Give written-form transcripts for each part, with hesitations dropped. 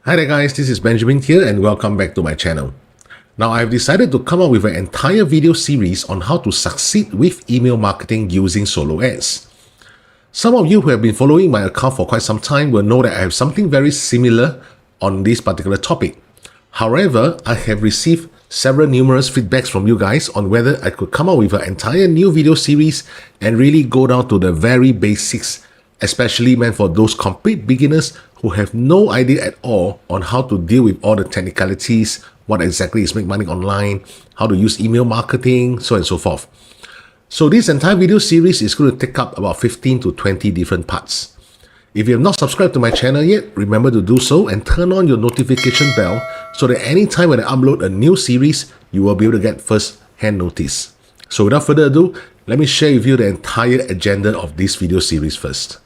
Hi there guys, this is Benjamin here and welcome back to my channel. Now I've decided to come up with an entire video series on how to succeed with email marketing using solo ads. Some of you who have been following my account for quite some time will know that I have something very similar on this particular topic. However, I have received numerous feedbacks from you guys on whether I could come up with an entire new video series and really go down to the very basics, especially meant for those complete beginners who have no idea at all on how to deal with all the technicalities, what exactly is make money online, how to use email marketing, so on and so forth. So this entire video series is going to take up about 15 to 20 different parts. If you have not subscribed to my channel yet, remember to do so and turn on your notification bell so that anytime when I upload a new series, you will be able to get first-hand notice. So without further ado, let me share with you the entire agenda of this video series first.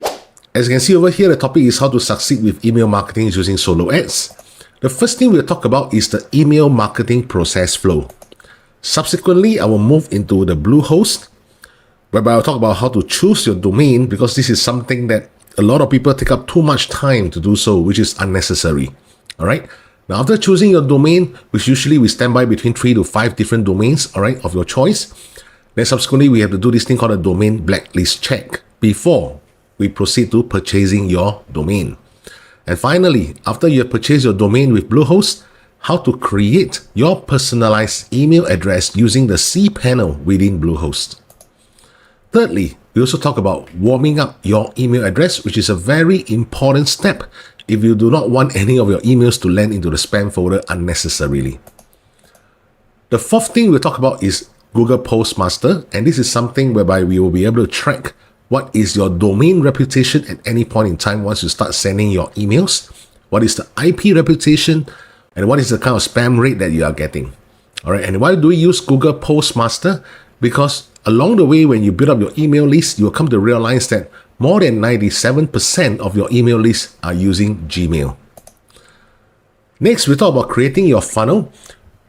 As you can see over here, the topic is how to succeed with email marketing using solo ads. The first thing we'll talk about is the email marketing process flow. Subsequently, I will move into the Bluehost, whereby I'll talk about how to choose your domain, because this is something that a lot of people take up too much time to do so, which is unnecessary. Alright, now after choosing your domain, which usually we stand by between 3 to 5 different domains, alright, of your choice, then subsequently we have to do this thing called a domain blacklist check before we proceed to purchasing your domain. And finally, after you have purchased your domain with Bluehost, how to create your personalized email address using the cPanel within Bluehost. Thirdly, we also talk about warming up your email address, which is a very important step if you do not want any of your emails to land into the spam folder unnecessarily. The fourth thing we'll talk about is Google Postmaster, and this is something whereby we will be able to track what is your domain reputation at any point in time once you start sending your emails, what is the IP reputation, and what is the kind of spam rate that you are getting. Alright, and why do we use Google Postmaster? Because along the way, when you build up your email list, you will come to realize that more than 97% of your email lists are using Gmail. Next, we'll talk about creating your funnel,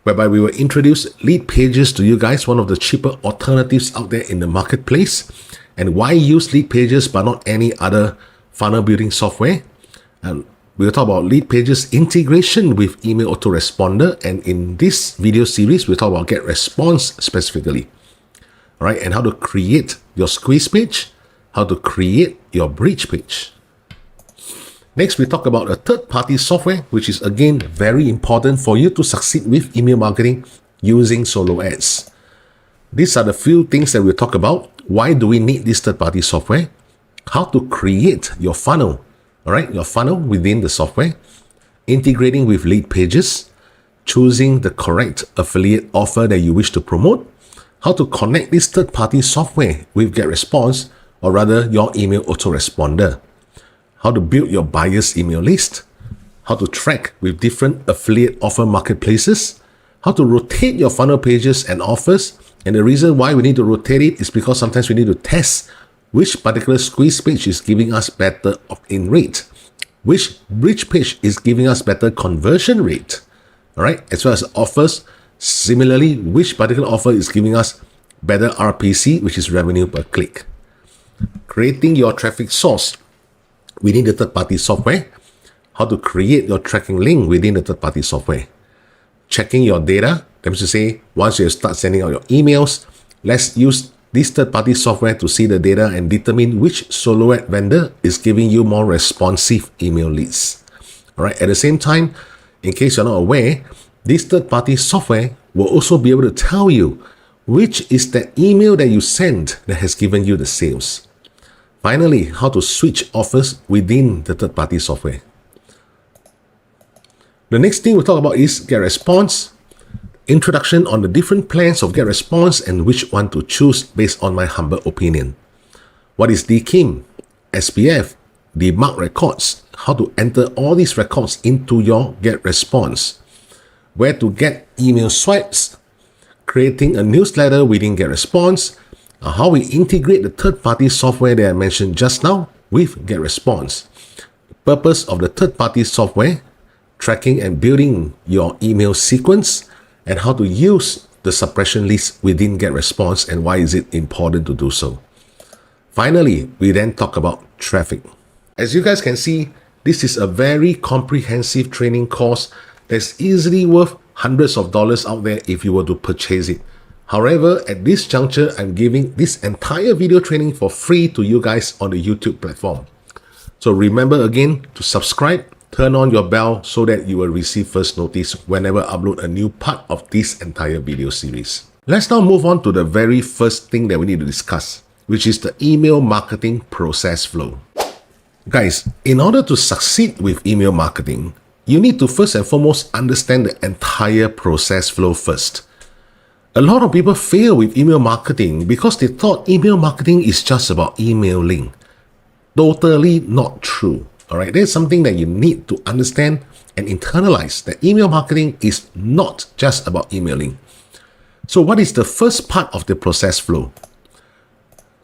whereby we will introduce Leadpages to you guys, one of the cheaper alternatives out there in the marketplace. And why use Leadpages but not any other funnel building software? And we'll talk about Leadpages integration with email autoresponder. And in this video series, we'll talk about Getresponse specifically. All right, and how to create your squeeze page, how to create your bridge page. Next, we talk about a third-party software, which is again very important for you to succeed with email marketing using solo ads. These are the few things that we'll talk about. Why do we need this third-party software? How to create your funnel, all right, your funnel within the software, integrating with Leadpages, choosing the correct affiliate offer that you wish to promote, how to connect this third-party software with Getresponse, or rather your email autoresponder, how to build your buyer's email list, how to track with different affiliate offer marketplaces, how to rotate your funnel pages and offers. And the reason why we need to rotate it is because sometimes we need to test which particular squeeze page is giving us better opt-in rate, which bridge page is giving us better conversion rate, all right, as well as offers. Similarly, which particular offer is giving us better RPC, which is revenue per click. Creating your traffic source within the third-party software, how to create your tracking link within the third-party software. Checking your data, that means to say, once you start sending out your emails, let's use this third-party software to see the data and determine which solo ad vendor is giving you more responsive email leads. All right. At the same time, in case you're not aware, this third-party software will also be able to tell you which is the email that you sent that has given you the sales. Finally, how to switch offers within the third-party software. The next thing we'll talk about is Getresponse, introduction on the different plans of Getresponse and which one to choose based on my humble opinion. What is DKIM, SPF, debug records, how to enter all these records into your Getresponse, where to get email swipes, creating a newsletter within Getresponse, how we integrate the third-party software that I mentioned just now with Getresponse, the purpose of the third-party software, tracking and building your email sequence, and how to use the suppression list within Getresponse and why is it important to do so. Finally, we then talk about traffic. As you guys can see, this is a very comprehensive training course that's easily worth hundreds of dollars out there if you were to purchase it. However, at this juncture, I'm giving this entire video training for free to you guys on the YouTube platform. So remember again to subscribe, turn on your bell so that you will receive first notice whenever I upload a new part of this entire video series. Let's now move on to the very first thing that we need to discuss, which is the email marketing process flow. Guys, in order to succeed with email marketing, you need to first and foremost understand the entire process flow first. A lot of people fail with email marketing because they thought email marketing is just about emailing. Totally not true. Alright, there's something that you need to understand and internalize, that email marketing is not just about emailing. So what is the first part of the process flow?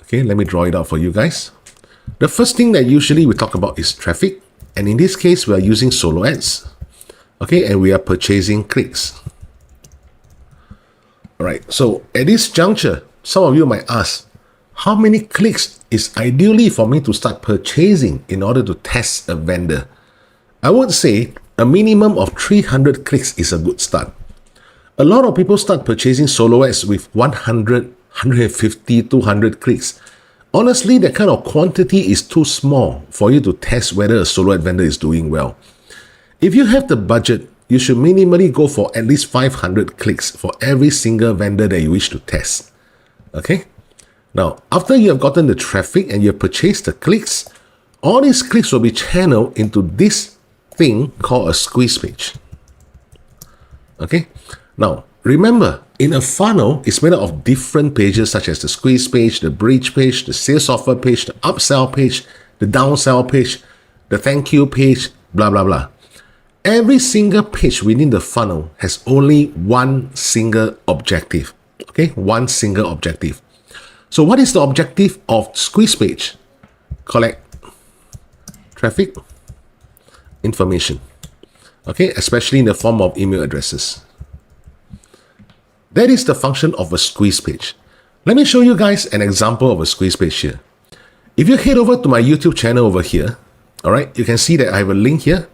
Okay, let me draw it out for you guys. The first thing that usually we talk about is traffic. And in this case, we are using solo ads. Okay, and we are purchasing clicks. Alright, so at this juncture, some of you might ask, how many clicks is ideally for me to start purchasing in order to test a vendor? I would say a minimum of 300 clicks is a good start. A lot of people start purchasing solo ads with 100, 150, 200 clicks. Honestly, that kind of quantity is too small for you to test whether a solo ad vendor is doing well. If you have the budget, you should minimally go for at least 500 clicks for every single vendor that you wish to test. Okay? Now, after you have gotten the traffic and you have purchased the clicks, all these clicks will be channeled into this thing called a squeeze page. Okay? Now, remember, in a funnel, it's made up of different pages such as the squeeze page, the bridge page, the sales offer page, the upsell page, the downsell page, the thank you page, blah, blah, blah. Every single page within the funnel has only one single objective. Okay, one single objective. So what is the objective of squeeze page? Collect traffic, information. Okay, especially in the form of email addresses. That is the function of a squeeze page. Let me show you guys an example of a squeeze page here. If you head over to my YouTube channel over here, all right, you can see that I have a link here.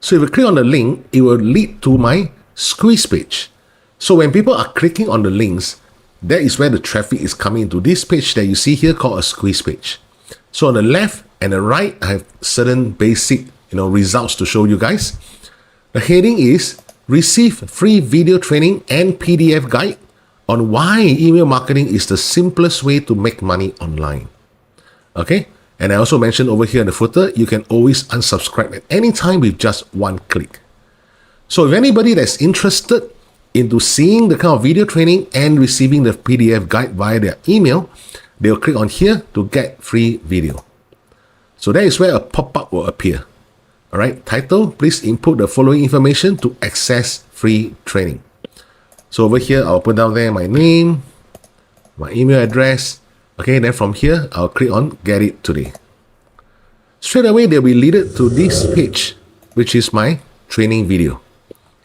So if you click on the link, it will lead to my squeeze page. So when people are clicking on the links, that is where the traffic is coming into this page that you see here called a squeeze page. So on the left and the right, I have certain basic results to show you guys. The heading is receive free video training and PDF guide on why email marketing is the simplest way to make money online. Okay? And I also mentioned over here in the footer, you can always unsubscribe at any time with just one click. So if anybody that's interested into seeing the kind of video training and receiving the PDF guide via their email, they'll click on here to get free video. So that is where a pop-up will appear. Alright, title, please input the following information to access free training. So over here, I'll put down there my name, my email address. Okay, then from here, I'll click on Get It Today. Straight away, they'll be leaded to this page, which is my training video.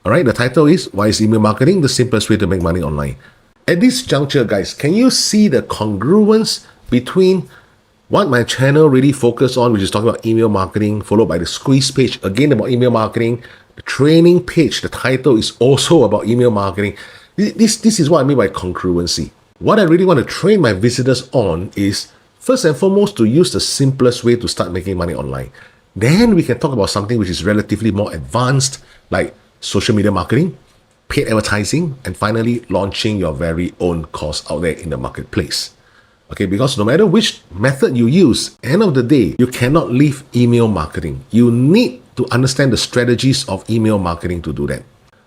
Alright, the title is Why is Email Marketing the Simplest Way to Make Money Online? At this juncture, guys, can you see the congruence between what my channel really focused on, which is talking about email marketing, followed by the squeeze page, again about email marketing. The training page, the title is also about email marketing. This is what I mean by congruency. What I really want to train my visitors on is, first and foremost, to use the simplest way to start making money online. Then we can talk about something which is relatively more advanced, like social media marketing, paid advertising, and finally launching your very own course out there in the marketplace. Okay, because no matter which method you use, end of the day, you cannot leave email marketing. You need to understand the strategies of email marketing to do that.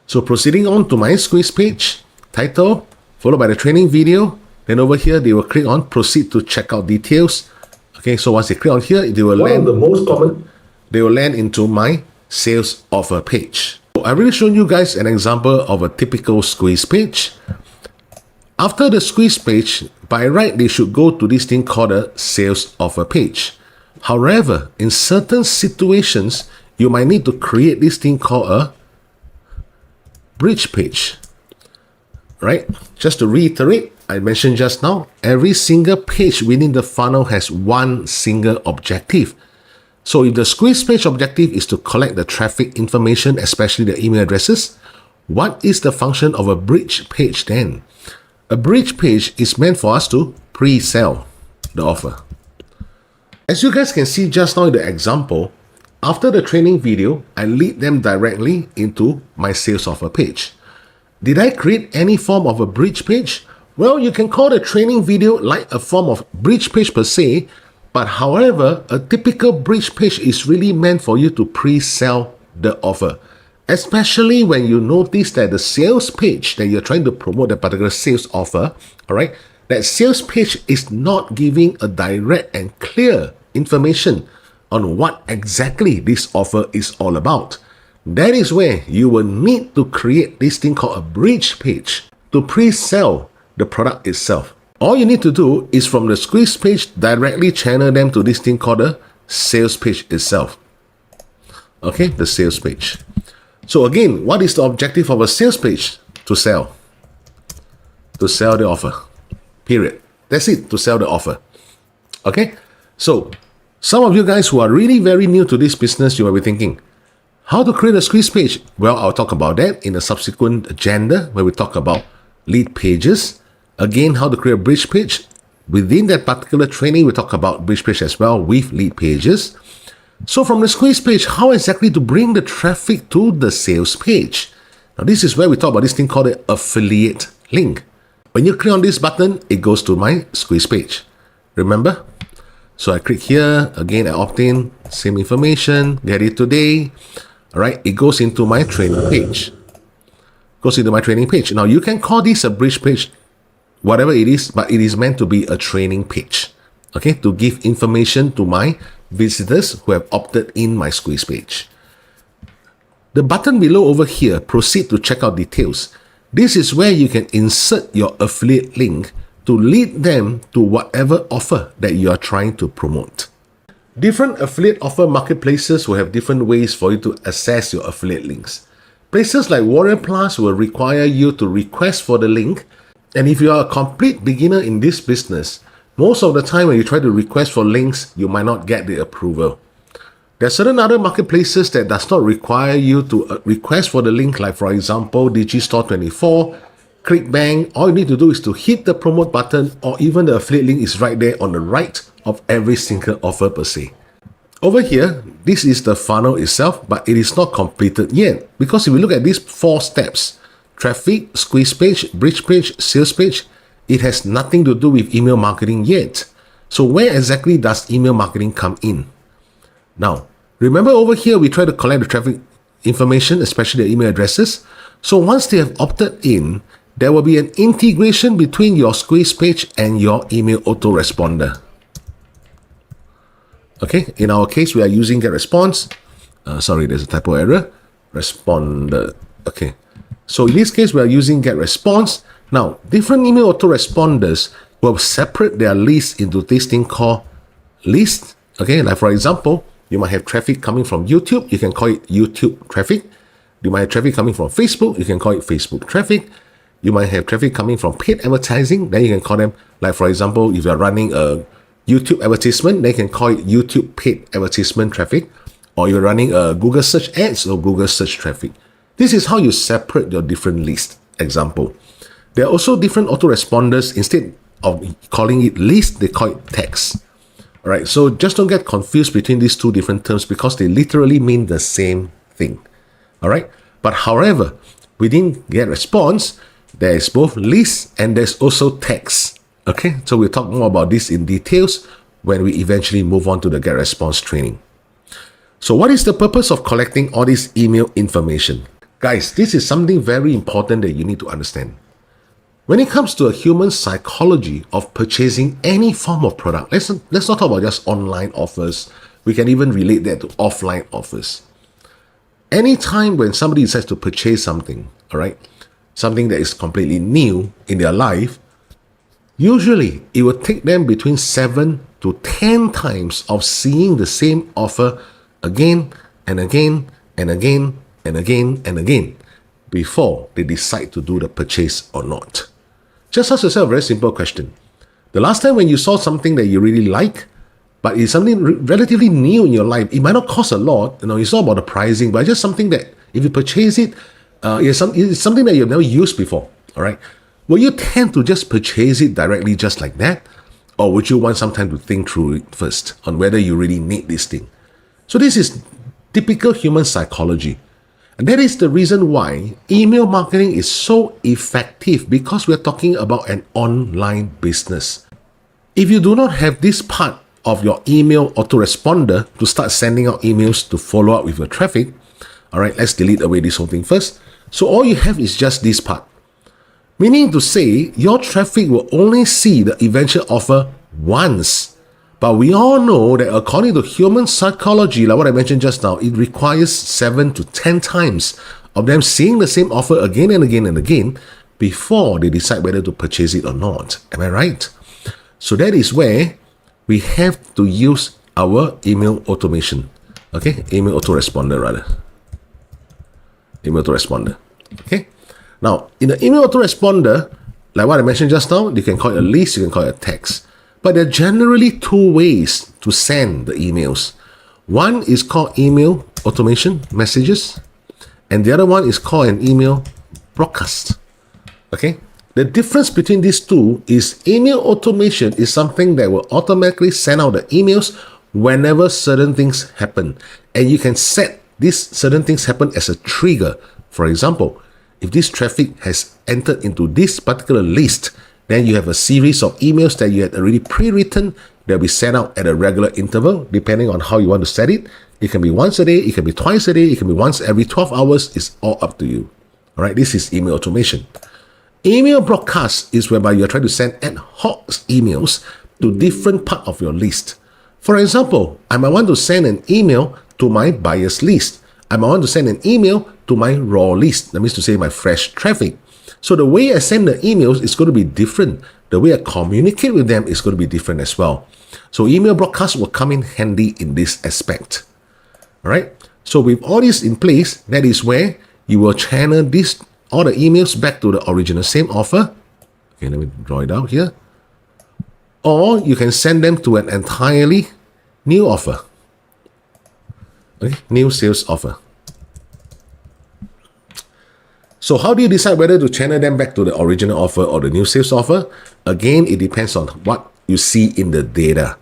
So proceeding on to my squeeze page, title, followed by the training video. Then over here, they will click on proceed to checkout details. Okay, so once they click on here, they will land into my sales offer page. So I've really shown you guys an example of a typical squeeze page. After the squeeze page, by right, they should go to this thing called a sales offer page. However, in certain situations, you might need to create this thing called a bridge page. Right? Just to reiterate, I mentioned just now, every single page within the funnel has one single objective. So if the squeeze page objective is to collect the traffic information, especially the email addresses, what is the function of a bridge page then? A bridge page is meant for us to pre-sell the offer. As you guys can see just now in the example, after the training video, I lead them directly into my sales offer page. Did I create any form of a bridge page? Well, you can call the training video like a form of bridge page per se, but however, a typical bridge page is really meant for you to pre-sell the offer. Especially when you notice that the sales page that you're trying to promote a particular sales offer, all right, that sales page is not giving a direct and clear information on what exactly this offer is all about. That is where you will need to create this thing called a bridge page to pre-sell the product itself. All you need to do is from the squeeze page directly channel them to this thing called the sales page itself. Okay, the sales page. So again, what is the objective of a sales page? To sell. To sell the offer. Period. That's it, to sell the offer. Okay? So, some of you guys who are really very new to this business, you will be thinking, how to create a squeeze page? Well, I'll talk about that in a subsequent agenda where we talk about Leadpages. Again, how to create a bridge page. Within that particular training, we talk about bridge page as well with Leadpages. So from the squeeze page, how exactly to bring the traffic to the sales page? Now this is where we talk about this thing called the affiliate link. When you click on this button, it goes to my squeeze page. Remember? So I click here, again I opt in, same information, get it today. Alright, it goes into my training page. Goes into my training page. Now you can call this a bridge page, whatever it is, but it is meant to be a training page. Okay, to give information to my visitors who have opted in my squeeze page. The button below over here, proceed to check out details. This is where you can insert your affiliate link to lead them to whatever offer that you are trying to promote. Different affiliate offer marketplaces will have different ways for you to access your affiliate links. Places like Warrior Plus will require you to request for the link, and if you are a complete beginner in this business, most of the time when you try to request for links, you might not get the approval. There are certain other marketplaces that does not require you to request for the link, like for example, Digistore24, ClickBank. All you need to do is to hit the promote button, or even the affiliate link is right there on the right of every single offer per se. Over here, this is the funnel itself, but it is not completed yet, because if you look at these 4 steps, traffic, squeeze page, bridge page, sales page, it has nothing to do with email marketing yet. So where exactly does email marketing come in? Now, remember over here, we try to collect the traffic information, especially the email addresses. So once they have opted in, there will be an integration between your squeeze page and your email autoresponder. Okay, in our case, we are using Getresponse. Sorry, there's a typo error. Responder. Okay, so in this case, we are using Getresponse. Now, different email autoresponders will separate their list into this thing called list. Okay, like for example, you might have traffic coming from YouTube, you can call it YouTube traffic. You might have traffic coming from Facebook, you can call it Facebook traffic. You might have traffic coming from paid advertising, then you can call them, like for example, if you're running a YouTube advertisement, they can call it YouTube paid advertisement traffic, or you're running a Google search ads or Google search traffic. This is how you separate your different lists. Example. There are also different autoresponders. Instead of calling it list, they call it text. All right, so just don't get confused between these two different terms because they literally mean the same thing. All right, but however, within Getresponse, there is both list and there's also text. Okay, so we'll talk more about this in details when we eventually move on to the Getresponse training. So what is the purpose of collecting all this email information? Guys, this is something very important that you need to understand. When it comes to a human psychology of purchasing any form of product, let's not talk about just online offers. We can even relate that to offline offers. Anytime when somebody decides to purchase something, all right, something that is completely new in their life, usually it will take them between 7 to 10 times of seeing the same offer again and again and again and again and again before they decide to do the purchase or not. Just ask yourself a very simple question. The last time when you saw something that you really like, but it's something relatively new in your life. It might not cost a lot, it's not about the pricing, but just something that if you purchase it, it's something that you've never used before, all right? Will you tend to just purchase it directly just like that? Or would you want some time to think through it first on whether you really need this thing? So this is typical human psychology. And that is the reason why email marketing is so effective, because we're talking about an online business. If you do not have this part of your email autoresponder to start sending out emails to follow up with your traffic, all right, let's delete away this whole thing first. So all you have is just this part. Meaning to say, your traffic will only see the eventual offer once. But we all know that according to human psychology, like what I mentioned just now, it requires 7 to 10 times of them seeing the same offer again and again and again before they decide whether to purchase it or not. Am I right? So that is where we have to use our email automation. Okay, email autoresponder rather. Email autoresponder. Okay. Now, in the email autoresponder, like what I mentioned just now, you can call it a list, you can call it a text. But there are generally two ways to send the emails. One is called email automation messages, and the other one is called an email broadcast. Okay? The difference between these two is email automation is something that will automatically send out the emails whenever certain things happen. And you can set these certain things happen as a trigger. For example, if this traffic has entered into this particular list, then you have a series of emails that you had already pre-written that will be sent out at a regular interval, depending on how you want to set it. It can be once a day, it can be twice a day, it can be once every 12 hours. It's all up to you. All right, this is email automation. Email broadcast is whereby you're trying to send ad hoc emails to different part of your list. For example, I might want to send an email to my buyers list. I might want to send an email to my raw list. That means to say my fresh traffic. So the way I send the emails is going to be different. The way I communicate with them is going to be different as well. So email broadcast will come in handy in this aspect. All right. So with all this in place, that is where you will channel all the emails back to the original same offer. Okay, let me draw it out here. Or you can send them to an entirely new offer. Okay, new sales offer. So how do you decide whether to channel them back to the original offer or the new sales offer? Again, it depends on what you see in the data.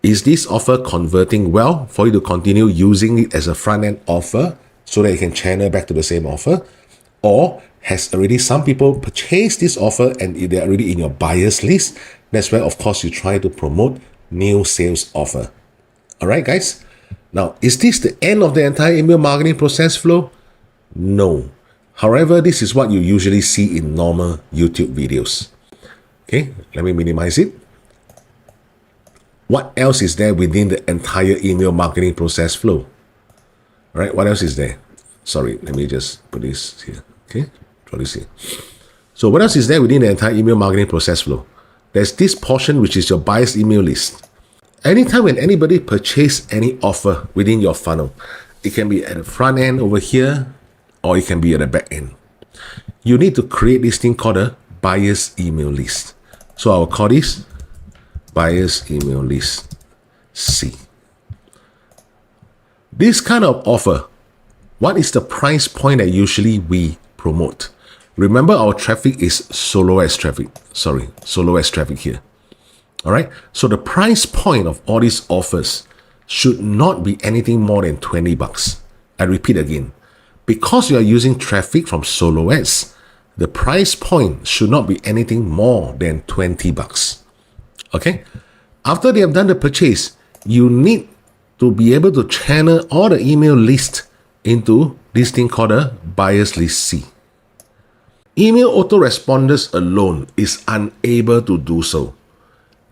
Is this offer converting well for you to continue using it as a front-end offer so that you can channel back to the same offer? Or has already some people purchased this offer and they're already in your buyers list? That's where, of course, you try to promote new sales offer. All right, guys? Now, is this the end of the entire email marketing process flow? No. However, this is what you usually see in normal YouTube videos. Okay, let me minimize it. What else is there within the entire email marketing process flow? All right, what else is there? Sorry, let me just put this here. Okay, draw this here. So what else is there within the entire email marketing process flow? There's this portion which is your buyer's email list. Anytime when anybody purchases any offer within your funnel, it can be at the front end over here, or it can be at the back end. You need to create this thing called a buyer's email list. So I'll call this buyer's email list C. This kind of offer, what is the price point that usually we promote? Remember, our traffic is solo as traffic. Sorry, solo as traffic here. All right. So the price point of all these offers should not be anything more than $20. I repeat again, because you are using traffic from solo ads, the price point should not be anything more than $20. Okay. After they have done the purchase, you need to be able to channel all the email list into this thing called a buyer's list C. Email autoresponders alone is unable to do so.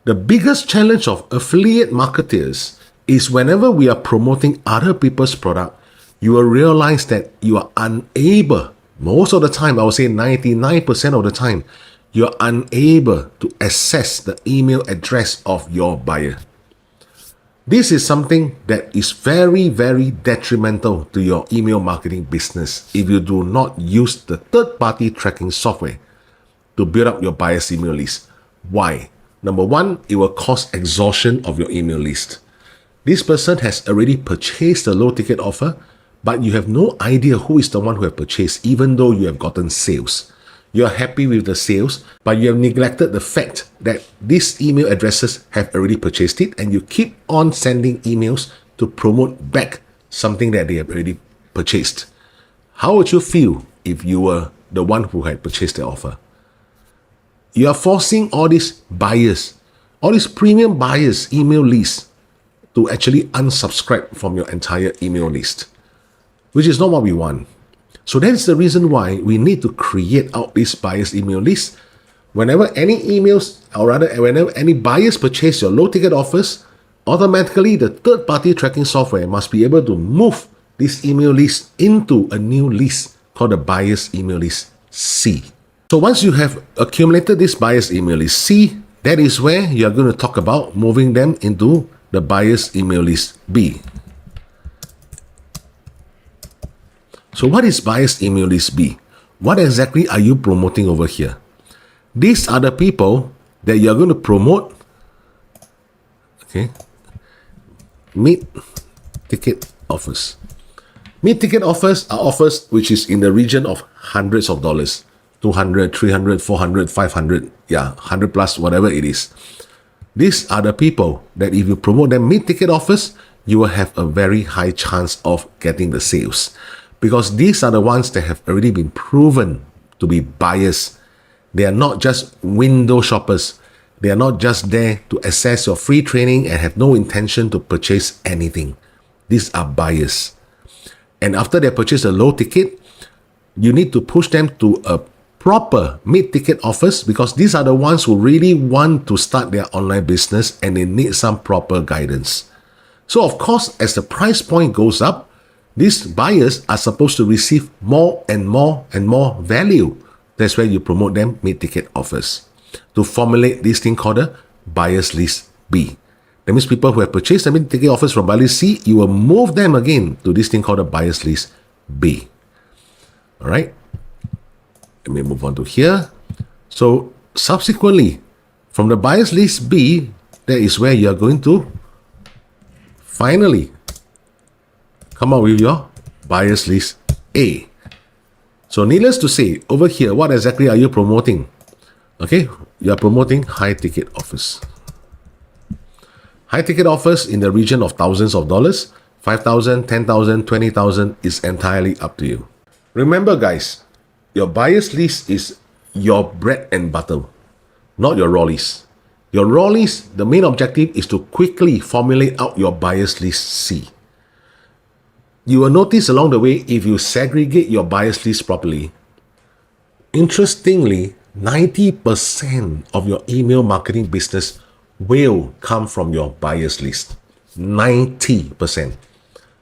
The biggest challenge of affiliate marketers is whenever we are promoting other people's product, you will realize that you are unable, most of the time, I would say 99% of the time, you are unable to access the email address of your buyer. This is something that is very, very detrimental to your email marketing business if you do not use the third-party tracking software to build up your buyer's email list. Why? Number one, it will cause exhaustion of your email list. This person has already purchased a low ticket offer, but you have no idea who is the one who have purchased, even though you have gotten sales. You are happy with the sales, but you have neglected the fact that these email addresses have already purchased it, and you keep on sending emails to promote back something that they have already purchased. How would you feel if you were the one who had purchased the offer? You are forcing all these buyers, all these premium buyers' email lists to actually unsubscribe from your entire email list, which is not what we want. So that is the reason why we need to create out this buyers' email list. Whenever any emails, or rather whenever any buyers purchase your low ticket offers, automatically the third-party tracking software must be able to move this email list into a new list called the buyers' email list C. So once you have accumulated this buyer's email list C, that is where you are going to talk about moving them into the buyer's email list B. So what is buyer's email list B? What exactly are you promoting over here? These are the people that you are going to promote. Okay. Mid-ticket offers. Mid-ticket offers are offers which is in the region of hundreds of dollars. 200, 300, 400, 500, 100 plus, whatever it is. These are the people that if you promote them mid-ticket offers, you will have a very high chance of getting the sales. Because these are the ones that have already been proven to be buyers. They are not just window shoppers. They are not just there to access your free training and have no intention to purchase anything. These are buyers. And after they purchase a low ticket, you need to push them to a proper mid-ticket offers, because these are the ones who really want to start their online business and they need some proper guidance. So of course, as the price point goes up, these buyers are supposed to receive more and more and more value. That's where you promote them mid-ticket offers to formulate this thing called a buyer's list B. That means people who have purchased the mid-ticket offers from buyer's list C, you will move them again to this thing called a buyer's list B. All right. Let me move on to here. So subsequently, from the buyer's list B, that is where you are going to finally come up with your buyer's list A. So needless to say, over here, what exactly are you promoting? Okay, you are promoting high ticket offers. High ticket offers in the region of thousands of dollars, 5,000, 10,000, 20,000 is entirely up to you. Remember guys, your buyer's list is your bread and butter, not your raw list. Your raw list, the main objective is to quickly formulate out your buyer's list C. You will notice along the way, if you segregate your buyer's list properly, interestingly, 90% of your email marketing business will come from your buyer's list. 90%.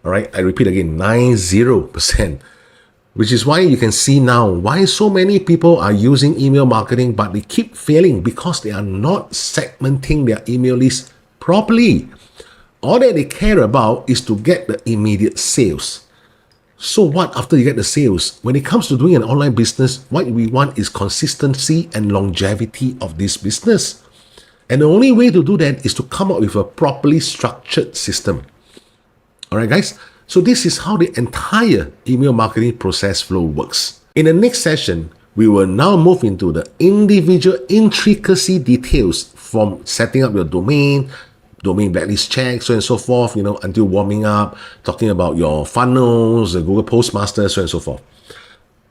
All right, I repeat again, 90%. Which is why you can see now why so many people are using email marketing, but they keep failing because they are not segmenting their email list properly. All that they care about is to get the immediate sales. So what after you get the sales? When it comes to doing an online business, what we want is consistency and longevity of this business. And the only way to do that is to come up with a properly structured system. All right, guys? So this is how the entire email marketing process flow works. In the next session, we will now move into the individual intricacy details from setting up your domain blacklist check, so on and so forth, until warming up, talking about your funnels, the Google Postmaster, so on and so forth.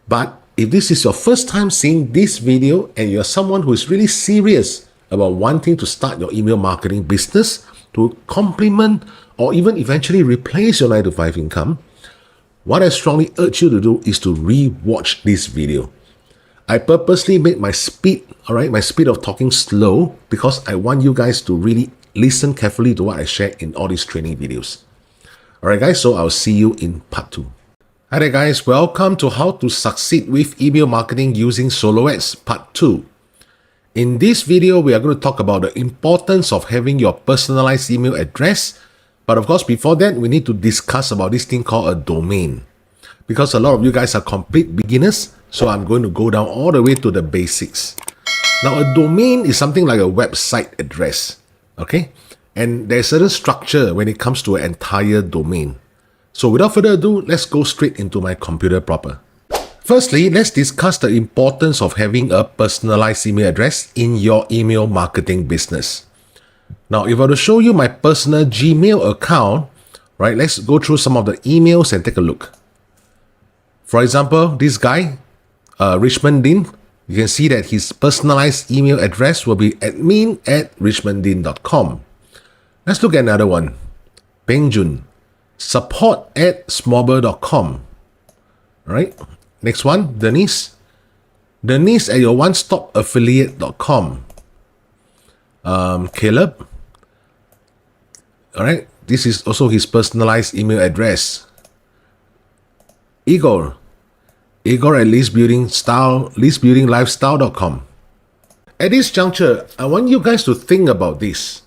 But if this is your first time seeing this video and you're someone who is really serious about wanting to start your email marketing business to complement or even eventually replace your 9-to-5 income, what I strongly urge you to do is to re-watch this video. I purposely made my speed of talking slow because I want you guys to really listen carefully to what I share in all these training videos. Alright guys, so I'll see you in part 2. Hi there guys, welcome to How to Succeed with Email Marketing Using Solo Ads Part 2. In this video, we are going to talk about the importance of having your personalized email address. But of course, before that, we need to discuss about this thing called a domain. Because a lot of you guys are complete beginners, so I'm going to go down all the way to the basics. Now, a domain is something like a website address, okay? And there's a certain structure when it comes to an entire domain. So without further ado, let's go straight into my computer proper. Firstly, let's discuss the importance of having a personalized email address in your email marketing business. Now, if I were to show you my personal Gmail account, right, let's go through some of the emails and take a look. For example, this guy, Richmond Dean, you can see that his personalized email address will be admin@richmonddin.com. Let's look at another one. Peng Jun, support@smobber.com. Alright, next one, Denise at your one-stop-affiliate.com. Caleb, alright, this is also his personalized email address. Igor at listbuildinglifestyle.com. At this juncture, I want you guys to think about this.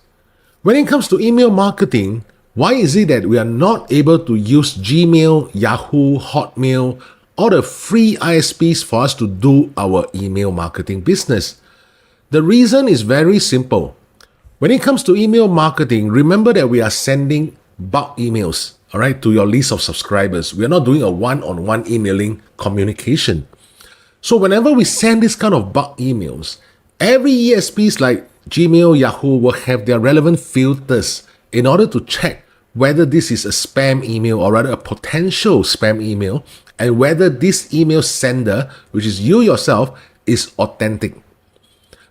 When it comes to email marketing, why is it that we are not able to use Gmail, Yahoo, Hotmail, or the free ISPs for us to do our email marketing business? The reason is very simple. When it comes to email marketing, remember that we are sending bulk emails, all right, to your list of subscribers. We are not doing a one-on-one emailing communication. So whenever we send this kind of bulk emails, every ESPs like Gmail, Yahoo will have their relevant filters in order to check whether this is a spam email or rather a potential spam email, and whether this email sender, which is you yourself, is authentic.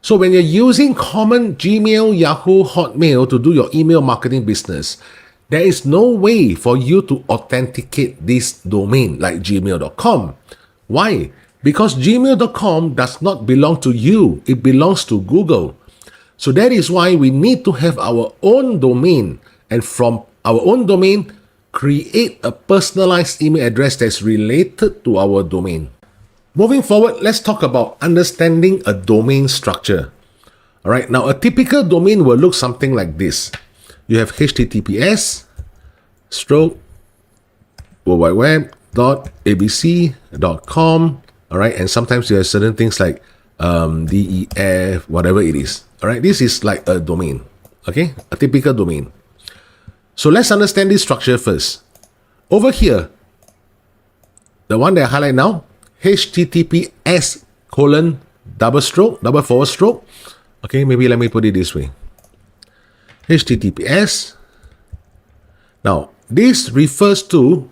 So when you're using common Gmail, Yahoo, Hotmail to do your email marketing business, there is no way for you to authenticate this domain like gmail.com. Why? Because gmail.com does not belong to you. It belongs to Google. So that is why we need to have our own domain, and from our own domain, create a personalized email address that's related to our domain. Moving forward, let's talk about understanding a domain structure. All right, now a typical domain will look something like this. You have https://worldwideweb.abc.com. All right, and sometimes you have certain things like DEF, whatever it is. All right, this is like a domain, okay, a typical domain. So let's understand this structure first. Over here, the one that I highlight now, https://. Okay, maybe let me put it this way. HTTPS. Now, this refers to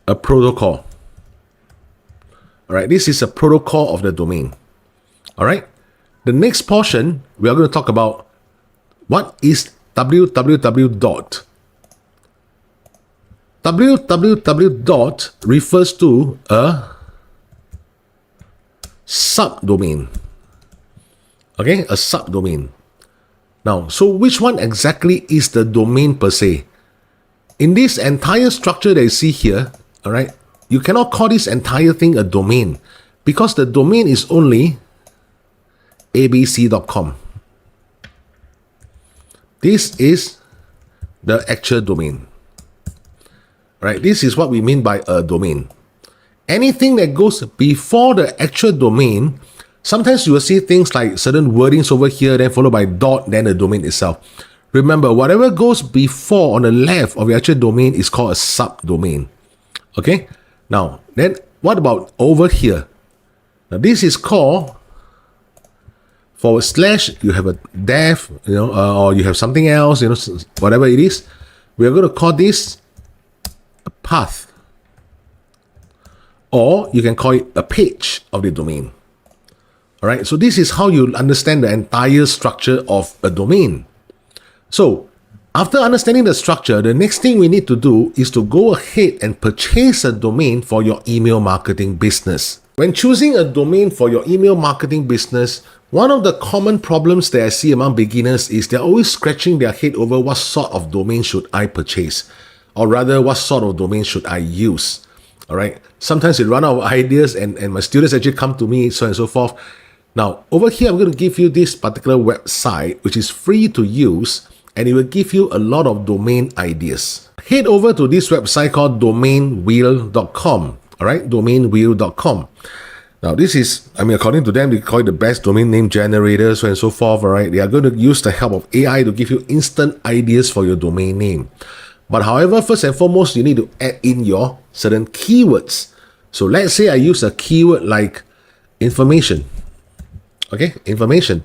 a protocol. All right, this is a protocol of the domain. All right, the next portion, we are going to talk about what is www. www refers to a subdomain. Okay, a subdomain. Now, so which one exactly is the domain per se? In this entire structure that you see here, all right, you cannot call this entire thing a domain because the domain is only abc.com. This is the actual domain. Right, this is what we mean by a domain. Anything that goes before the actual domain, sometimes you will see things like certain wordings over here, then followed by dot, then the domain itself. Remember, whatever goes before on the left of your actual domain is called a subdomain. Okay? Now, then what about over here? Now, this is called / you have a def, or you have something else, whatever it is. We are going to call this a path, or you can call it a page of the domain. All right, so this is how you understand the entire structure of a domain. So after understanding the structure, the next thing we need to do is to go ahead and purchase a domain for your email marketing business. When choosing a domain for your email marketing business, one of the common problems that I see among beginners is they're always scratching their head over what sort of domain should I purchase, or rather what sort of domain should I use. All right, sometimes they run out of ideas and my students actually come to me, so on and so forth. Now, over here, I'm going to give you this particular website, which is free to use, and it will give you a lot of domain ideas. Head over to this website called domainwheel.com. All right, domainwheel.com. Now, this is, according to them, they call it the best domain name generator, so and so forth, all right? They are going to use the help of AI to give you instant ideas for your domain name. But however, first and foremost, you need to add in your certain keywords. So let's say I use a keyword like information. Okay, information.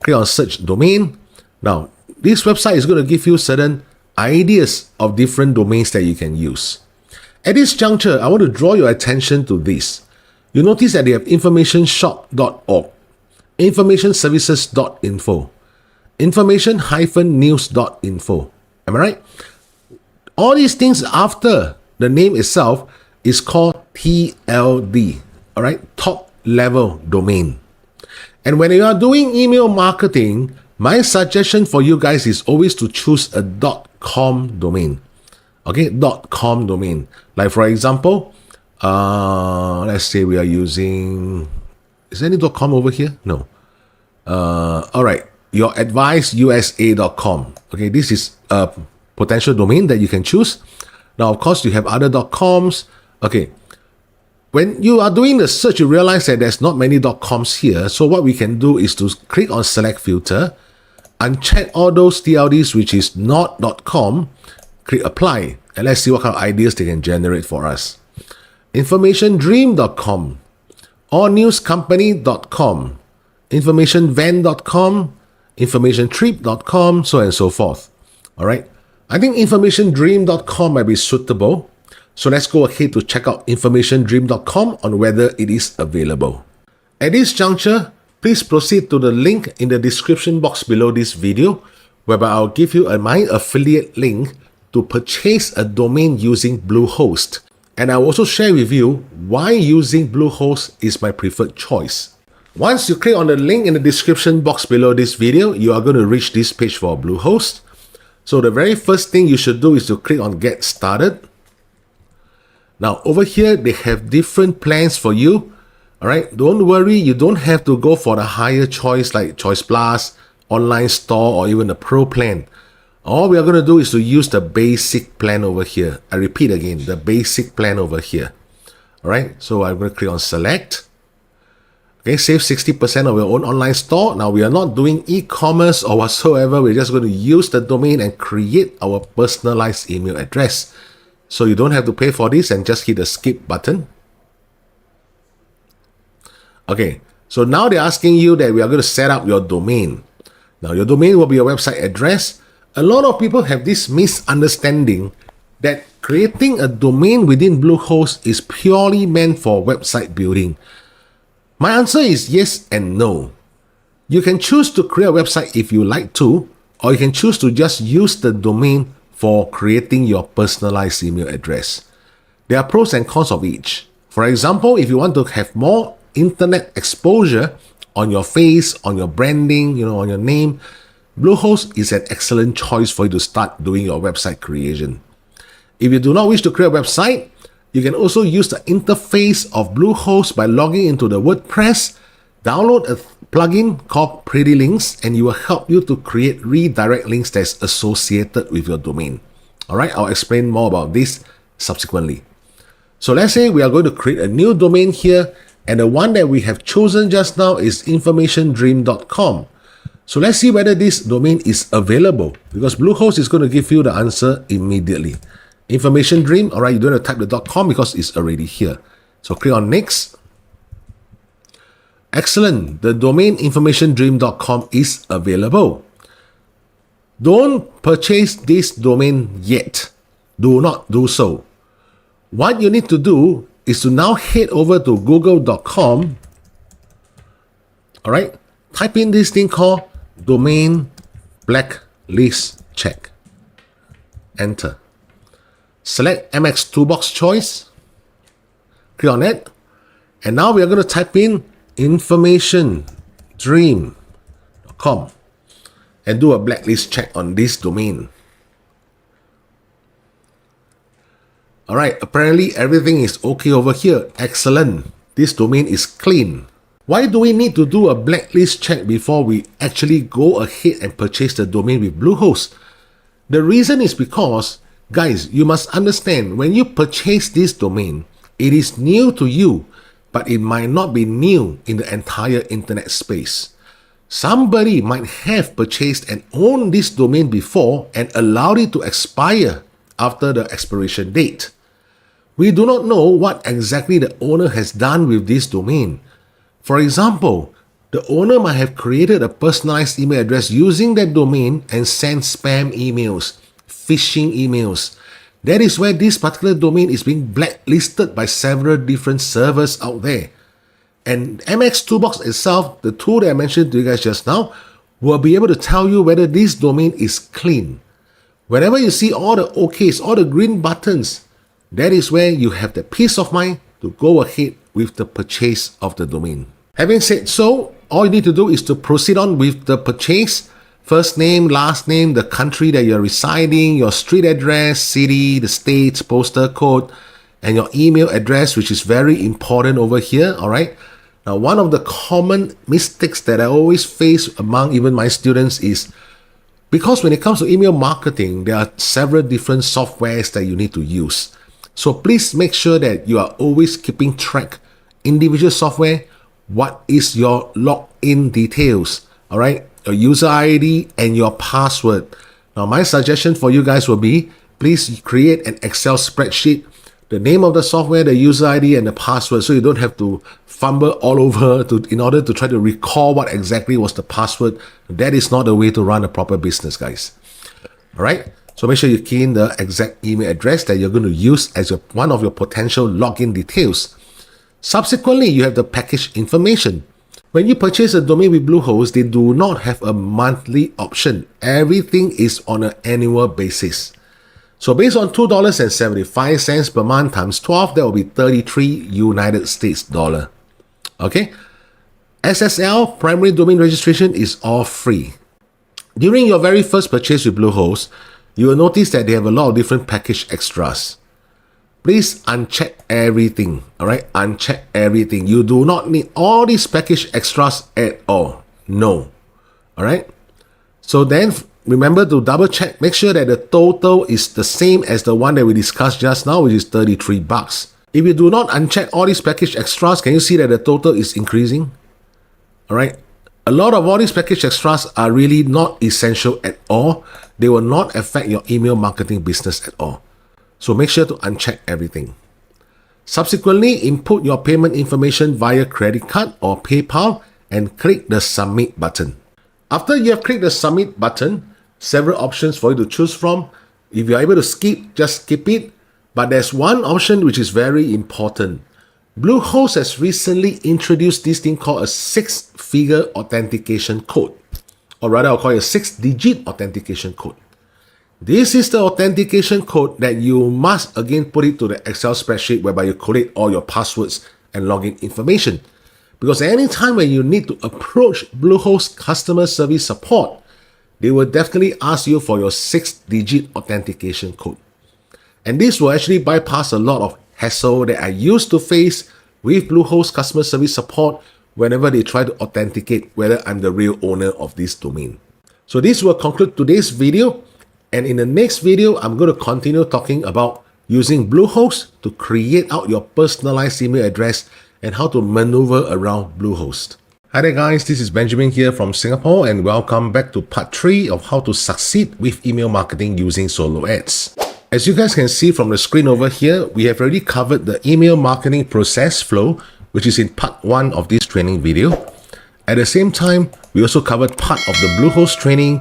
Click on search domain. Now, this website is going to give you certain ideas of different domains that you can use. At this juncture, I want to draw your attention to this. You notice that they have informationshop.org, informationservices.info, information-news.info. Am I right? All these things after the name itself is called TLD, all right? Top level domain. And when you are doing email marketing, my suggestion for you guys is always to choose a .com domain. Okay, .com domain. Like for example, let's say we are using, is there any .com over here? No. All right, youradviceusa.com. Okay, this is a potential domain that you can choose. Now, of course, you have other .coms. Okay, when you are doing the search, you realize that there's not many .coms here. So what we can do is to click on select filter, uncheck all those TLDs which is not .com, click apply, and let's see what kind of ideas they can generate for us. informationdream.com, allnewscompany.com, informationvan.com, informationtrip.com, so on and so forth. All right. I think informationdream.com might be suitable. So let's go ahead to check out informationdream.com on whether it is available. At this juncture, please proceed to the link in the description box below this video, whereby I'll give you my affiliate link to purchase a domain using Bluehost. And I'll also share with you why using Bluehost is my preferred choice. Once you click on the link in the description box below this video, you are going to reach this page for Bluehost. So the very first thing you should do is to click on Get Started. Now over here, they have different plans for you. All right, don't worry, you don't have to go for the higher choice like Choice Plus, Online Store, or even the Pro plan. All we are going to do is to use the basic plan over here. I repeat again, the basic plan over here. All right, so I'm going to click on Select. Okay, save 60% of your own online store. Now we are not doing e-commerce or whatsoever. We're just going to use the domain and create our personalized email address. So you don't have to pay for this and just hit the skip button. Okay, so now they're asking you that we are going to set up your domain. Now your domain will be your website address. A lot of people have this misunderstanding that creating a domain within Bluehost is purely meant for website building. My answer is yes and no. You can choose to create a website if you like to, or you can choose to just use the domain for creating your personalized email address. There are pros and cons of each. For example, if you want to have more internet exposure on your face, on your branding, on your name, Bluehost is an excellent choice for you to start doing your website creation. If you do not wish to create a website, you can also use the interface of Bluehost by logging into the WordPress, download a plugin called Pretty Links, and it will help you to create redirect links that's associated with your domain. All right, I'll explain more about this subsequently. So let's say we are going to create a new domain here, and the one that we have chosen just now is informationdream.com. So let's see whether this domain is available, because Bluehost is going to give you the answer immediately. Information Dream, all right, you don't have to type the .com because it's already here. So click on Next. Excellent. The domain informationdream.com is available. Don't purchase this domain yet. Do not do so. What you need to do is to now head over to google.com. All right, type in this thing called domain blacklist check. Enter. Select MX Toolbox choice. Click on it. And now we are going to type in informationdream.com and do a blacklist check on this domain. All right, apparently everything is okay over here. Excellent. This domain is clean. Why do we need to do a blacklist check before we actually go ahead and purchase the domain with Bluehost? The reason is because, guys, you must understand, when you purchase this domain, it is new to you. but it might not be new in the entire internet space. Somebody might have purchased and owned this domain before and allowed it to expire after the expiration date. We do not know what exactly the owner has done with this domain. For example, the owner might have created a personalized email address using that domain and sent spam emails, phishing emails. That is where this particular domain is being blacklisted by several different servers out there. And MX Toolbox itself, the tool that I mentioned to you guys just now, will be able to tell you whether this domain is clean. Whenever you see all the OKs, all the green buttons, that is where you have the peace of mind to go ahead with the purchase of the domain. Having said so, all you need to do is to proceed on with the purchase. First name, last name, the country that you're residing, your street address, city, the state, postal code, and your email address, which is very important over here, all right? Now, one of the common mistakes that I always face among even my students is because when it comes to email marketing, there are several different softwares that you need to use. So please make sure that you are always keeping track, individual software, what is your login details, all right? Your user ID and your password. Now, my suggestion for you guys will be, please create an Excel spreadsheet, the name of the software, the user ID, and the password, so you don't have to fumble all over in order to try to recall what exactly was the password. That is not the way to run a proper business, guys. All right? So make sure you key in the exact email address that you're going to use as one of your potential login details. Subsequently, you have the package information. When you purchase a domain with Bluehost, they do not have a monthly option. Everything is on an annual basis. So based on $2.75 per month times 12, that will be 33 United States dollar. Okay? SSL, primary domain registration, is all free. During your very first purchase with Bluehost, you will notice that they have a lot of different package extras. Please uncheck everything, all right? Uncheck everything. You do not need all these package extras at all. No, all right? So then remember to double check, make sure that the total is the same as the one that we discussed just now, which is 33 bucks. If you do not uncheck all these package extras, can you see that the total is increasing? All right? A lot of all these package extras are really not essential at all. They will not affect your email marketing business at all. So make sure to uncheck everything. Subsequently, input your payment information via credit card or PayPal and click the submit button. After you have clicked the submit button, several options for you to choose from. If you're able to skip, just skip it. But there's one option which is very important. Bluehost has recently introduced this thing called a 6-figure authentication code. Or rather, I'll call it a 6-digit authentication code. This is the authentication code that you must again put it to the Excel spreadsheet whereby you collate all your passwords and login information. Because anytime when you need to approach Bluehost customer service support, they will definitely ask you for your 6-digit authentication code. And this will actually bypass a lot of hassle that I used to face with Bluehost customer service support whenever they try to authenticate whether I'm the real owner of this domain. So this will conclude today's video. And in the next video, I'm going to continue talking about using Bluehost to create out your personalized email address and how to maneuver around Bluehost. Hi there guys, this is Benjamin here from Singapore and welcome back to part 3 of how to succeed with email marketing using solo ads. As you guys can see from the screen over here, we have already covered the email marketing process flow, which is in part 1 of this training video. At the same time, we also covered part of the Bluehost training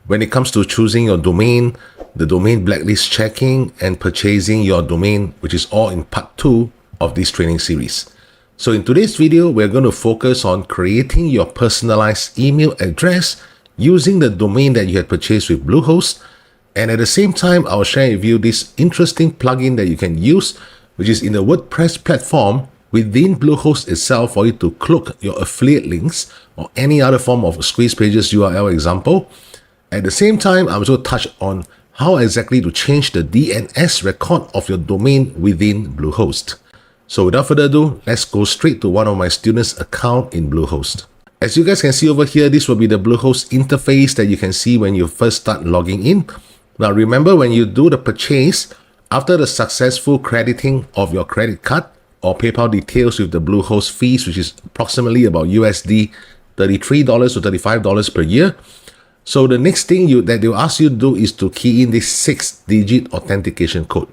when it comes to choosing your domain, the domain blacklist checking, and purchasing your domain, which is all in part 2 of this training series. So in today's video, we're going to focus on creating your personalized email address using the domain that you had purchased with Bluehost. And at the same time, I'll share with you this interesting plugin that you can use, which is in the WordPress platform within Bluehost itself for you to cloak your affiliate links or any other form of squeeze pages URL example. At the same time, I also touch on how exactly to change the DNS record of your domain within Bluehost. So without further ado, let's go straight to one of my students' account in Bluehost. As you guys can see over here, this will be the Bluehost interface that you can see when you first start logging in. Now remember, when you do the purchase, after the successful crediting of your credit card, or PayPal details with the Bluehost fees, which is approximately about USD $33 to $35 per year. So the next thing that they'll ask you to do is to key in this 6-digit authentication code.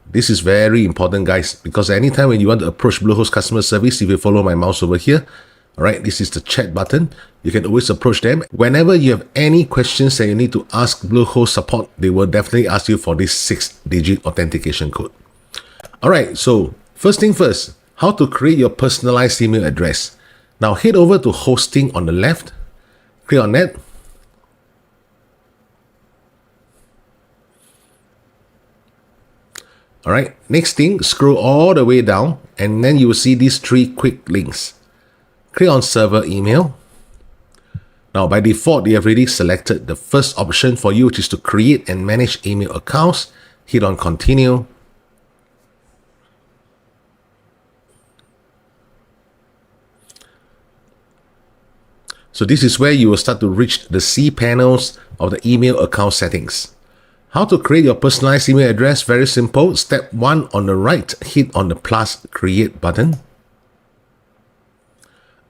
This is very important, guys, because anytime when you want to approach Bluehost customer service, if you follow my mouse over here, all right, this is the chat button. You can always approach them. Whenever you have any questions that you need to ask Bluehost support, they will definitely ask you for this 6-digit authentication code. All right, so first thing first, how to create your personalized email address. Now head over to hosting on the left, click on that. All right, next thing, scroll all the way down and then you will see these 3 quick links. Click on server email. Now by default, they have already selected the first option for you, which is to create and manage email accounts. Hit on continue. So this is where you will start to reach the cPanels of the email account settings. How to create your personalized email address? Very simple. Step 1 on the right, hit on the plus create button.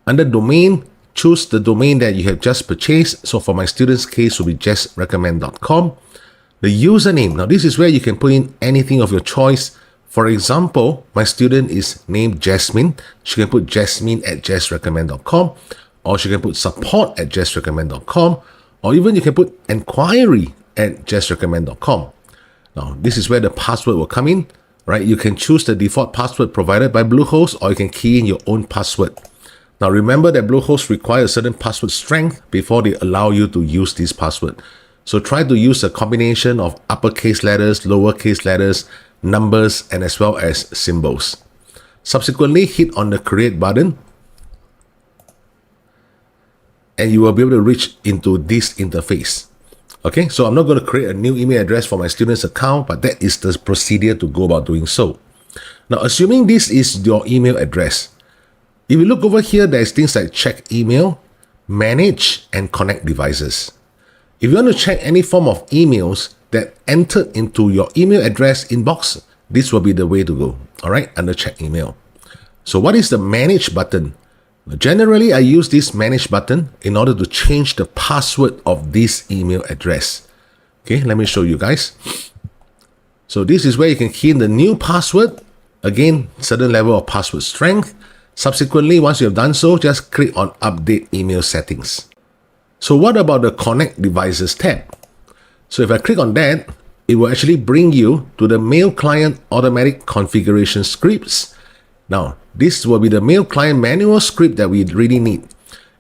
Under domain, choose the domain that you have just purchased. So for my students' case, will be justrecommend.com. The username. Now this is where you can put in anything of your choice. For example, my student is named Jasmine. She can put jasmine@justrecommend.com, or she can put support@justrecommend.com, or even you can put enquiry@justrecommend.com. Now this is where the password will come in, right? You can choose the default password provided by Bluehost, or you can key in your own password. Now remember that Bluehost requires a certain password strength before they allow you to use this password. So try to use a combination of uppercase letters, lowercase letters, numbers, and as well as symbols. Subsequently, hit on the create button and you will be able to reach into this interface. Okay, so I'm not going to create a new email address for my student's account, but that is the procedure to go about doing so. Now, assuming this is your email address, if you look over here, there's things like check email, manage, and connect devices. If you want to check any form of emails that entered into your email address inbox, this will be the way to go, all right, under check email. So what is the manage button? Generally, I use this manage button in order to change the password of this email address. Okay, let me show you guys. So this is where you can key in the new password. Again, certain level of password strength. Subsequently, once you have done so, just click on update email settings. So what about the connect devices tab? So if I click on that, it will actually bring you to the mail client automatic configuration scripts. Now, this will be the mail client manual script that we really need.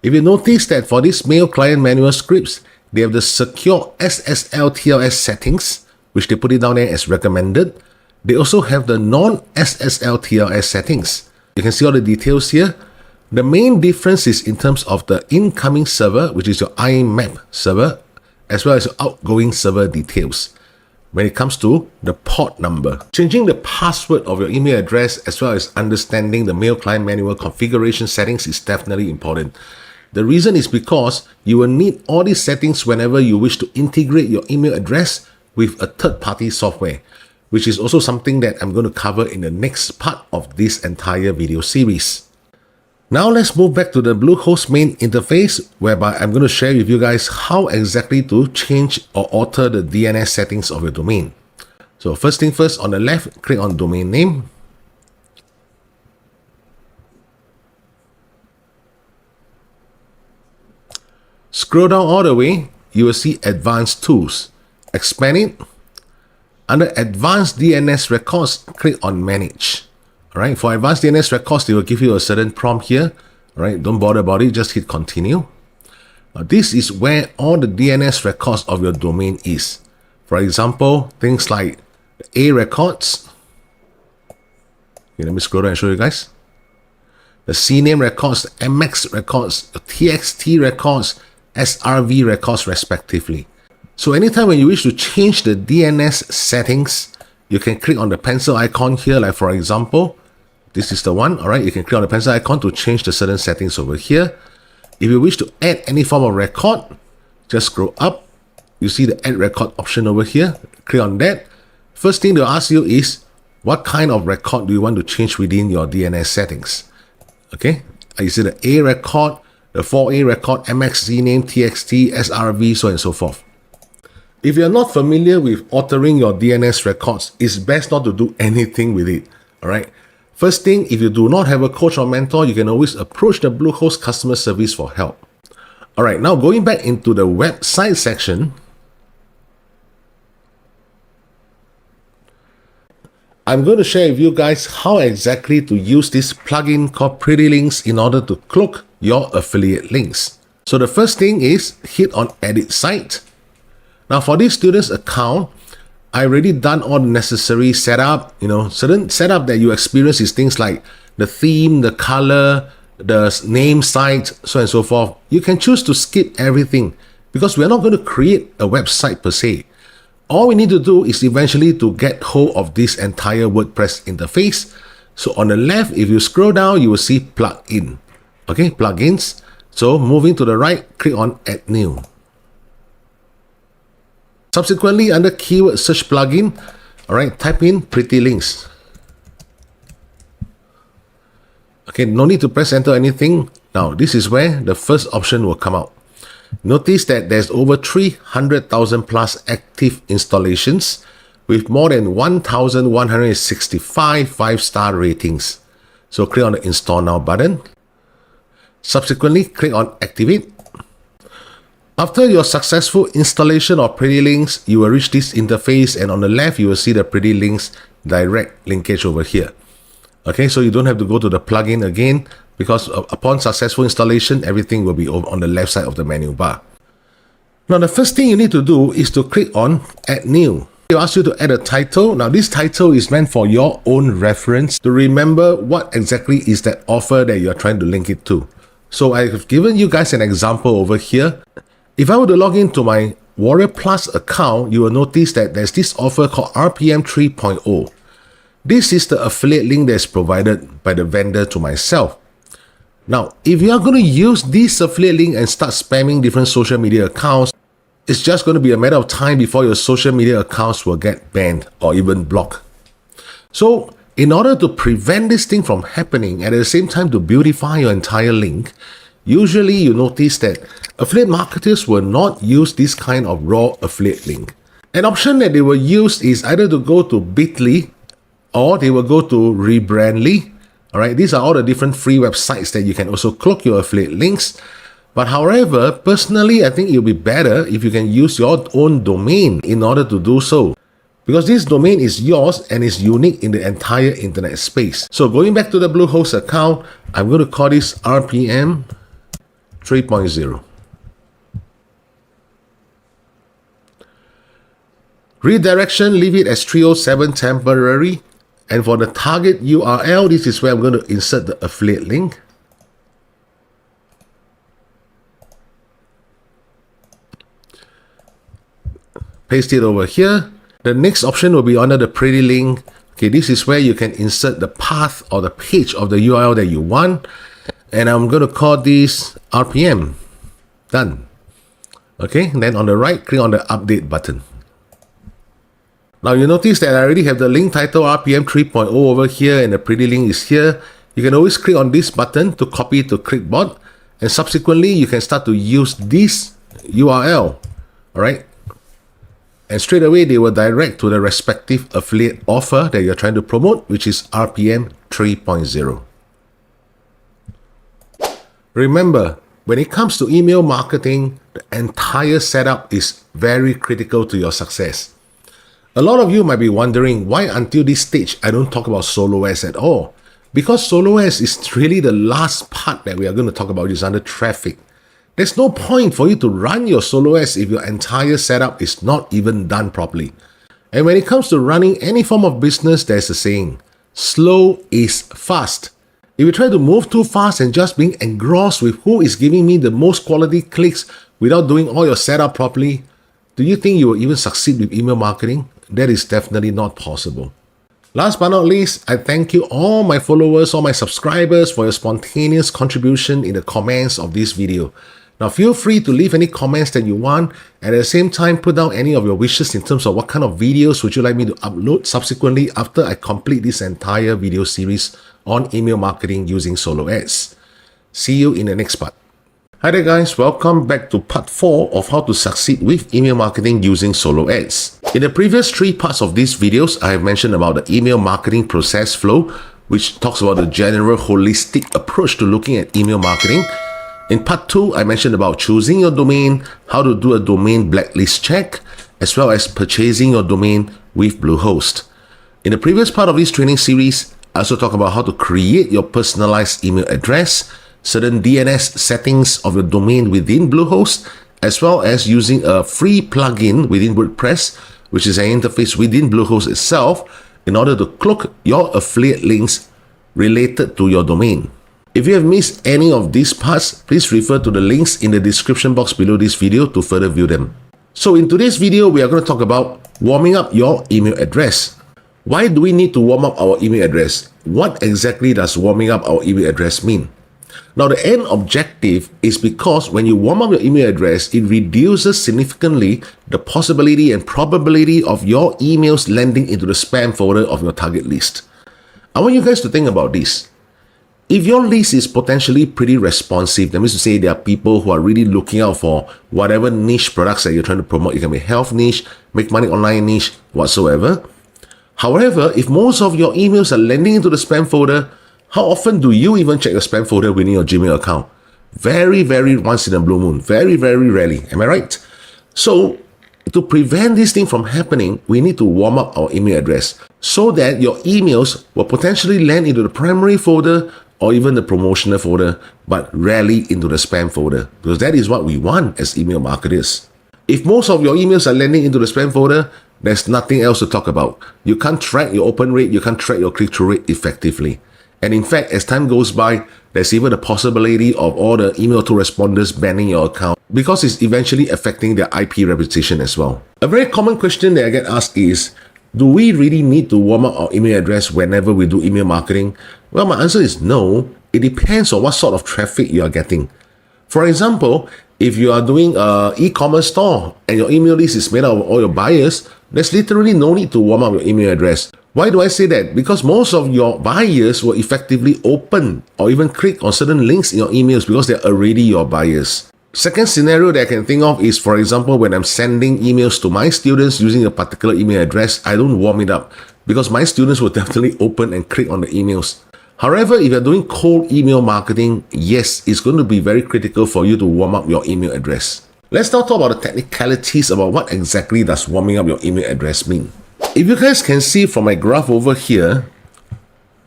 If you notice that for this mail client manual scripts, they have the secure SSL TLS settings, which they put it down there as recommended. They also have the non-SSL TLS settings. You can see all the details here. The main difference is in terms of the incoming server, which is your IMAP server, as well as your outgoing server details. When it comes to the port number, changing the password of your email address as well as understanding the mail client manual configuration settings is definitely important. The reason is because you will need all these settings whenever you wish to integrate your email address with a third-party software, which is also something that I'm going to cover in the next part of this entire video series. Now let's move back to the Bluehost main interface, whereby I'm going to share with you guys how exactly to change or alter the DNS settings of your domain. So first thing first, on the left, click on domain name. Scroll down all the way, you will see advanced tools. Expand it. Under advanced DNS records, click on manage. All right, for advanced DNS records, they will give you a certain prompt here. All right, don't bother about it, just hit continue. Now, this is where all the DNS records of your domain is. For example, things like A records. Okay, let me scroll down and show you guys. The CNAME records, MX records, TXT records, SRV records respectively. So anytime when you wish to change the DNS settings, you can click on the pencil icon here, like for example, this is the one, all right? You can click on the pencil icon to change the certain settings over here. If you wish to add any form of record, just scroll up. You see the add record option over here. Click on that. First thing they'll ask you is, what kind of record do you want to change within your DNS settings. Okay, is it the A record, the 4A record, MXZ name, TXT, SRV, so on and so forth. If you're not familiar with altering your DNS records, it's best not to do anything with it. All right. First thing, if you do not have a coach or mentor, you can always approach the Bluehost customer service for help. All right, now going back into the website section, I'm going to share with you guys how exactly to use this plugin called Pretty Links in order to cloak your affiliate links. So the first thing is hit on Edit Site. Now for this student's account, I already done all the necessary setup. Certain setup that you experience is things like the theme, the color, the name site, so on and so forth. You can choose to skip everything because we're not going to create a website per se. All we need to do is eventually to get hold of this entire WordPress interface. So on the left, if you scroll down, you will see plugin. Okay, plugins. So moving to the right, click on Add New. Subsequently, under keyword search plugin, all right, type in Pretty Links. Okay, no need to press enter anything. Now, this is where the first option will come out. Notice that there's over 300,000 plus active installations with more than 1,165 5-star ratings. So click on the Install Now button. Subsequently, click on Activate. After your successful installation of Pretty Links, you will reach this interface, and on the left, you will see the Pretty Links direct linkage over here. Okay, so you don't have to go to the plugin again because upon successful installation, everything will be on the left side of the menu bar. Now, the first thing you need to do is to click on Add New. It asks you to add a title. Now, this title is meant for your own reference to remember what exactly is that offer that you're trying to link it to. So I have given you guys an example over here. If I were to log into my Warrior Plus account, you will notice that there's this offer called RPM 3.0. This is the affiliate link that's provided by the vendor to myself. Now, if you are going to use this affiliate link and start spamming different social media accounts, it's just going to be a matter of time before your social media accounts will get banned or even blocked. So, in order to prevent this thing from happening, and at the same time to beautify your entire link, usually you notice that affiliate marketers will not use this kind of raw affiliate link. An option that they will use is either to go to Bitly or they will go to Rebrandly. All right, these are all the different free websites that you can also cloak your affiliate links. But however, personally, I think it'll be better if you can use your own domain in order to do so, because this domain is yours and is unique in the entire internet space. So going back to the Bluehost account, I'm going to call this RPM 3.0. Redirection, leave it as 307 temporary. And for the target URL, this is where I'm going to insert the affiliate link. Paste it over here. The next option will be under the Pretty Link. Okay, this is where you can insert the path or the page of the URL that you want. And I'm going to call this RPM. Done. Okay, and then on the right, click on the Update button. Now you notice that I already have the link title RPM 3.0 over here and the Pretty Link is here. You can always click on this button to copy to clipboard, and subsequently you can start to use this URL. Alright, and straight away they will direct to the respective affiliate offer that you're trying to promote, which is RPM 3.0. Remember, when it comes to email marketing, the entire setup is very critical to your success. A lot of you might be wondering why until this stage I don't talk about SoloS at all. Because SoloS is really the last part that we are going to talk about, is under traffic. There's no point for you to run your SoloS if your entire setup is not even done properly. And when it comes to running any form of business, there's a saying, slow is fast. If you try to move too fast and just being engrossed with who is giving me the most quality clicks without doing all your setup properly, do you think you will even succeed with email marketing? That is definitely not possible. Last but not least, I thank you all my followers, all my subscribers for your spontaneous contribution in the comments of this video. Now, feel free to leave any comments that you want, and at the same time, put down any of your wishes in terms of what kind of videos would you like me to upload subsequently after I complete this entire video series on email marketing using solo ads. See you in the next part. Hi there guys, welcome back to part 4 of how to succeed with email marketing using solo ads. In the previous 3 parts of these videos, I have mentioned about the email marketing process flow, which talks about the general holistic approach to looking at email marketing. In part 2, I mentioned about choosing your domain, how to do a domain blacklist check, as well as purchasing your domain with Bluehost. In the previous part of this training series, I also talk about how to create your personalized email address, certain DNS settings of your domain within Bluehost, as well as using a free plugin within WordPress, which is an interface within Bluehost itself, in order to cloak your affiliate links related to your domain. If you have missed any of these parts, please refer to the links in the description box below this video to further view them. So in today's video, we are going to talk about warming up your email address. Why do we need to warm up our email address? What exactly does warming up our email address mean? Now, the end objective is because when you warm up your email address, it reduces significantly the possibility and probability of your emails landing into the spam folder of your target list. I want you guys to think about this. If your list is potentially pretty responsive, that means to say there are people who are really looking out for whatever niche products that you're trying to promote. It can be health niche, make money online niche, whatsoever. However, if most of your emails are landing into the spam folder, how often do you even check your spam folder within your Gmail account? Very, very once in a blue moon. Very, very rarely. Am I right? So, to prevent this thing from happening, we need to warm up our email address so that your emails will potentially land into the primary folder or even the promotional folder, but rarely into the spam folder, because that is what we want as email marketers. If most of your emails are landing into the spam folder, there's nothing else to talk about. You can't track your open rate, you can't track your click-through rate effectively. And in fact, as time goes by, there's even the possibility of all the email autoresponders banning your account because it's eventually affecting their IP reputation as well. A very common question that I get asked is, do we really need to warm up our email address whenever we do email marketing? Well, my answer is no. It depends on what sort of traffic you are getting. For example, if you are doing an e-commerce store and your email list is made up of all your buyers, there's literally no need to warm up your email address. Why do I say that? Because most of your buyers will effectively open or even click on certain links in your emails because they're already your buyers. Second scenario that I can think of is, for example, when I'm sending emails to my students using a particular email address, I don't warm it up because my students will definitely open and click on the emails. However, if you're doing cold email marketing, yes, it's going to be very critical for you to warm up your email address. Let's now talk about the technicalities about what exactly does warming up your email address mean. If you guys can see from my graph over here,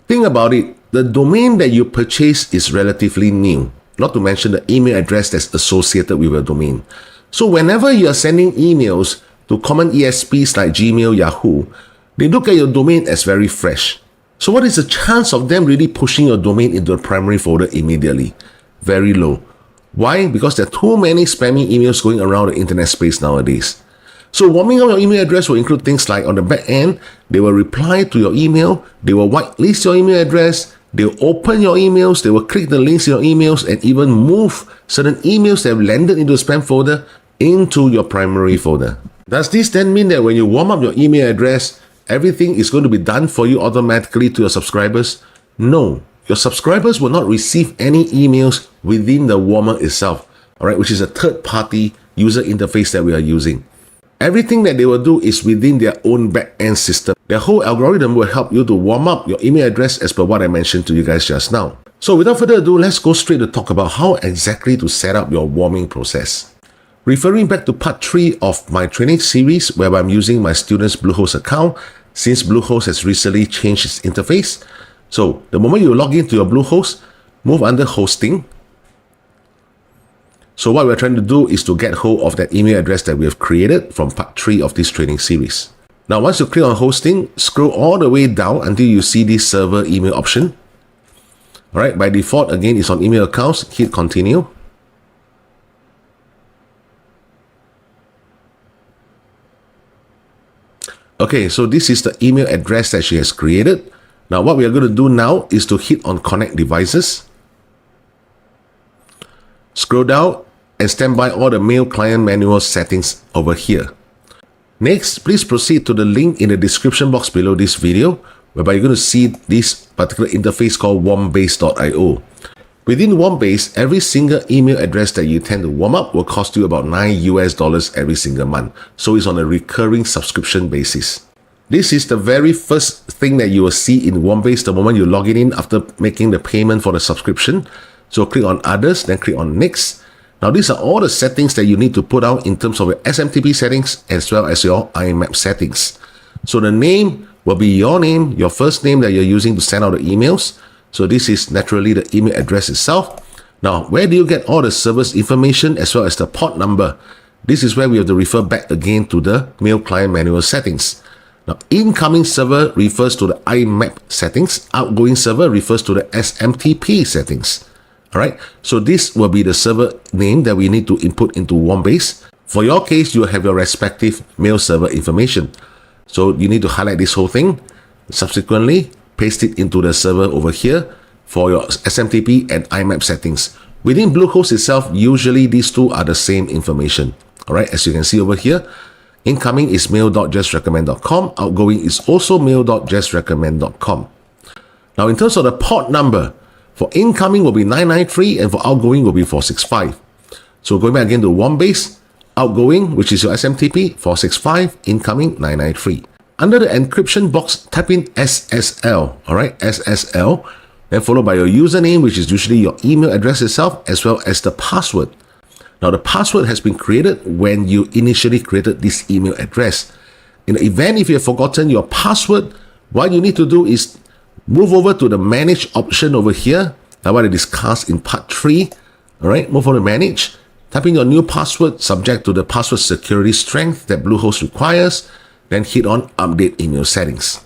think about it. The domain that you purchase is relatively new, not to mention the email address that's associated with your domain. So whenever you are sending emails to common ESPs like Gmail, Yahoo, they look at your domain as very fresh. So what is the chance of them really pushing your domain into the primary folder immediately? Very low. Why? Because there are too many spammy emails going around the internet space nowadays. So warming up your email address will include things like on the back end, they will reply to your email, they will whitelist your email address, they'll open your emails, they will click the links in your emails, and even move certain emails that have landed into the spam folder into your primary folder. Does this then mean that when you warm up your email address, everything is going to be done for you automatically to your subscribers? No. Your subscribers will not receive any emails within the warmer itself, alright, which is a third-party user interface that we are using. Everything that they will do is within their own back-end system. Their whole algorithm will help you to warm up your email address as per what I mentioned to you guys just now. So without further ado, let's go straight to talk about how exactly to set up your warming process. Referring back to part 3 of my training series where I'm using my students' Bluehost account, since Bluehost has recently changed its interface. So the moment you log into your Bluehost, move under hosting. So what we're trying to do is to get hold of that email address that we have created from part 3 of this training series. Now once you click on hosting, scroll all the way down until you see this server email option. Alright, by default again it's on email accounts, hit continue. Okay, so this is the email address that she has created. Now what we are going to do now is to hit on connect devices. Scroll down and stand by all the mail client manual settings over here. Next, please proceed to the link in the description box below this video, whereby you're going to see this particular interface called warmbase.io. Within Warmbase, every single email address that you tend to warm up will cost you about $9 every single month. So it's on a recurring subscription basis. This is the very first thing that you will see in Warmbase the moment you log in after making the payment for the subscription. So click on Others, then click on Next. Now these are all the settings that you need to put out in terms of your SMTP settings as well as your IMAP settings. So the name will be your name, your first name that you're using to send out the emails. So this is naturally the email address itself. Now, where do you get all the service information as well as the port number? This is where we have to refer back again to the mail client manual settings. Now, incoming server refers to the IMAP settings. Outgoing server refers to the SMTP settings. All right. So this will be the server name that we need to input into Warmbase. For your case, you have your respective mail server information. So you need to highlight this whole thing. Subsequently, paste it into the server over here for your SMTP and IMAP settings. Within Bluehost itself, usually these two are the same information. All right, as you can see over here, incoming is mail.justrecommend.com. Outgoing is also mail.justrecommend.com. Now, in terms of the port number, for incoming will be 993 and for outgoing will be 465. So going back again to Warmbase, outgoing, which is your SMTP, 465, incoming 993. Under the encryption box, type in SSL, all right, SSL, then followed by your username, which is usually your email address itself, as well as the password. Now, the password has been created when you initially created this email address. In the event if you have forgotten your password, what you need to do is move over to the Manage option over here. That's what I discussed in part 3, all right, move on to Manage. Type in your new password subject to the password security strength that Bluehost requires. Then hit on Update Email Settings.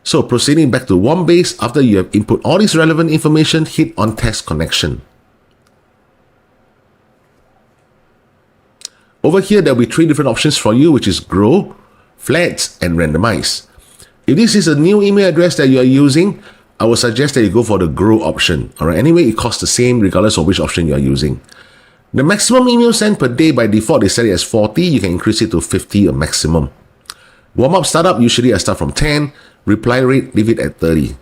So proceeding back to Warmbase, after you have input all this relevant information, hit on Test Connection. Over here, there will be 3 different options for you, which is Grow, Flat, and Randomize. If this is a new email address that you are using, I would suggest that you go for the Grow option. All right. Anyway, it costs the same regardless of which option you are using. The maximum email sent per day by default, they set it as 40. You can increase it to 50 a maximum. Warm-up startup, usually I start from 10. Reply rate, leave it at 30.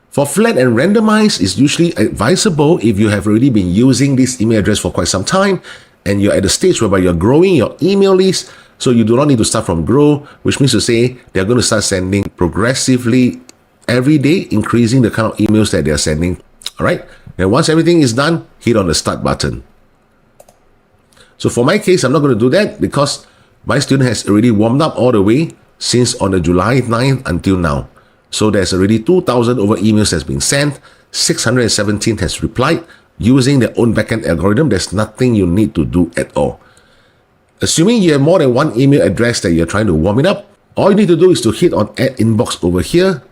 For flat and randomize, is usually advisable if you have already been using this email address for quite some time and you're at the stage whereby you're growing your email list. So you do not need to start from grow, which means to say they're going to start sending progressively every day, increasing the kind of emails that they're sending. All right. And once everything is done, hit on the start button. So for my case, I'm not going to do that because my student has already warmed up all the way since on the July 9th until now. So there's already 2,000 over emails that's been sent. 617 has replied using their own backend algorithm. There's nothing you need to do at all. Assuming you have more than one email address that you're trying to warm it up, all you need to do is to hit on Add Inbox over here.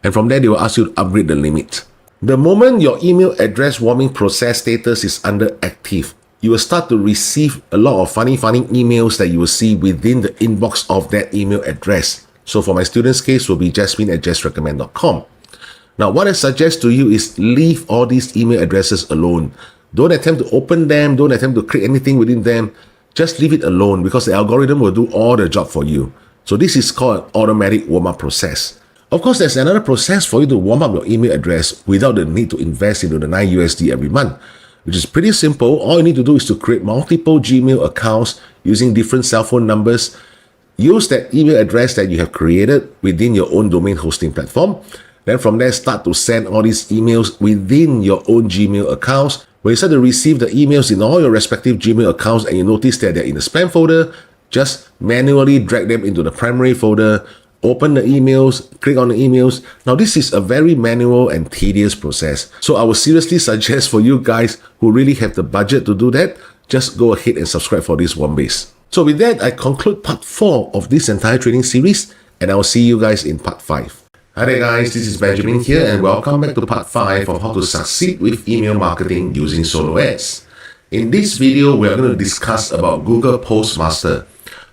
And from there, they will ask you to upgrade the limit. The moment your email address warming process status is under active, you will start to receive a lot of funny emails that you will see within the inbox of that email address. So for my student's case, will be jasmine@justrecommend.com. Now, what I suggest to you is leave all these email addresses alone. Don't attempt to open them. Don't attempt to create anything within them. Just leave it alone because the algorithm will do all the job for you. So this is called an automatic warm-up process. Of course, there's another process for you to warm up your email address without the need to invest into the $9 every month, which is pretty simple. All you need to do is to create multiple Gmail accounts using different cell phone numbers. Use that email address that you have created within your own domain hosting platform. Then from there, start to send all these emails within your own Gmail accounts. When you start to receive the emails in all your respective Gmail accounts and you notice that they're in the spam folder, just manually drag them into the primary folder, open the emails, click on the emails. Now, this is a very manual and tedious process. So I would seriously suggest for you guys who really have the budget to do that, just go ahead and subscribe for this Warmbase. So with that, I conclude part 4 of this entire training series, and I will see you guys in part 5. Hi there guys, this is Benjamin here, and welcome back to part 5 of how to succeed with email marketing using solo ads. In this video, we are going to discuss about Google Postmaster.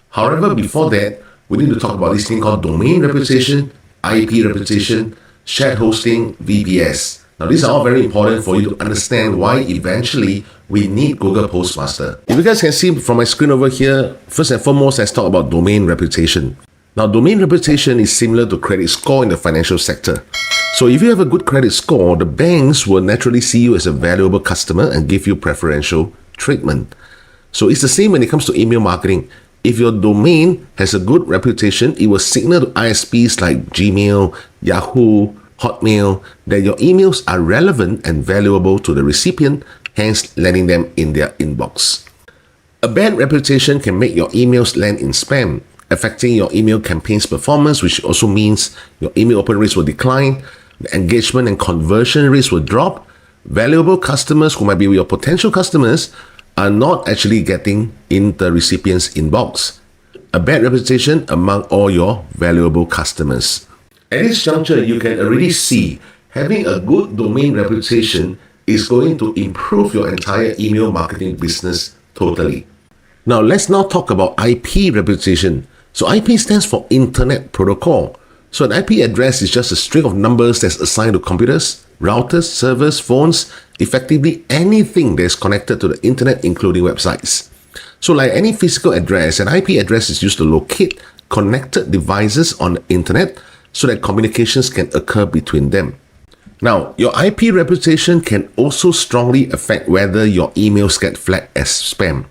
However, before that, we need to talk about this thing called domain reputation, IP reputation, shared hosting, VPS. Now, these are all very important for you to understand why eventually we need Google Postmaster. If you guys can see from my screen over here, first and foremost, let's talk about domain reputation. Now, domain reputation is similar to credit score in the financial sector. So if you have a good credit score, the banks will naturally see you as a valuable customer and give you preferential treatment. So it's the same when it comes to email marketing. If your domain has a good reputation, it will signal to ISPs like Gmail, Yahoo, Hotmail that your emails are relevant and valuable to the recipient, hence landing them in their inbox. A bad reputation can make your emails land in spam, affecting your email campaign's performance, which also means your email open rates will decline, the engagement and conversion rates will drop. Valuable customers who might be your potential customers are not actually getting in the recipient's inbox. A bad reputation among all your valuable customers. At this juncture, you can already see having a good domain reputation is going to improve your entire email marketing business totally. Now, let's now talk about IP reputation. So IP stands for Internet Protocol. So an IP address is just a string of numbers that's assigned to computers, routers, servers, phones, effectively anything that is connected to the internet, including websites. So like any physical address, an IP address is used to locate connected devices on the internet so that communications can occur between them. Now, your IP reputation can also strongly affect whether your emails get flagged as spam.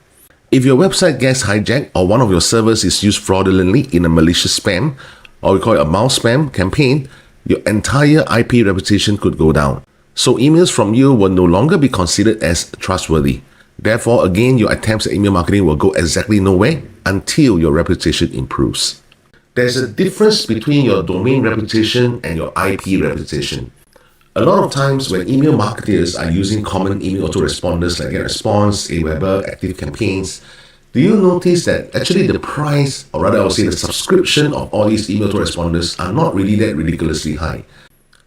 If your website gets hijacked or one of your servers is used fraudulently in a malicious spam, or we call it a mouse spam campaign, your entire IP reputation could go down. So emails from you will no longer be considered as trustworthy. Therefore, again, your attempts at email marketing will go exactly nowhere until your reputation improves. There's a difference between your domain reputation and your IP reputation. A lot of times when email marketers are using common email autoresponders like Getresponse, AWeber, Active Campaigns, do you notice that actually the price, or rather I would say the subscription of all these email autoresponders are not really that ridiculously high?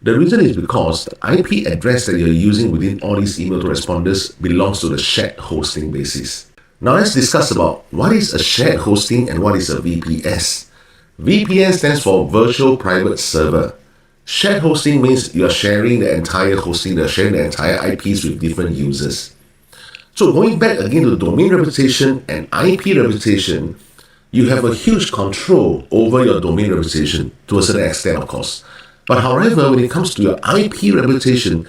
The reason is because the IP address that you're using within all these email autoresponders belongs to the shared hosting basis. Now let's discuss about what is a shared hosting and what is a VPS. VPN stands for Virtual Private Server. Shared hosting means you're sharing the entire hosting, you're sharing the entire IPs with different users. So going back again to domain reputation and IP reputation, you have a huge control over your domain reputation to a certain extent, of course. But however, when it comes to your IP reputation,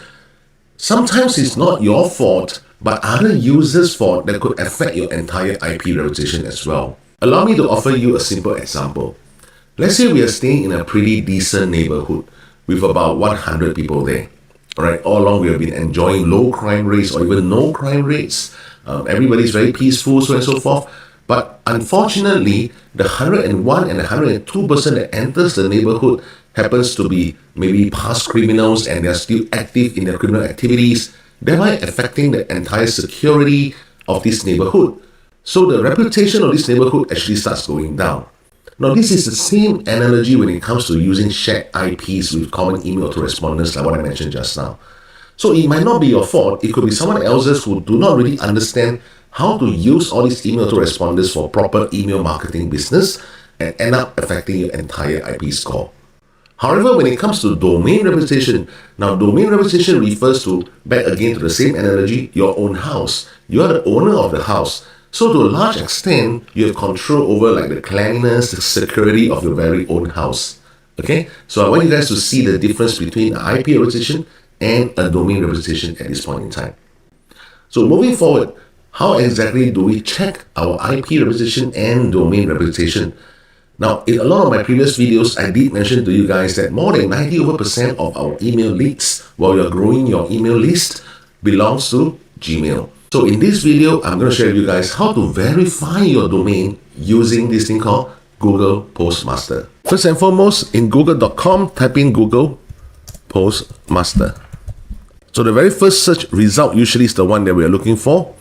sometimes it's not your fault, but other users' fault that could affect your entire IP reputation as well. Allow me to offer you a simple example. Let's say we are staying in a pretty decent neighborhood with about 100 people there. Alright, all along we have been enjoying low crime rates or even no crime rates. Everybody's very peaceful, so on and so forth. But unfortunately, the 101 and the 102 person that enters the neighborhood happens to be maybe past criminals and they're still active in their criminal activities, thereby affecting the entire security of this neighborhood. So the reputation of this neighborhood actually starts going down. Now, this is the same analogy when it comes to using shared IPs with common email autoresponders like what I mentioned just now. So it might not be your fault, it could be someone else's who do not really understand how to use all these email autoresponders for proper email marketing business and end up affecting your entire IP score. However, when it comes to domain reputation, now domain reputation refers to, back again to the same analogy, your own house. You are the owner of the house. So to a large extent, you have control over like the cleanliness, the security of your very own house. Okay? So I want you guys to see the difference between an IP reputation and a domain reputation at this point in time. So moving forward, how exactly do we check our IP reputation and domain reputation? Now, in a lot of my previous videos, I did mention to you guys that more than 90% of our email leads while you're growing your email list belongs to Gmail. So in this video, I'm going to share with you guys how to verify your domain using this thing called Google Postmaster. First and foremost, in google.com, type in Google Postmaster. So the very first search result usually is the one that we are looking for.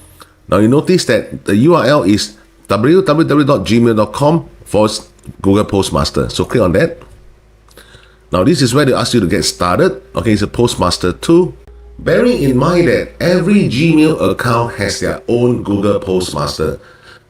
Now you notice that the URL is www.gmail.com/Google Postmaster. So click on that. Now this is where they ask you to get started. Okay, it's a Postmaster tool. Bearing in mind that every Gmail account has their own Google Postmaster.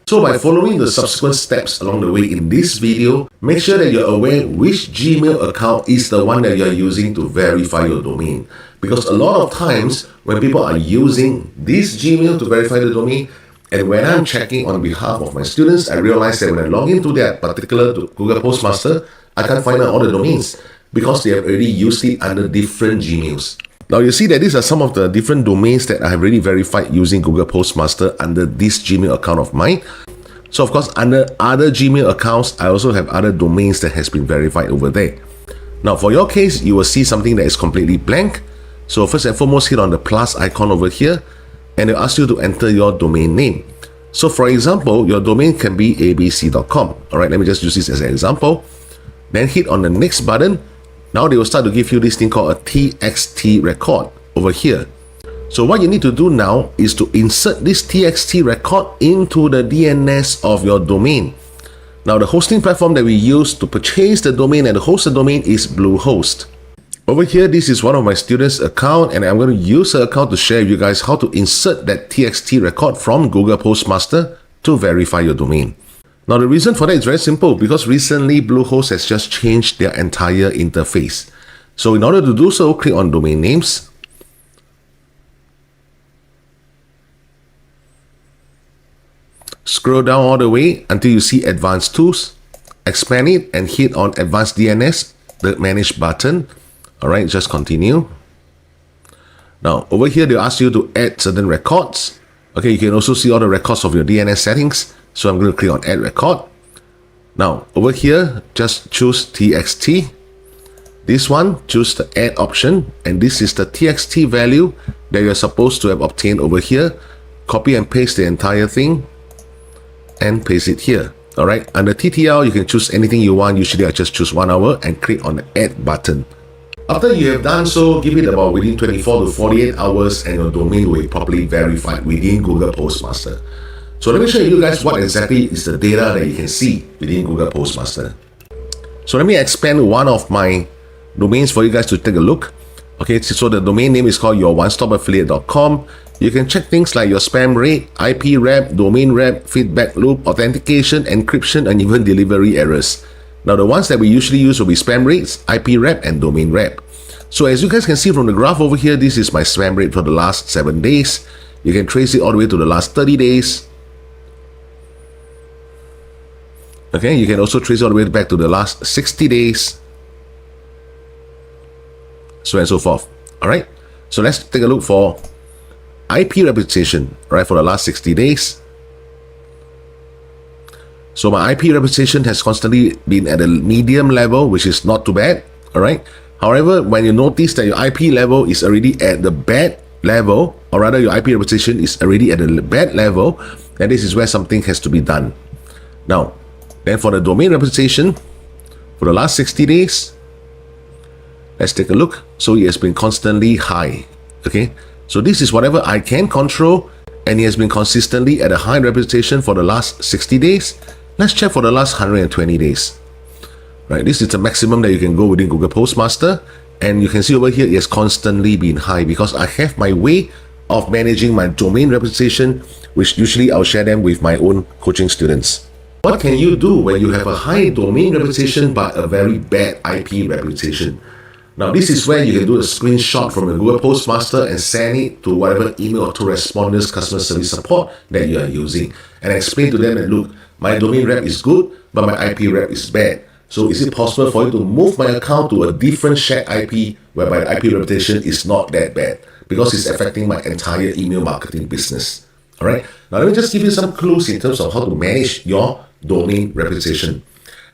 So by following the subsequent steps along the way in this video, make sure that you're aware which Gmail account is the one that you're using to verify your domain. Because a lot of times when people are using this Gmail to verify the domain, and when I'm checking on behalf of my students, I realize that when I log into that particular Google Postmaster, I can't find out all the domains because they have already used it under different Gmails. Now you see that these are some of the different domains that I have already verified using Google Postmaster under this Gmail account of mine. So of course, under other Gmail accounts, I also have other domains that has been verified over there. Now for your case, you will see something that is completely blank. So first and foremost, hit on the plus icon over here, and it'll ask you to enter your domain name. So for example, your domain can be abc.com. All right, let me just use this as an example. Then hit on the next button. Now they will start to give you this thing called a TXT record over here. So what you need to do now is to insert this TXT record into the DNS of your domain. Now the hosting platform that we use to purchase the domain and host the domain is Bluehost. Over here, this is one of my students' account, and I'm going to use her account to share with you guys how to insert that TXT record from Google Postmaster to verify your domain. Now the reason for that is very simple, because recently Bluehost has just changed their entire interface. So in order to do so, click on domain names. Scroll down all the way until you see advanced tools, expand it and hit on advanced DNS, the manage button. All right, just continue. Now over here, they'll ask you to add certain records. Okay, you can also see all the records of your DNS settings. So I'm going to click on add record. Now over here, just choose TXT. This one, choose the add option, and this is the TXT value that you're supposed to have obtained over here. Copy and paste the entire thing and paste it here. All right, under TTL, you can choose anything you want. Usually I just choose 1 hour and click on the add button. After you have done so, give it about within 24 to 48 hours and your domain will be properly verified within Google Postmaster. So let me show you guys what exactly is the data that you can see within Google Postmaster. So let me expand one of my domains for you guys to take a look. Okay, so the domain name is called your-one-stop-affiliate.com. You can check things like your spam rate, IP rep, domain rep, feedback loop, authentication, encryption, and even delivery errors. Now the ones that we usually use will be spam rates, IP rep, and domain rep. So as you guys can see from the graph over here, this is my spam rate for the last 7 days. You can trace it all the way to the last 30 days. Okay, you can also trace it all the way back to the last 60 days. So and so forth. All right, so let's take a look for IP reputation, right, for the last 60 days. So my IP reputation has constantly been at a medium level, which is not too bad. All right. However, when you notice that your IP level is already at the bad level, or rather your IP reputation is already at the bad level, then this is where something has to be done. Now, then for the domain reputation, for the last 60 days, let's take a look. So it has been constantly high. Okay. So this is whatever I can control, and it has been consistently at a high reputation for the last 60 days. Let's check for the last 120 days. Right, this is the maximum that you can go within Google Postmaster, and you can see over here it has constantly been high because I have my way of managing my domain reputation, which usually I'll share them with my own coaching students. What can you do when you have a high domain reputation but a very bad IP reputation? Now this is where you can do a screenshot from the Google Postmaster and send it to whatever email autoresponders customer service support that you are using, and explain to them that, look, my domain rep is good, but my IP rep is bad. So is it possible for you to move my account to a different shared IP whereby the IP reputation is not that bad, because it's affecting my entire email marketing business? All right. Now let me just give you some clues in terms of how to manage your domain reputation.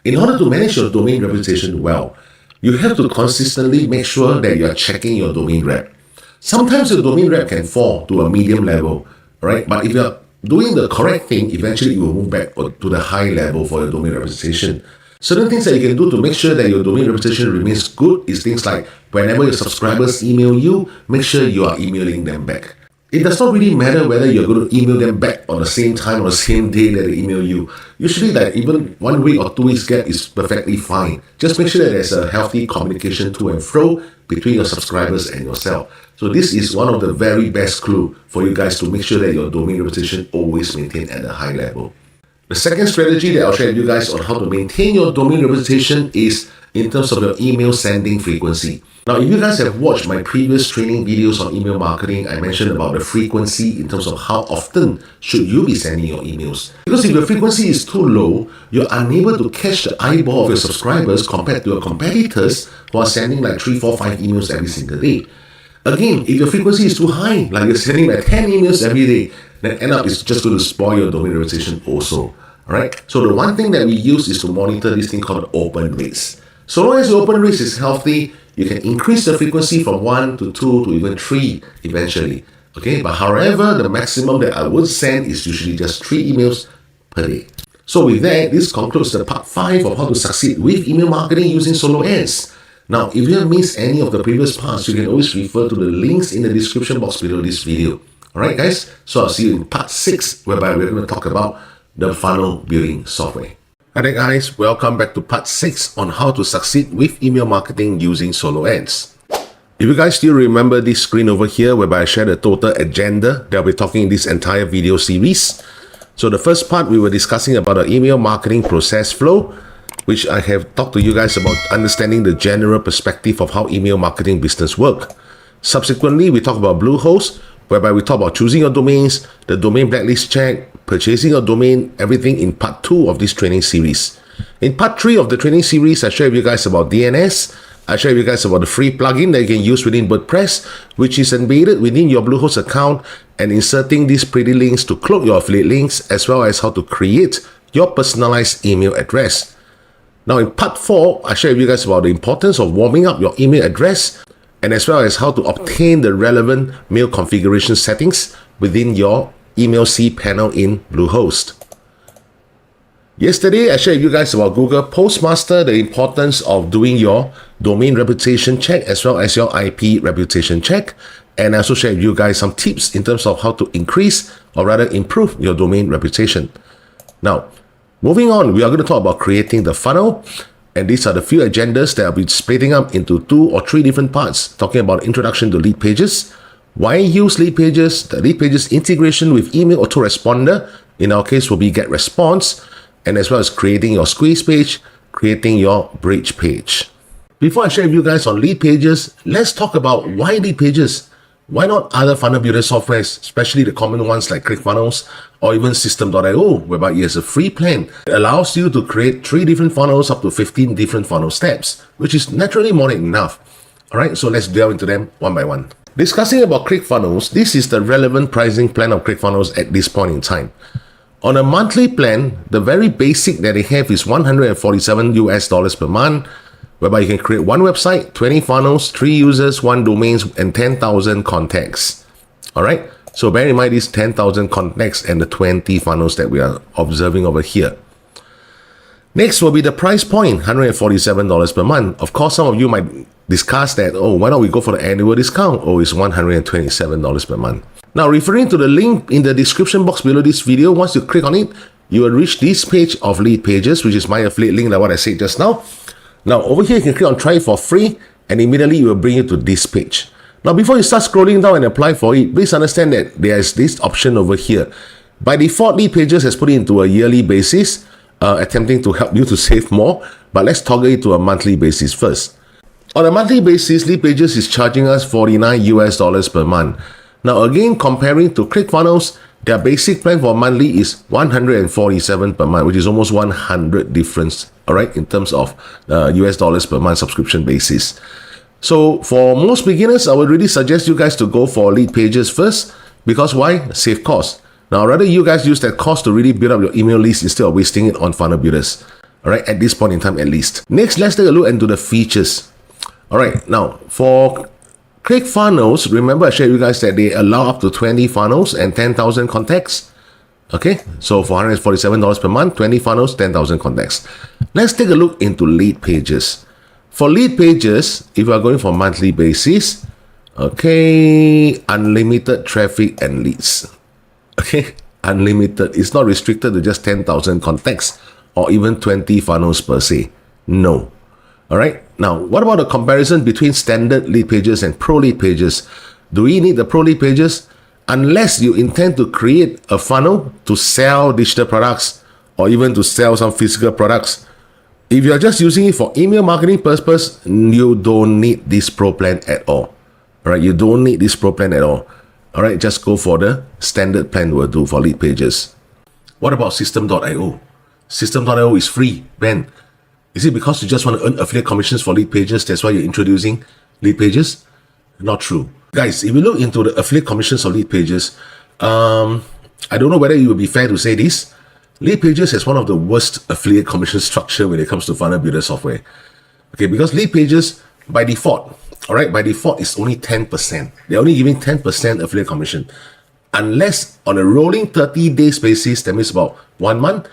In order to manage your domain reputation well, you have to consistently make sure that you are checking your domain rep. Sometimes your domain rep can fall to a medium level, right? But if you are doing the correct thing, eventually you will move back to the high level for your domain reputation. Certain things that you can do to make sure that your domain reputation remains good is things like whenever your subscribers email you, make sure you are emailing them back. It does not really matter whether you're going to email them back on the same time or the same day that they email you. Usually like even 1 week or 2 weeks gap is perfectly fine. Just make sure that there's a healthy communication to and fro between your subscribers and yourself. So this is one of the very best clue for you guys to make sure that your domain reputation always maintained at a high level. The second strategy that I'll share with you guys on how to maintain your domain reputation is in terms of your email sending frequency. Now, if you guys have watched my previous training videos on email marketing, I mentioned about the frequency in terms of how often should you be sending your emails. Because if your frequency is too low, you're unable to catch the eyeball of your subscribers compared to your competitors who are sending like 3, 4, 5 emails every single day. Again, if your frequency is too high, like you're sending like 10 emails every day, then end up it's just going to spoil your domain reputation also. Alright? So the one thing that we use is to monitor this thing called open rates. So long as the open rate is healthy, you can increase the frequency from 1 to 2 to even 3 eventually. Okay, but however, the maximum that I would send is usually just 3 emails per day. So with that, this concludes the part 5 of how to succeed with email marketing using solo ads. Now, if you have missed any of the previous parts, you can always refer to the links in the description box below this video. Alright guys, so I'll see you in part 6, whereby we're going to talk about the funnel building software. Hi there guys, welcome back to part 6 on how to succeed with email marketing using solo ads. If you guys still remember this screen over here, whereby I share the total agenda that I'll be talking in this entire video series. So the first part, we were discussing about the email marketing process flow, which I have talked to you guys about understanding the general perspective of how email marketing business work. Subsequently, we talk about Bluehost, whereby we talk about choosing your domains, the domain blacklist check, purchasing a domain, everything in part 2 of this training series. In part 3 of the training series, I share with you guys about DNS. I share with you guys about the free plugin that you can use within WordPress, which is embedded within your Bluehost account and inserting these pretty links to cloak your affiliate links, as well as how to create your personalized email address. Now in part 4, I share with you guys about the importance of warming up your email address, and as well as how to obtain the relevant mail configuration settings within your email cPanel in Bluehost. Yesterday, I shared with you guys about Google Postmaster, the importance of doing your domain reputation check as well as your IP reputation check. And I also shared with you guys some tips in terms of how to increase or rather improve your domain reputation. Now, moving on, we are going to talk about creating the funnel. And these are the few agendas that I'll be splitting up into 2 or 3 different parts, talking about introduction to Leadpages, why use Leadpages, the Leadpages integration with email autoresponder, in our case will be Getresponse, and as well as creating your squeeze page, creating your bridge page. Before I share with you guys on Leadpages, let's talk about why Leadpages. Why not other funnel builder softwares, especially the common ones like ClickFunnels or even System.io, whereby it has a free plan that allows you to create 3 different funnels up to 15 different funnel steps, which is naturally more than enough. Alright, so let's delve into them one by one. Discussing about ClickFunnels, this is the relevant pricing plan of ClickFunnels at this point in time. On a monthly plan, the very basic that they have is $147 per month, whereby you can create 1 website, 20 funnels, 3 users, 1 domains, and 10,000 contacts. Alright, so bear in mind these 10,000 contacts and the 20 funnels that we are observing over here. Next will be the price point, $147 per month. Of course, some of you might discuss that, oh, why don't we go for the annual discount? Oh, it's $127 per month. Now, referring to the link in the description box below this video, once you click on it, you will reach this page of Leadpages, which is my affiliate link, like what I said just now. Now, over here, you can click on try it for free, and immediately it will bring you to this page. Now, before you start scrolling down and apply for it, please understand that there is this option over here. By default, Leadpages has put it into a yearly basis, attempting to help you to save more, but let's toggle it to a monthly basis first. On a monthly basis, Leadpages is charging us $49 per month. Now, again, comparing to ClickFunnels, their basic plan for monthly is $147 per month, which is almost 100 difference, all right, in terms of US dollars per month subscription basis. So for most beginners, I would really suggest you guys to go for Leadpages first, because why? Save cost. Now, rather you guys use that cost to really build up your email list instead of wasting it on funnel builders, all right, at this point in time at least. Next, let's take a look into the features. All right, now for ClickFunnels, remember I shared with you guys that they allow up to 20 funnels and 10,000 contacts. Okay, so for $147 per month, 20 funnels, 10,000 contacts. Let's take a look into Leadpages. For Leadpages, if you are going for monthly basis, okay, unlimited traffic and leads. Okay, unlimited. It's not restricted to just 10,000 contacts or even 20 funnels per se. No. All right. Now, what about the comparison between standard Leadpages and Pro Leadpages? Do we need the Pro Leadpages? Unless you intend to create a funnel to sell digital products or even to sell some physical products. If you're just using it for email marketing purpose, you don't need this pro plan at all. All right, you don't need this pro plan at all. All right, just go for the standard plan will do for Leadpages. What about System.io? System.io is free, Ben. Is it because you just want to earn affiliate commissions for Leadpages, that's why you're introducing Leadpages? Not true. Guys, if you look into the affiliate commissions of Leadpages, I don't know whether it would be fair to say this. Leadpages has one of the worst affiliate commission structure when it comes to funnel builder software. Okay, because Leadpages, by default, all right, by default, it's only 10%. They're only giving 10% affiliate commission. Unless on a rolling 30 days basis, that means about 1 month,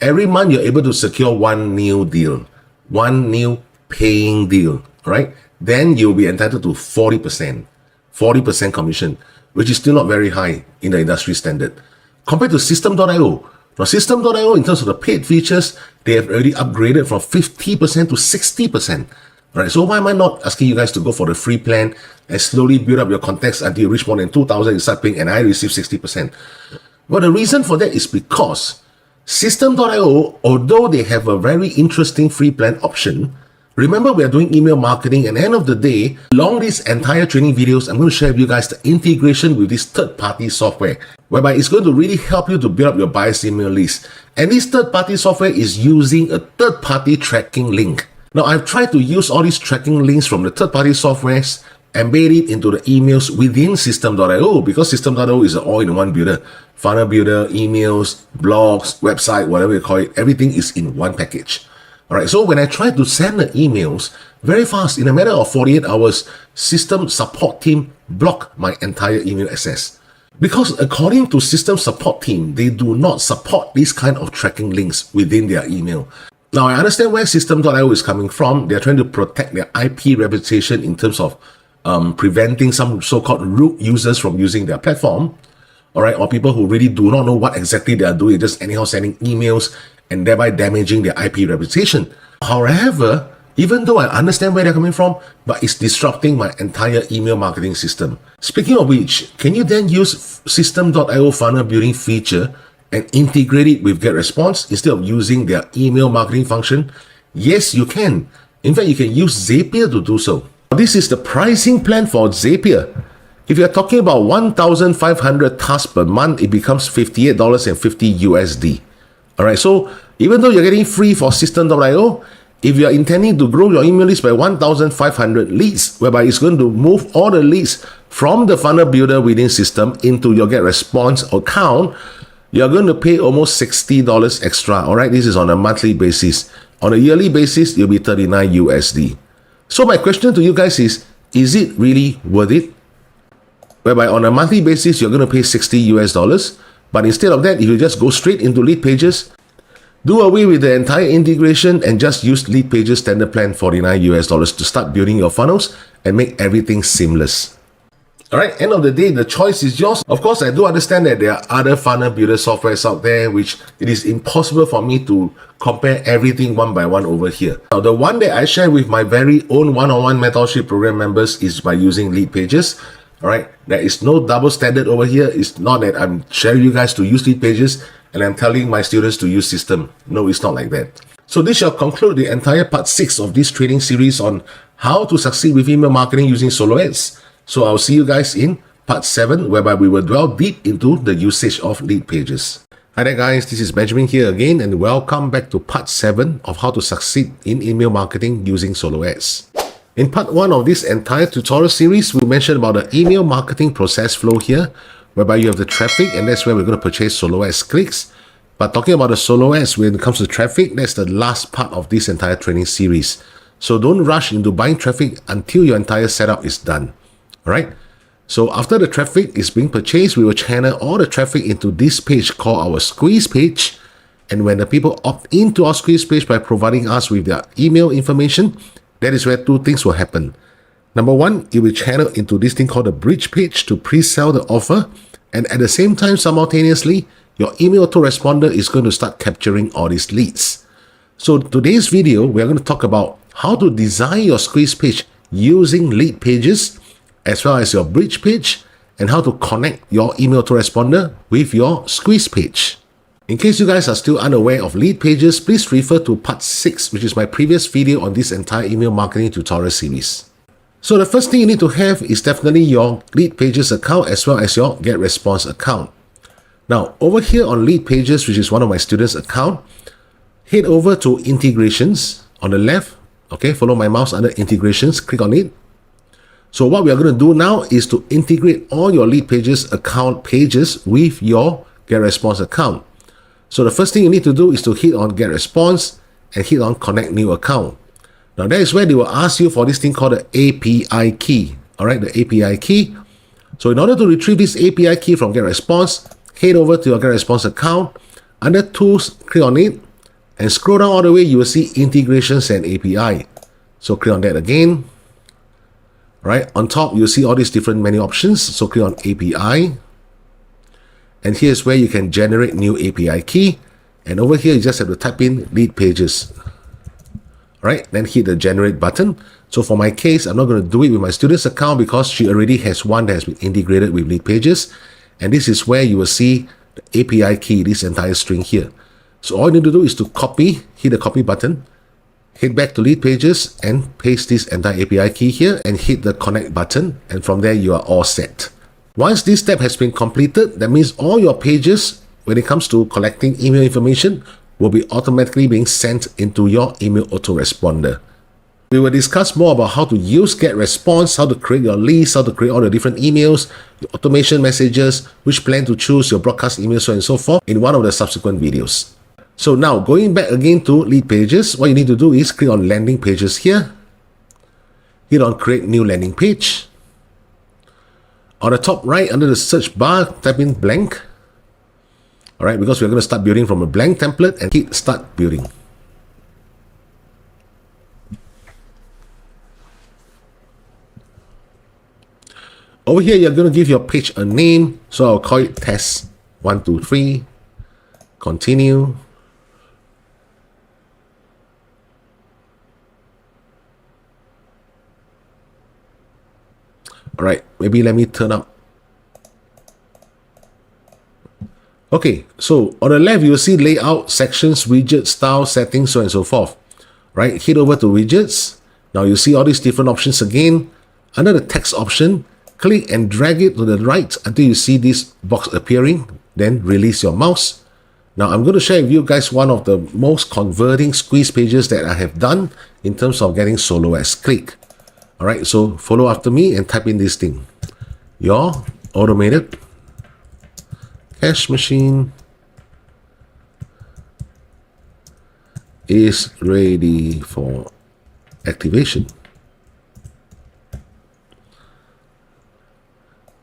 every month you're able to secure one new deal, one new paying deal, right? Then you'll be entitled to 40% commission, which is still not very high in the industry standard. Compared to System.io, now System.io, in terms of the paid features, they have already upgraded from 50% to 60%. All right, so why am I not asking you guys to go for the free plan and slowly build up your contacts until you reach more than 2,000, you start paying, and I receive 60%? Well, the reason for that is because System.io, although they have a very interesting free plan option, remember we are doing email marketing, and at the end of the day, along these entire training videos, I'm going to share with you guys the integration with this third-party software, whereby it's going to really help you to build up your buyer's email list. And this third-party software is using a third-party tracking link. Now, I've tried to use all these tracking links from the third-party softwares, embed it into the emails within System.io, because System.io is an all-in-one builder. Funnel builder, emails, blogs, website, whatever you call it, everything is in one package. All right, so when I try to send the emails, very fast, in a matter of 48 hours, system support team block my entire email access. Because according to system support team, they do not support this kind of tracking links within their email. Now, I understand where System.io is coming from. They're trying to protect their IP reputation in terms of preventing some so-called root users from using their platform. All right, or people who really do not know what exactly they are doing, just anyhow sending emails and thereby damaging their IP reputation. However, even though I understand where they're coming from, but it's disrupting my entire email marketing system. Speaking of which, can you then use System.io funnel building feature and integrate it with Getresponse instead of using their email marketing function? Yes, you can. In fact, you can use Zapier to do so. This is the pricing plan for Zapier. If you're talking about 1,500 tasks per month, it becomes $58.50 USD. All right, so even though you're getting free for System.io, if you're intending to grow your email list by 1,500 leads, whereby it's going to move all the leads from the funnel builder within System into your Getresponse account, you're going to pay almost $60 extra. All right, this is on a monthly basis. On a yearly basis, it'll be 39 USD. So my question to you guys is it really worth it? Whereby on a monthly basis, you're going to pay 60 US dollars. But instead of that, if you just go straight into Leadpages, do away with the entire integration and just use Leadpages standard plan 49 US dollars to start building your funnels and make everything seamless. All right, end of the day, the choice is yours. Of course, I do understand that there are other funnel builder softwares out there, which it is impossible for me to compare everything one by one over here. Now, the one that I share with my very own one-on-one mentorship program members is by using Leadpages. All right, there is no double standard over here. It's not that I'm sharing you guys to use Leadpages and I'm telling my students to use System. No, it's not like that. So this shall conclude the entire part 6 of this training series on how to succeed with email marketing using solo ads. So I'll see you guys in part 7, whereby we will dwell deep into the usage of Leadpages. Hi there guys, this is Benjamin here again, and welcome back to part 7 of how to succeed in email marketing using solo ads. In part 1 of this entire tutorial series, we mentioned about the email marketing process flow here, whereby you have the traffic, and that's where we're going to purchase solo ads clicks. But talking about the solo ads when it comes to traffic, that's the last part of this entire training series. So don't rush into buying traffic until your entire setup is done. All right. So after the traffic is being purchased, we will channel all the traffic into this page called our squeeze page. And when the people opt into our squeeze page by providing us with their email information, that is where two things will happen. Number one, it will channel into this thing called the bridge page to pre-sell the offer. And at the same time, simultaneously, your email autoresponder is going to start capturing all these leads. So today's video, we're going to talk about how to design your squeeze page using Leadpages, as well as your bridge page, and how to connect your email autoresponder with your squeeze page. In case you guys are still unaware of Leadpages, please refer to part 6, which is my previous video on this entire email marketing tutorial series. So the first thing you need to have is definitely your Leadpages account as well as your Getresponse account. Now, over here on Leadpages, which is one of my students' account, head over to Integrations on the left. Okay, follow my mouse under Integrations, click on it. So what we are going to do now is to integrate all your Leadpages account pages with your Getresponse account. So the first thing you need to do is to hit on Getresponse and hit on Connect New Account. Now that is where they will ask you for this thing called the API key. Alright, the API key. So in order to retrieve this API key from Getresponse, head over to your Getresponse account. Under Tools, click on it. And scroll down all the way, you will see Integrations and API. So click on that again. Right, on top, you'll see all these different menu options. So click on API. And here's where you can generate new API key. And over here, you just have to type in Leadpages. Right, then hit the Generate button. So for my case, I'm not going to do it with my student's account because she already has one that has been integrated with Leadpages. And this is where you will see the API key, this entire string here. So all you need to do is to copy, hit the copy button, head back to Leadpages and paste this entire API key here and hit the connect button. And from there, you are all set. Once this step has been completed, that means all your pages, when it comes to collecting email information, will be automatically being sent into your email autoresponder. We will discuss more about how to use Getresponse, how to create your list, how to create all the different emails, your automation messages, which plan to choose your broadcast email, so on and so forth in one of the subsequent videos. So now, going back again to Leadpages, what you need to do is click on Landing Pages here. Hit on Create New Landing Page. On the top right, under the search bar, type in blank. Alright, because we're going to start building from a blank template and hit Start Building. Over here, you're going to give your page a name. So I'll call it Test 1, 2, 3. Continue. Alright, maybe let me turn up. Okay, so on the left, you'll see layout, sections, widget, style, settings, so on and so forth. Right, hit over to widgets. Now you see all these different options again. Under the text option, click and drag it to the right until you see this box appearing. Then release your mouse. Now I'm going to share with you guys one of the most converting squeeze pages that I have done in terms of getting solo as click. Alright, so follow after me and type in this thing. Your automated cash machine is ready for activation.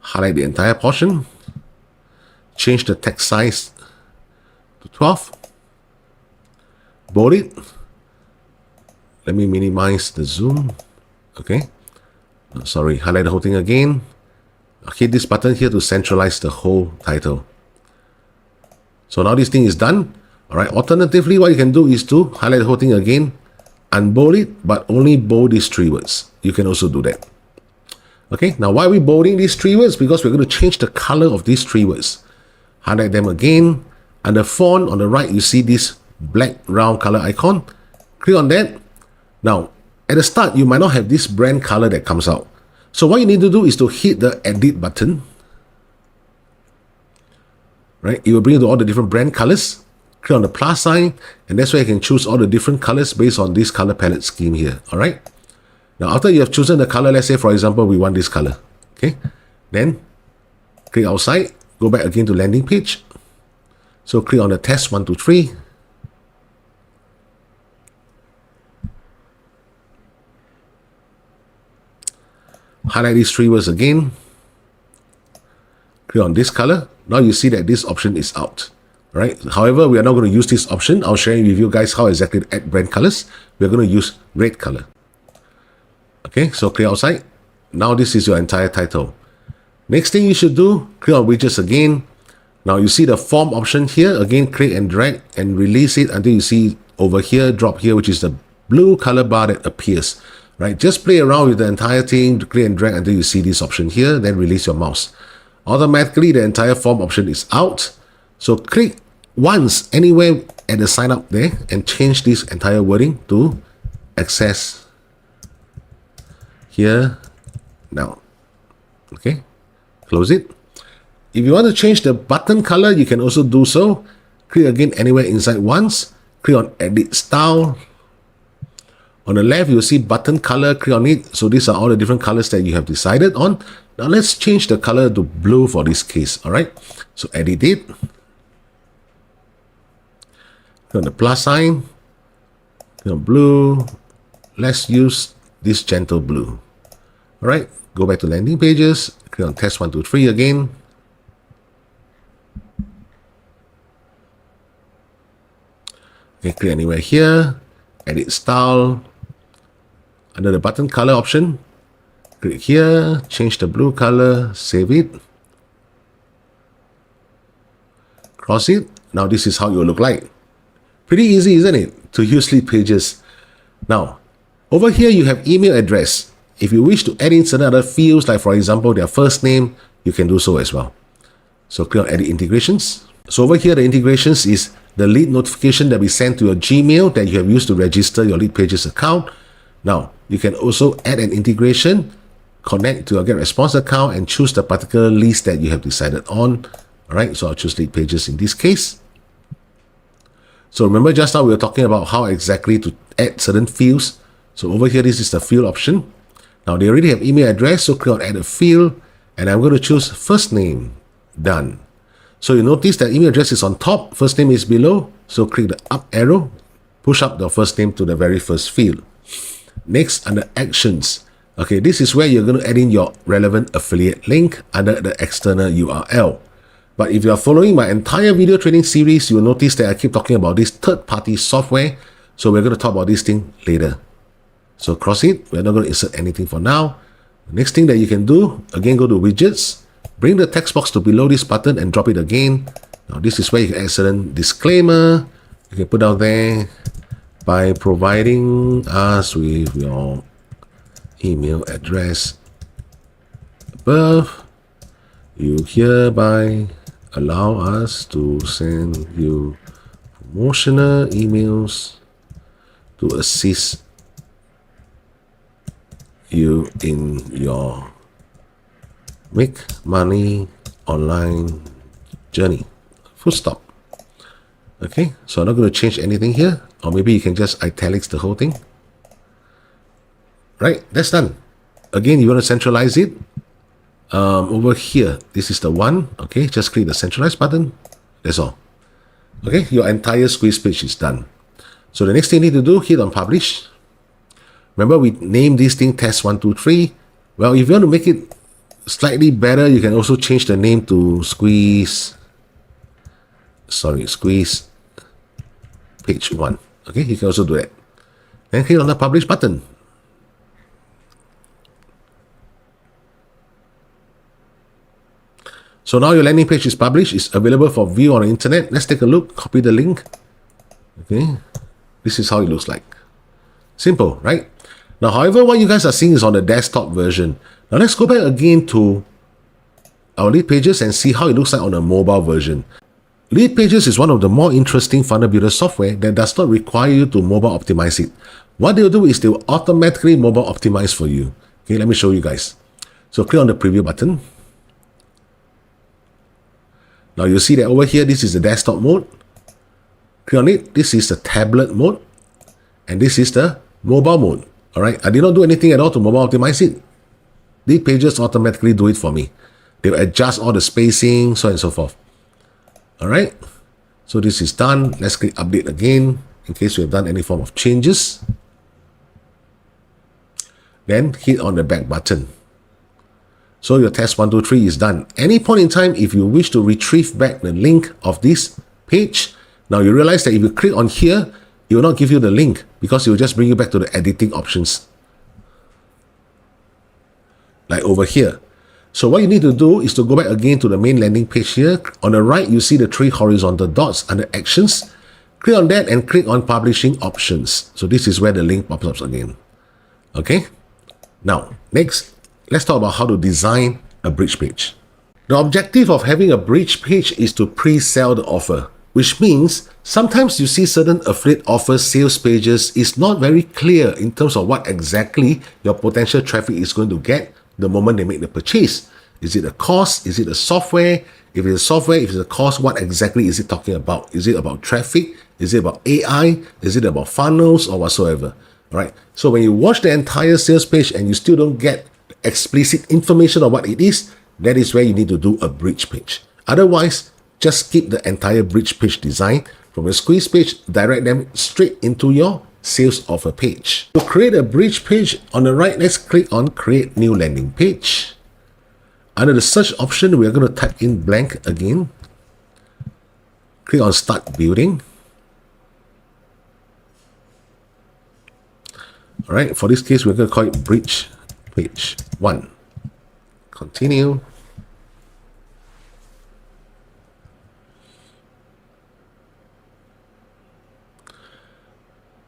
Highlight the entire portion. Change the text size to 12. Bold it. Let me minimize the zoom. Okay. Sorry, highlight the whole thing again. Hit this button here to centralize the whole title. So now this thing is done. Alright, alternatively, what you can do is to highlight the whole thing again, unbold it, but only bold these 3 words. You can also do that. Okay, now why are we bolding these 3 words? Because we're going to change the color of these 3 words. Highlight them again. Under font on the right, you see this black round color icon. Click on that. Now, at the start, you might not have this brand color that comes out. So what you need to do is to hit the edit button. Right, it will bring you to all the different brand colors. Click on the plus sign, and that's where you can choose all the different colors based on this color palette scheme here. All right. Now, after you have chosen the color, let's say, for example, we want this color. Okay. Then click outside, go back again to landing page. So click on the test 1, 2, 3. Highlight these 3 words again. Click on this color. Now you see that this option is out. Right? However, we are not going to use this option. I'll share with you guys how exactly to add brand colors. We're going to use red color. Okay, so click outside. Now this is your entire title. Next thing you should do, click on widgets again. Now you see the form option here. Again, click and drag and release it until you see over here, drop here, which is the blue color bar that appears. Right? Just play around with the entire thing, click and drag until you see this option here, then release your mouse. Automatically, the entire form option is out. So click once anywhere at the sign up there and change this entire wording to access here now. Okay, close it. If you want to change the button color, you can also do so. Click again anywhere inside once. Click on edit style. On the left, you'll see button color. Click on it. So these are all the different colors that you have decided on. Now let's change the color to blue for this case. All right. So edit it. Click on the plus sign. Click on blue. Let's use this gentle blue. All right. Go back to landing pages. Click on test 1, 2, 3 again. Okay, click anywhere here. Edit style. Under the button color option, click here, change the blue color, save it, cross it. Now this is how it will look like. Pretty easy, isn't it, to use Leadpages. Now, over here you have email address. If you wish to add in certain other fields, like for example, their first name, you can do so as well. So click on edit integrations. So over here, the integrations is the lead notification that we send to your Gmail that you have used to register your Leadpages account. Now, you can also add an integration, connect to your Getresponse account, and choose the particular list that you have decided on. All right, so I'll choose Leadpages in this case. So remember just now we were talking about how exactly to add certain fields. So over here, this is the field option. Now they already have email address, so click on add a field, and I'm going to choose first name. Done. So you notice that email address is on top, first name is below. So click the up arrow, push up the first name to the very first field. Next, under actions. Okay, this is where you're going to add in your relevant affiliate link under the external URL. But if you are following my entire video training series, you'll notice that I keep talking about this third-party software. So we're going to talk about this thing later. So cross it. We're not going to insert anything for now. The next thing that you can do, again, go to widgets, bring the text box to below this button and drop it again. Now this is where you can add certain disclaimer. You can put out there, by providing us with your email address above, you hereby allow us to send you promotional emails to assist you in your make money online journey. Full stop. Okay, so I'm not going to change anything here, or maybe you can just italics the whole thing. Right, that's done. Again, you want to centralize it. Over here, this is the one. Okay, just click the centralize button. That's all. Okay, your entire squeeze page is done. So the next thing you need to do, hit on publish. Remember, we named this thing test 1, 2, 3. Well, if you want to make it slightly better, you can also change the name to squeeze page 1. Okay, you can also do that. Then click on the publish button. So now your landing page is published. It's available for view on the internet. Let's take a look. Copy the link. Okay, this is how it looks like. Simple, right? Now, however, what you guys are seeing is on the desktop version. Now let's go back again to our Leadpages and see how it looks like on a mobile version. Leadpages is one of the more interesting funnel builder software that does not require you to mobile optimize it. What they'll do is they'll automatically mobile optimize for you. Okay, let me show you guys. So click on the preview button. Now you'll see that over here, this is the desktop mode. Click on it. This is the tablet mode. And this is the mobile mode. All right, I did not do anything at all to mobile optimize it. Leadpages automatically do it for me. They'll adjust all the spacing, so on and so forth. All right, so this is done. Let's click update again in case we have done any form of changes. Then hit on the back button. So your test 1, 2, 3 is done. Any point in time, if you wish to retrieve back the link of this page, now you realize that if you click on here, it will not give you the link because it will just bring you back to the editing options. Like over here. So what you need to do is to go back again to the main landing page here. On the right, you see the 3 horizontal dots under actions. Click on that and click on publishing options. So this is where the link pops up again. Okay. Now, next, let's talk about how to design a bridge page. The objective of having a bridge page is to pre-sell the offer, which means sometimes you see certain affiliate offers sales pages is not very clear in terms of what exactly your potential traffic is going to get the moment they make the purchase. Is it a course? Is it a software? If it's a software, if it's a course, what exactly is it talking about? Is it about traffic? Is it about AI? Is it about funnels or whatsoever? All right. So when you watch the entire sales page and you still don't get explicit information on what it is, that is where you need to do a bridge page. Otherwise, just skip the entire bridge page design. From your squeeze page, direct them straight into your sales offer page. To create a bridge page, on the right, let's click on Create New Landing Page. Under the search option, we are going to type in blank again. Click on Start Building. All right, for this case, we're going to call it Bridge Page 1. Continue.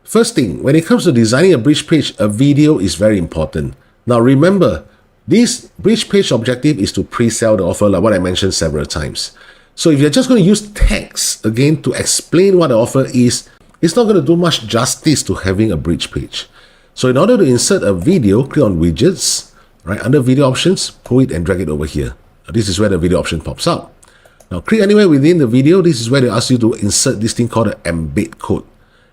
First thing, when it comes to designing a bridge page, a video is very important. Now remember, this bridge page objective is to pre-sell the offer, like what I mentioned several times. So if you're just going to use text again to explain what the offer is, it's not going to do much justice to having a bridge page. So in order to insert a video, click on Widgets, right? Under Video Options, pull it and drag it over here. This is where the video option pops up. Now click anywhere within the video. This is where they ask you to insert this thing called an embed code.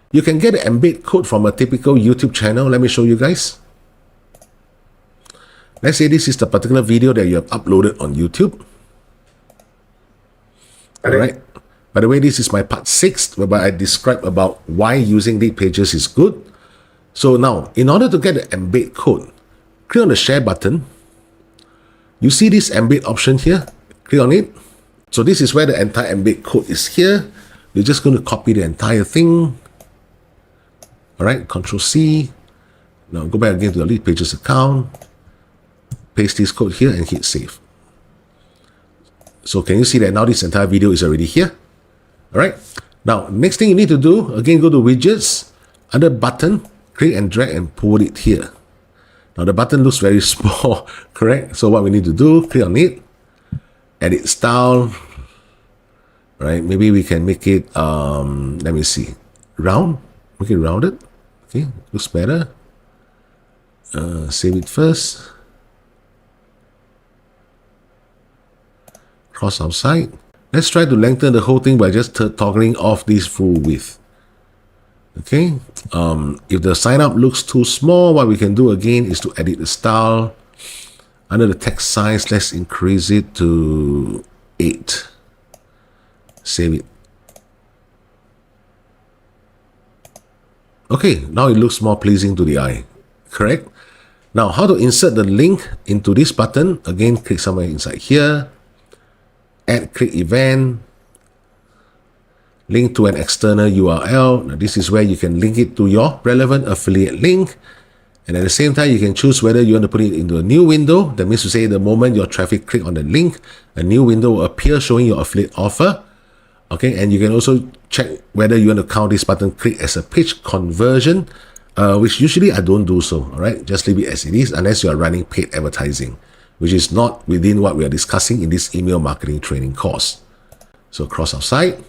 You can get an embed code from a typical YouTube channel. Let me show you guys. Let's say this is the particular video that you have uploaded on YouTube. Alright. By the way, this is my part 6, whereby I describe about why using Leadpages is good. So now, in order to get the embed code, click on the share button. You see this embed option here? Click on it. So this is where the entire embed code is here. You're just going to copy the entire thing. Alright, Control C. Now go back again to the Leadpages account. Paste this code here and hit save. So can you see that now this entire video is already here? Alright. Now, next thing you need to do, again, go to Widgets. Under Button, click and drag and pull it here. Now the button looks very small, correct? So what we need to do, click on it. Edit Style. Right, maybe we can make it, let me see, round. Make it rounded. Okay, looks better. Save it first. Cross outside. Let's try to lengthen the whole thing by just toggling off this full width. Okay. If the sign up looks too small, what we can do again is to edit the style. Under the text size, let's increase it to 8. Save it. Okay, now it looks more pleasing to the eye, correct? Now, how to insert the link into this button? Again, click somewhere inside here. Add click event. Link to an external URL. Now, this is where you can link it to your relevant affiliate link. And at the same time, you can choose whether you want to put it into a new window. That means to say the moment your traffic click on the link, a new window will appear showing your affiliate offer. Okay, and you can also check whether you want to count this button click as a page conversion, which usually I don't do so. All right, just leave it as it is unless you are running paid advertising, which is not within what we are discussing in this email marketing training course. So cross outside.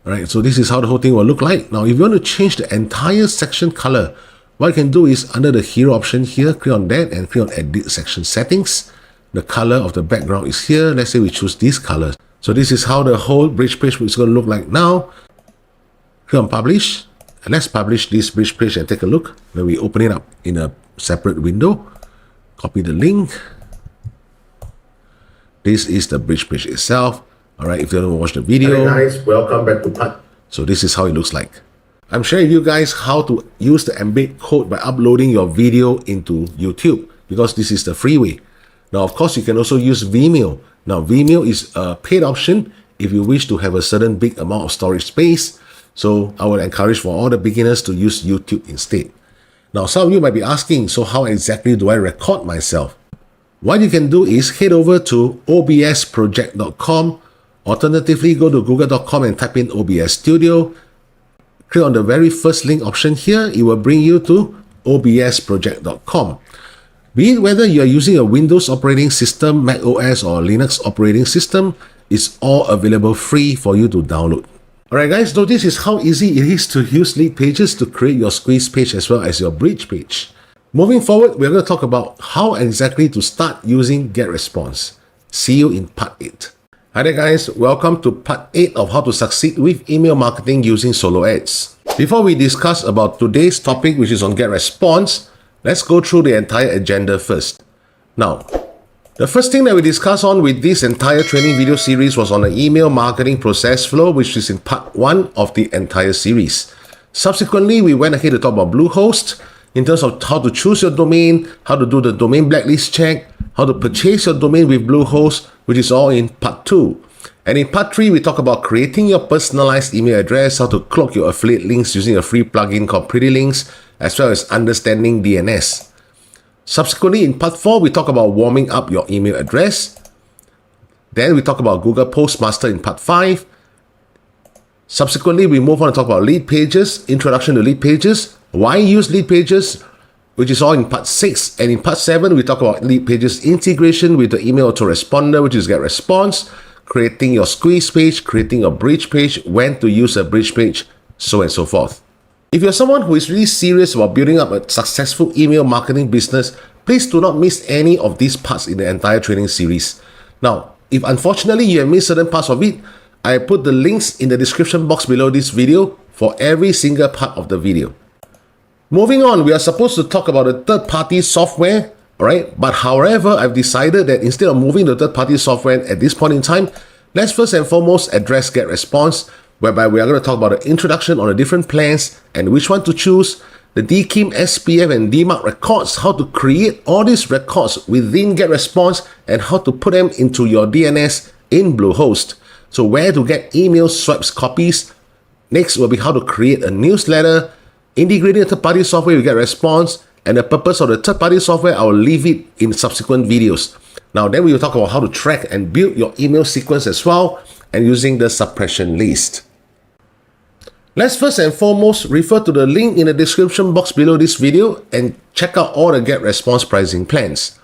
All right, so this is how the whole thing will look like. Now, if you want to change the entire section color, what you can do is under the hero option here, click on that and click on edit section settings. The color of the background is here. Let's say we choose this color. So this is how the whole bridge page is going to look like now. Click on publish. And let's publish this bridge page and take a look. When we open it up in a separate window, copy the link. This is the bridge page itself. All right, if you don't watch the video, hi guys, welcome back to part. So this is how it looks like. I'm sharing with you guys how to use the embed code by uploading your video into YouTube, because this is the free way. Now, of course, you can also use Vimeo. Now, Vimeo is a paid option if you wish to have a certain big amount of storage space. So I would encourage for all the beginners to use YouTube instead. Now, some of you might be asking, so how exactly do I record myself? What you can do is head over to obsproject.com. Alternatively, go to google.com and type in OBS Studio. Click on the very first link option here. It will bring you to obsproject.com. Be it whether you are using a Windows operating system, Mac OS or Linux operating system, it's all available free for you to download. Alright guys, so this is how easy it is to use Leadpages to create your squeeze page as well as your bridge page. Moving forward, we're going to talk about how exactly to start using Getresponse. See you in part 8. Hi there guys, welcome to part 8 of how to succeed with email marketing using solo ads. Before we discuss about today's topic, which is on Getresponse, let's go through the entire agenda first. Now, the first thing that we discussed on with this entire training video series was on the email marketing process flow, which is in part 1 of the entire series. Subsequently, we went ahead to talk about Bluehost in terms of how to choose your domain, how to do the domain blacklist check, how to purchase your domain with Bluehost, which is all in part 2. And in part 3, we talk about creating your personalized email address, how to cloak your affiliate links using a free plugin called Pretty Links, as well as understanding DNS. Subsequently, in part 4, we talk about warming up your email address. Then we talk about Google Postmaster in part 5. Subsequently, we move on to talk about Leadpages, introduction to Leadpages, why use Leadpages, which is all in part 6. And in part 7, we talk about Leadpages integration with the email autoresponder, which is Getresponse, creating your squeeze page, creating a bridge page, when to use a bridge page, so on and so forth. If you're someone who is really serious about building up a successful email marketing business, please do not miss any of these parts in the entire training series. Now, if unfortunately you have missed certain parts of it, I put the links in the description box below this video for every single part of the video. Moving on, we are supposed to talk about the third-party software, alright? But however, I've decided that instead of moving the third-party software at this point in time, let's first and foremost address Getresponse, whereby we are going to talk about the introduction on the different plans and which one to choose, the DKIM, SPF, and DMARC records, how to create all these records within Getresponse, and how to put them into your DNS in Bluehost. So where to get email swipes copies. Next will be how to create a newsletter, integrating third-party software with Getresponse, and the purpose of the third-party software, I will leave it in subsequent videos. Now then we will talk about how to track and build your email sequence as well, and using the suppression list. Let's first and foremost refer to the link in the description box below this video and check out all the Getresponse pricing plans.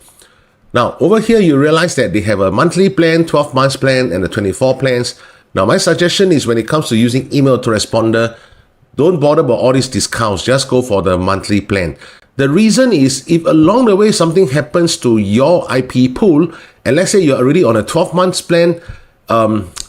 Now, over here, you realize that they have a monthly plan, 12 months plan, and the 24 plans. Now, my suggestion is when it comes to using email autoresponder, don't bother about all these discounts, just go for the monthly plan. The reason is if along the way something happens to your IP pool, and let's say you're already on a 12 months plan,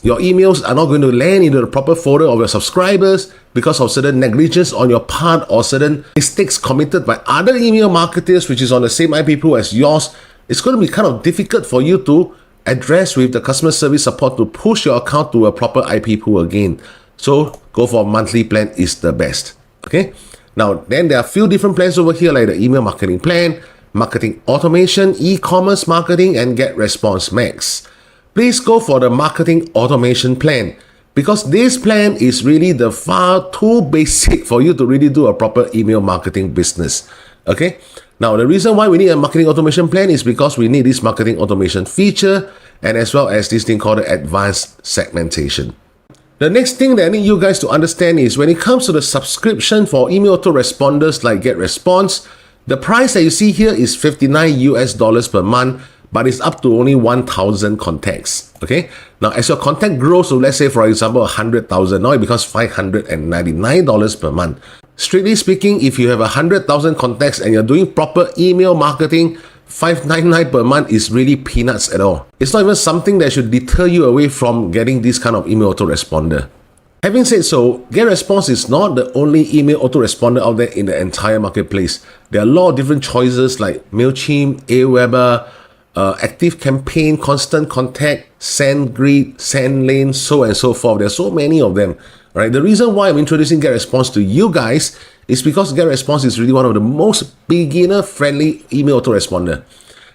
your emails are not going to land into the proper folder of your subscribers because of certain negligence on your part or certain mistakes committed by other email marketers which is on the same IP pool as yours. It's going to be kind of difficult for you to address with the customer service support to push your account to a proper IP pool again. So go for a monthly plan is the best. Okay. Now then there are a few different plans over here like the email marketing plan, marketing automation, e-commerce marketing, and Getresponse Max. Please go for the marketing automation plan because this plan is really the far too basic for you to really do a proper email marketing business. Okay. Now the reason why we need a marketing automation plan is because we need this marketing automation feature and as well as this thing called the advanced segmentation. The next thing that I need you guys to understand is when it comes to the subscription for email autoresponders like Getresponse, the price that you see here is $59 per month, but it's up to only 1,000 contacts. Okay. Now, as your contact grows, so let's say, for example, 100,000, now it becomes $599 per month. Strictly speaking, if you have 100,000 contacts and you're doing proper email marketing, $599 per month is really peanuts at all. It's not even something that should deter you away from getting this kind of email autoresponder. Having said so, Getresponse is not the only email autoresponder out there in the entire marketplace. There are a lot of different choices like MailChimp, AWeber, Active Campaign, Constant Contact, SendGrid, SendLane, so on and so forth. There are so many of them. Right? The reason why I'm introducing Getresponse to you guys is because Getresponse is really one of the most beginner-friendly email autoresponder.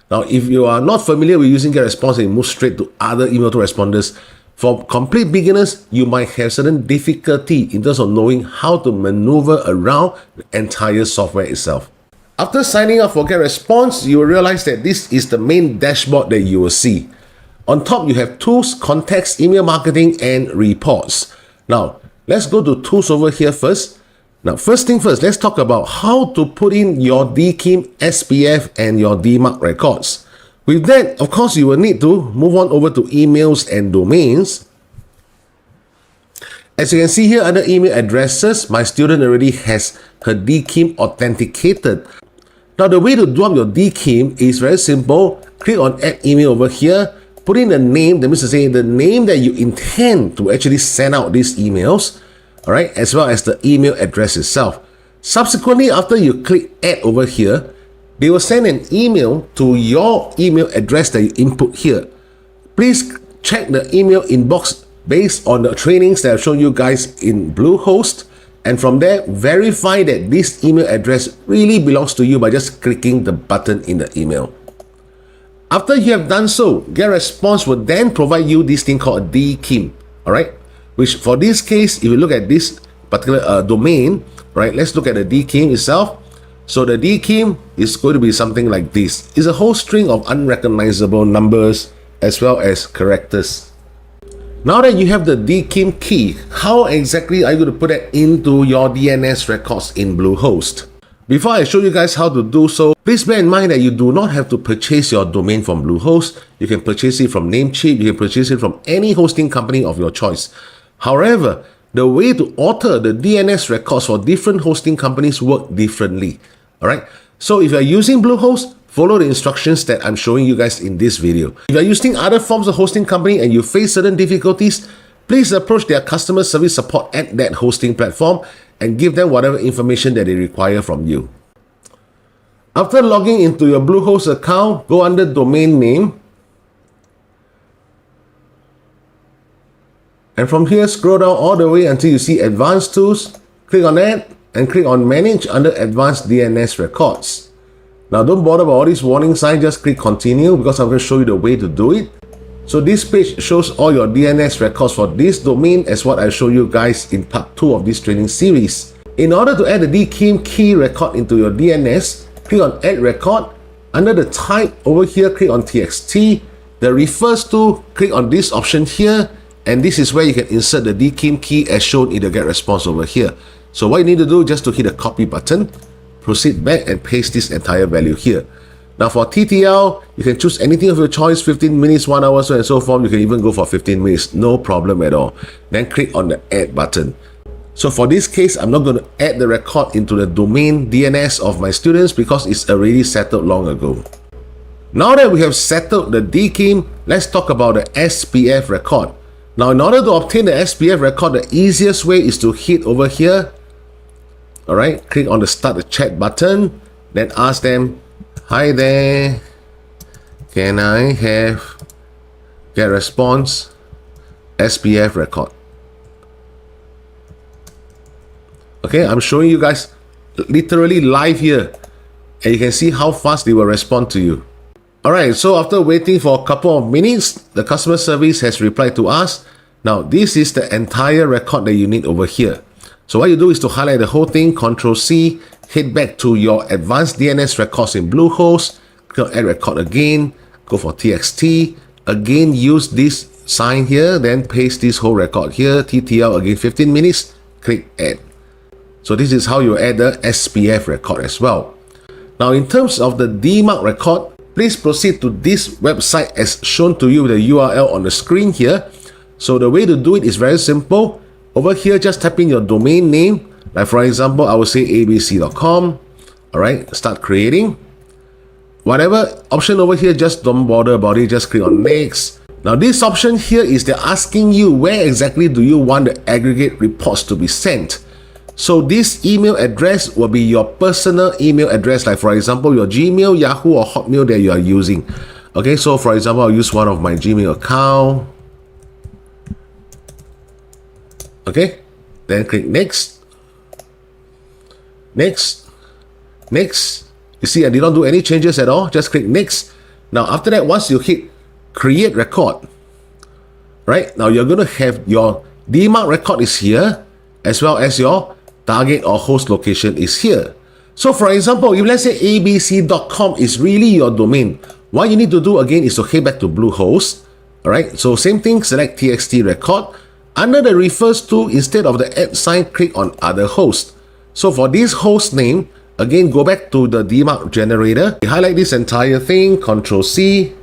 Now, if you are not familiar with using Getresponse and you move straight to other email autoresponders, for complete beginners, you might have certain difficulty in terms of knowing how to maneuver around the entire software itself. After signing up for Getresponse, you will realize that this is the main dashboard that you will see. On top, you have tools, contacts, email marketing, and reports. Now, let's go to tools over here first. Now, first thing first, let's talk about how to put in your DKIM, SPF, and your DMARC records. With that, of course, you will need to move on over to emails and domains. As you can see here under email addresses, my student already has her DKIM authenticated. Now the way to drop your DKIM is very simple. Click on add email over here, put in the name, that means to say the name that you intend to actually send out these emails, all right, as well as the email address itself. Subsequently, after you click add over here, they will send an email to your email address that you input here. Please check the email inbox based on the trainings that I've shown you guys in Bluehost, and from there verify that this email address really belongs to you by just clicking the button in the email. After you have done so, Getresponse will then provide you this thing called a DKIM, all right, which for this case, if you look at this particular domain, right, let's look at the DKIM itself. So the DKIM is going to be something like this. It's a whole string of unrecognizable numbers as well as characters. Now that you have the DKIM key, how exactly are you going to put that into your DNS records in Bluehost? Before I show you guys how to do so, please bear in mind that you do not have to purchase your domain from Bluehost. You can purchase it from Namecheap, you can purchase it from any hosting company of your choice. However, the way to alter the DNS records for different hosting companies work differently. All right. So if you're using Bluehost, follow the instructions that I'm showing you guys in this video. If you're using other forms of hosting company and you face certain difficulties, please approach their customer service support at that hosting platform and give them whatever information that they require from you. After logging into your Bluehost account, go under domain name. And from here, scroll down all the way until you see Advanced Tools. Click on that and click on Manage under Advanced DNS Records. Now don't bother about all these warning signs, just click Continue because I'm going to show you the way to do it. So this page shows all your DNS records for this domain as what I show you guys in part 2 of this training series. In order to add the DKIM key record into your DNS, click on Add Record. Under the type over here, click on TXT. The refers to, click on this option here, and this is where you can insert the DKIM key as shown in the Getresponse over here. So what you need to do just to hit the copy button, proceed back and paste this entire value here. Now for TTL, you can choose anything of your choice, 15 minutes, 1 hour, so and so forth. You can even go for 15 minutes, no problem at all. Then click on the add button. So for this case, I'm not going to add the record into the domain DNS of my students because it's already settled long ago. Now that we have settled the DKIM, let's talk about the SPF record. Now in order to obtain the SPF record, the easiest way is to hit over here. All right, click on the start the chat button, then ask them, hi there, can I have Getresponse SPF record? Okay, I'm showing you guys literally live here, and you can see how fast they will respond to you. Alright, so after waiting for a couple of minutes, the customer service has replied to us. Now, this is the entire record that you need over here. So what you do is to highlight the whole thing, Ctrl+C, head back to your advanced DNS records in Bluehost, click on Add Record again, go for TXT, again use this sign here, then paste this whole record here, TTL again 15 minutes, click Add. So this is how you add the SPF record as well. Now in terms of the DMARC record, please proceed to this website as shown to you with the URL on the screen here. So the way to do it is very simple. Over here, just type in your domain name. Like for example, I will say abc.com. All right, start creating. Whatever option over here, just don't bother about it. Just click on next. Now this option here is they're asking you where exactly do you want the aggregate reports to be sent. So this email address will be your personal email address, like for example, your Gmail, Yahoo, or Hotmail that you are using. Okay, so for example, I'll use one of my Gmail account. Okay, then click next. Next. Next. You see, I did not do any changes at all. Just click next. Now, after that, once you hit create record, right? Now, you're going to have your DMARC record is here, as well as your target or host location is here. So, for example, if let's say abc.com is really your domain, what you need to do again is to head back to Bluehost. All right, so same thing, select TXT record. Under the refers to, instead of the add sign, click on other host. So for this host name, again, go back to the DMARC generator, highlight this entire thing, Ctrl+C,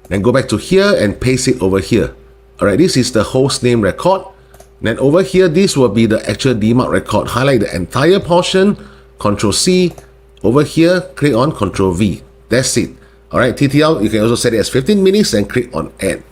and go back to here and paste it over here. Alright, this is the host name record. Then over here, this will be the actual demarc record. Highlight the entire portion, Control C. Over here, click on Control V. That's it. Alright, TTL, you can also set it as 15 minutes and click on Add.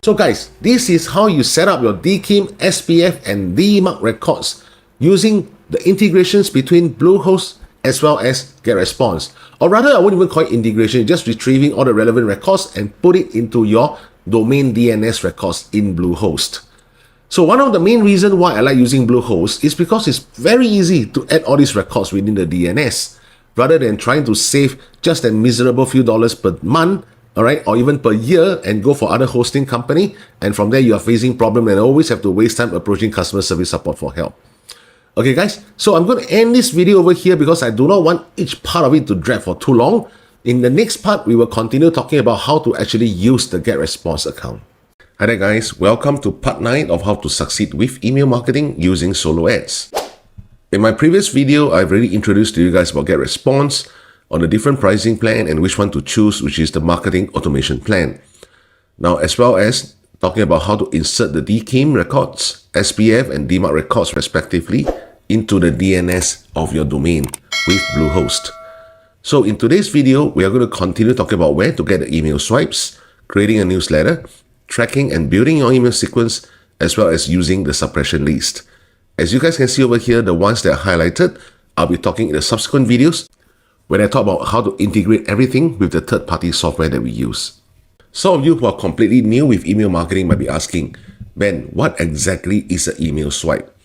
So guys, this is how you set up your DKIM, SPF and demarc records using the integrations between Bluehost as well as Getresponse. Or rather, I wouldn't even call it integration, just retrieving all the relevant records and put it into your domain DNS records in Bluehost. So one of the main reasons why I like using Bluehost is because it's very easy to add all these records within the DNS, rather than trying to save just a miserable few dollars per month, alright, or even per year and go for other hosting company, and from there you are facing problem and always have to waste time approaching customer service support for help. Okay guys, so I'm going to end this video over here because I do not want each part of it to drag for too long. In the next part, we will continue talking about how to actually use the Getresponse account. Hi there guys, welcome to part 9 of how to succeed with email marketing using solo ads. In my previous video, I've already introduced to you guys about Getresponse, on the different pricing plan and which one to choose, which is the marketing automation plan. Now, as well as talking about how to insert the DKIM records, SPF and demarc records respectively into the DNS of your domain with Bluehost. So in today's video, we are going to continue talking about where to get the email swipes, creating a newsletter, tracking and building your email sequence, as well as using the suppression list. As you guys can see over here, the ones that are highlighted, I'll be talking in the subsequent videos when I talk about how to integrate everything with the third-party software that we use. Some of you who are completely new with email marketing might be asking, Ben, what exactly is an email swipe?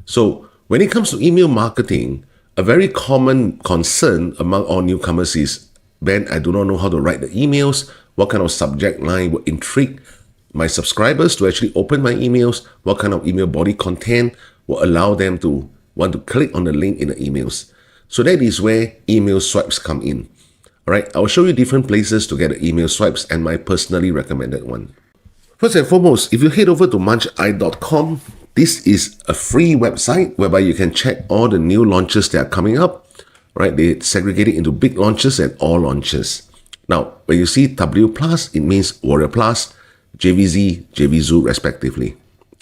So when it comes to email marketing, a very common concern among all newcomers is, Ben, I do not know how to write the emails. What kind of subject line will intrigue my subscribers to actually open my emails? What kind of email body content will allow them to want to click on the link in the emails? So that is where email swipes come in. All right, I will show you different places to get the email swipes and my personally recommended one. First and foremost, if you head over to muncheye.com, this is a free website whereby you can check all the new launches that are coming up. Right, they segregate it into big launches and all launches. Now, when you see W+, it means Warrior Plus, JVZ, JVZoo respectively.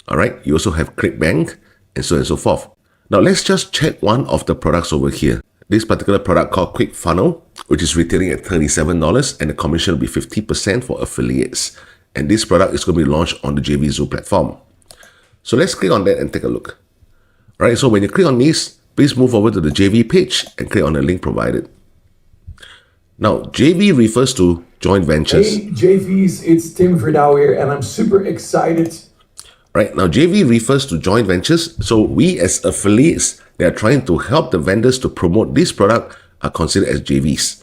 All right, you also have ClickBank and so on and so forth. Now, let's just check one of the products over here. This particular product called Quick Funnel, which is retailing at $37 and the commission will be 50% for affiliates. And this product is going to be launched on the JVZoo platform. So let's click on that and take a look. All right, so when you click on this, please move over to the JV page and click on the link provided. Now, JV refers to joint ventures. Hey, JVs, it's Tim Verdouw here, and I'm super excited. Right, now JV refers to joint ventures. So we as affiliates that are trying to help the vendors to promote this product are considered as JVs.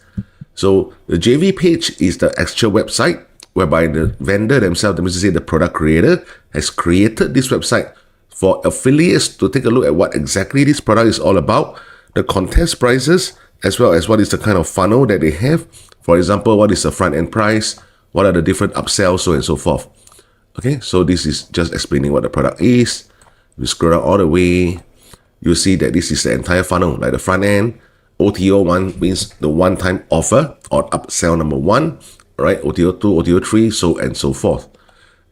So the JV page is the actual website whereby the vendor themselves, that means to say the product creator, has created this website for affiliates to take a look at what exactly this product is all about, the contest prices, as well as what is the kind of funnel that they have. For example, what is the front end price, what are the different upsells, so on and so forth. Okay, so this is just explaining what the product is. You scroll down all the way, you'll see that this is the entire funnel, like the front end. OTO 1 means the one-time offer or upsell number 1, right? OTO 2, OTO 3, so and so forth.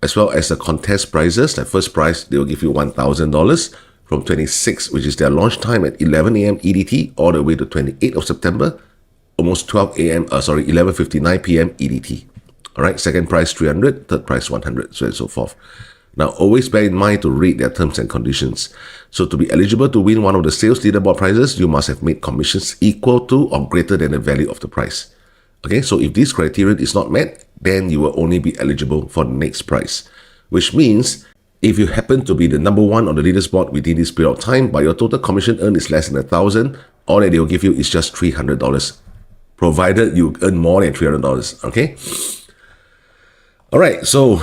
As well as the contest prices, like first prize, they will give you $1,000 from 26, which is their launch time at 11 a.m. EDT, all the way to 28th of September, almost 12 a.m., 11:59 p.m. EDT. All right, second prize 300, third prize 100, so and so forth. Now, always bear in mind to read their terms and conditions. So to be eligible to win one of the sales leaderboard prizes, you must have made commissions equal to or greater than the value of the prize. Okay, so if this criterion is not met, then you will only be eligible for the next prize, which means if you happen to be the number 1 on the leaderboard within this period of time, but your total commission earned is less than $1,000, all that they will give you is just $300, provided you earn more than $300. Okay. All right, so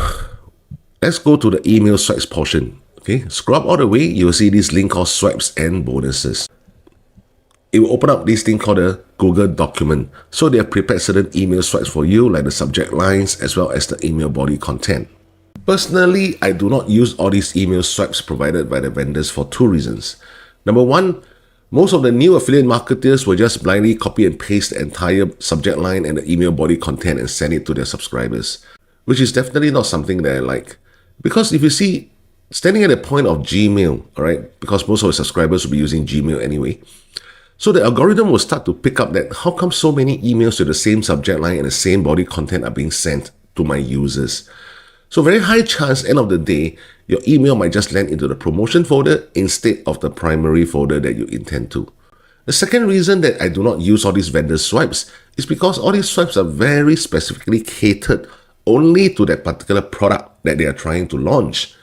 let's go to the email swipes portion. Okay, scroll up all the way, you will see this link called Swipes and Bonuses. It will open up this thing called a Google document. So they have prepared certain email swipes for you, like the subject lines as well as the email body content. Personally, I do not use all these email swipes provided by the vendors for 2 reasons. Number 1, most of the new affiliate marketers will just blindly copy and paste the entire subject line and the email body content and send it to their subscribers, which is definitely not something that I like. Because if you see, standing at the point of Gmail, all right, because most of the subscribers will be using Gmail anyway, so the algorithm will start to pick up that how come so many emails with the same subject line and the same body content are being sent to my users. So very high chance, end of the day, your email might just land into the promotion folder instead of the primary folder that you intend to. The second reason that I do not use all these vendor swipes is because all these swipes are very specifically catered only to that particular product that they are trying to launch.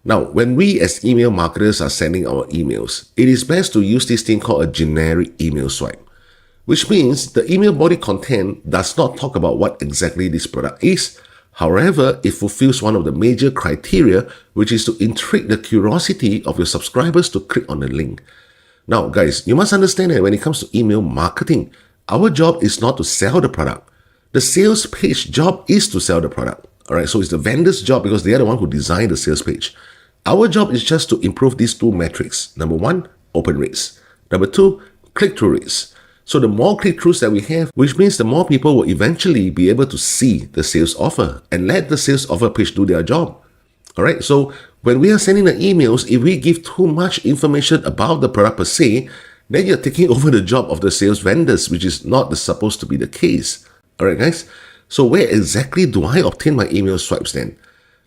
Now, when we as email marketers are sending our emails, it is best to use this thing called a generic email swipe, which means the email body content does not talk about what exactly this product is. However, it fulfills one of the major criteria, which is to intrigue the curiosity of your subscribers to click on the link. Now, guys, you must understand that when it comes to email marketing, our job is not to sell the product. The sales page job is to sell the product. All right, so it's the vendor's job because they are the one who designed the sales page. Our job is just to improve these two metrics. Number one, open rates. Number two, click-through rates. So the more click-throughs that we have, which means the more people will eventually be able to see the sales offer and let the sales offer page do their job. All right, so when we are sending the emails, if we give too much information about the product per se, then you're taking over the job of the sales vendors, which is not supposed to be the case. All right, guys. So where exactly do I obtain my email swipes then?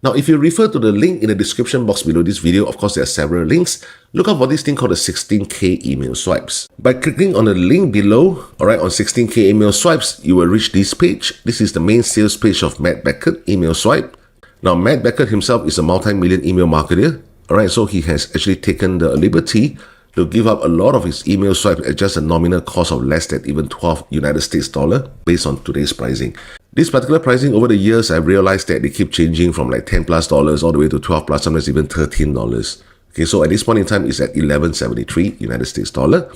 Now, if you refer to the link in the description box below this video, of course, there are several links. Look out for this thing called the 16K email swipes. By clicking on the link below, all right, on 16K email swipes, you will reach this page. This is the main sales page of Matt Beckett email swipe. Now, Matt Beckett himself is a multi-million email marketer. All right, so he has actually taken the liberty to give up a lot of his email swipes at just a nominal cost of less than even 12 United States dollar based on today's pricing. This particular pricing over the years, I've realized that they keep changing from like $10 plus all the way to $12 plus, sometimes even $13. Okay, so at this point in time, it's at 11.73 United States dollar.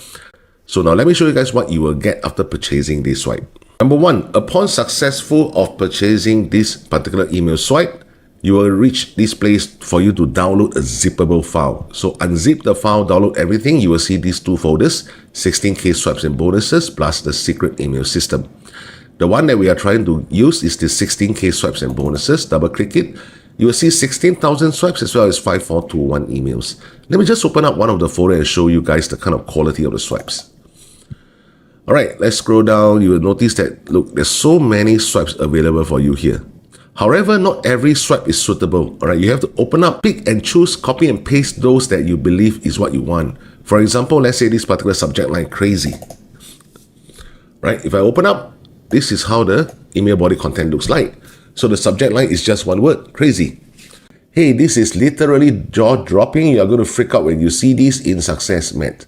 So now let me show you guys what you will get after purchasing this swipe. Number one, upon successful of purchasing this particular email swipe, you will reach this place for you to download a zippable file. So unzip the file, download everything. You will see these two folders, 16K swipes and bonuses, plus the secret email system. The one that we are trying to use is the 16K swipes and bonuses. Double click it. You will see 16,000 swipes as well as 5421 emails. Let me just open up one of the folder and show you guys the kind of quality of the swipes. All right, let's scroll down. You will notice that, look, there's so many swipes available for you here. However, not every swipe is suitable. All right, you have to open up, pick and choose, copy and paste those that you believe is what you want. For example, let's say this particular subject line, crazy. Right, if I open up, this is how the email body content looks like. So the subject line is just one word, crazy. Hey, this is literally jaw-dropping. You are going to freak out when you see this in Success Met.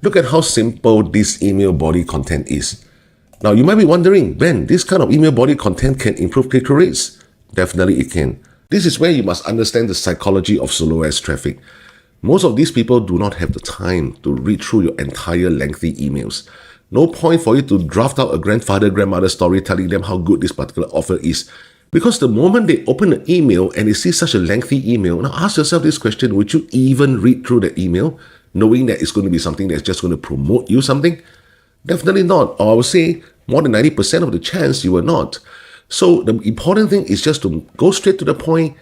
Look at how simple this email body content is. Now, you might be wondering, Ben, this kind of email body content can improve click-through rates? Definitely it can. This is where you must understand the psychology of solo ads traffic. Most of these people do not have the time to read through your entire lengthy emails. No point for you to draft out a grandfather, grandmother story telling them how good this particular offer is. Because the moment they open the email and they see such a lengthy email, now ask yourself this question, would you even read through the email knowing that it's going to be something that's just going to promote you something? Definitely not. Or I would say more than 90% of the chance you will not. So the important thing is just to go straight to the point,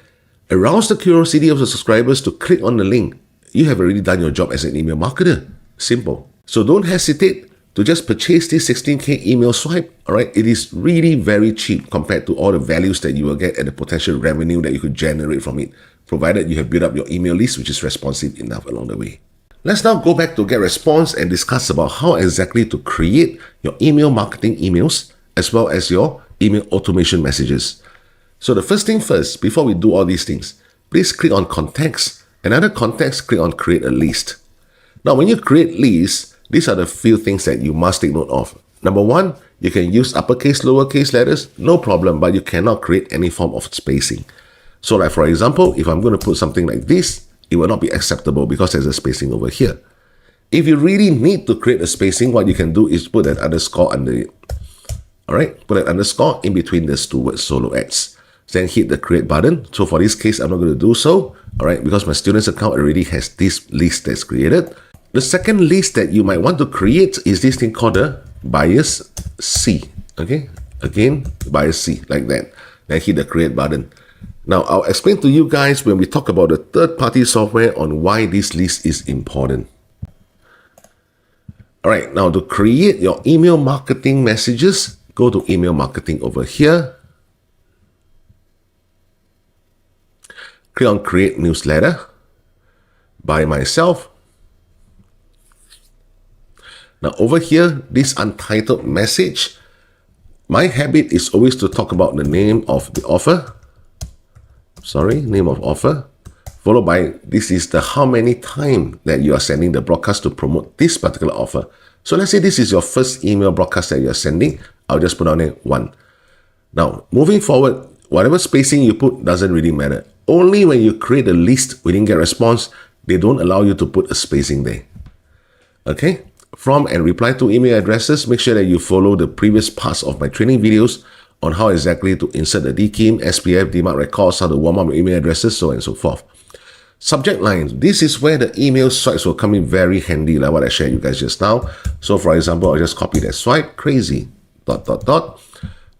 arouse the curiosity of the subscribers to click on the link. You have already done your job as an email marketer. Simple. So don't hesitate to just purchase this 16K email swipe. All right, it is really very cheap compared to all the values that you will get and the potential revenue that you could generate from it, provided you have built up your email list, which is responsive enough along the way. Let's now go back to Getresponse and discuss about how exactly to create your email marketing emails as well as your email automation messages. So the first thing first, before we do all these things, please click on context. Another context, click on create a list. Now, when you create lists, these are the few things that you must take note of. Number one, you can use uppercase, lowercase letters, no problem, but you cannot create any form of spacing. So like for example, if I'm going to put something like this, it will not be acceptable because there's a spacing over here. If you really need to create a spacing, what you can do is put an underscore under it. All right, put an underscore in between these two words, solo ads. Then hit the create button. So for this case, I'm not going to do so, all right, because my student's account already has this list that's created. The second list that you might want to create is this thing called the bias C. Okay, again, bias C, like that. Then hit the create button. Now, I'll explain to you guys when we talk about the third-party software on why this list is important. All right, now to create your email marketing messages, go to email marketing over here. Click on create newsletter by myself. Now over here, this untitled message, my habit is always to talk about the name of the offer. Name of offer. Followed by, this is the how many times that you are sending the broadcast to promote this particular offer. So let's say this is your first email broadcast that you are sending. I'll just put on it 1. Now, moving forward, whatever spacing you put doesn't really matter. Only when you create a list within Getresponse, they don't allow you to put a spacing there. Okay? From and reply to email addresses, make sure that you follow the previous parts of my training videos on how exactly to insert the DKIM, SPF, DMARC records, how to warm up your email addresses, so on and so forth. Subject lines. This is where the email swipes will come in very handy, like what I shared you guys just now. So for example, I'll just copy that swipe, crazy, ...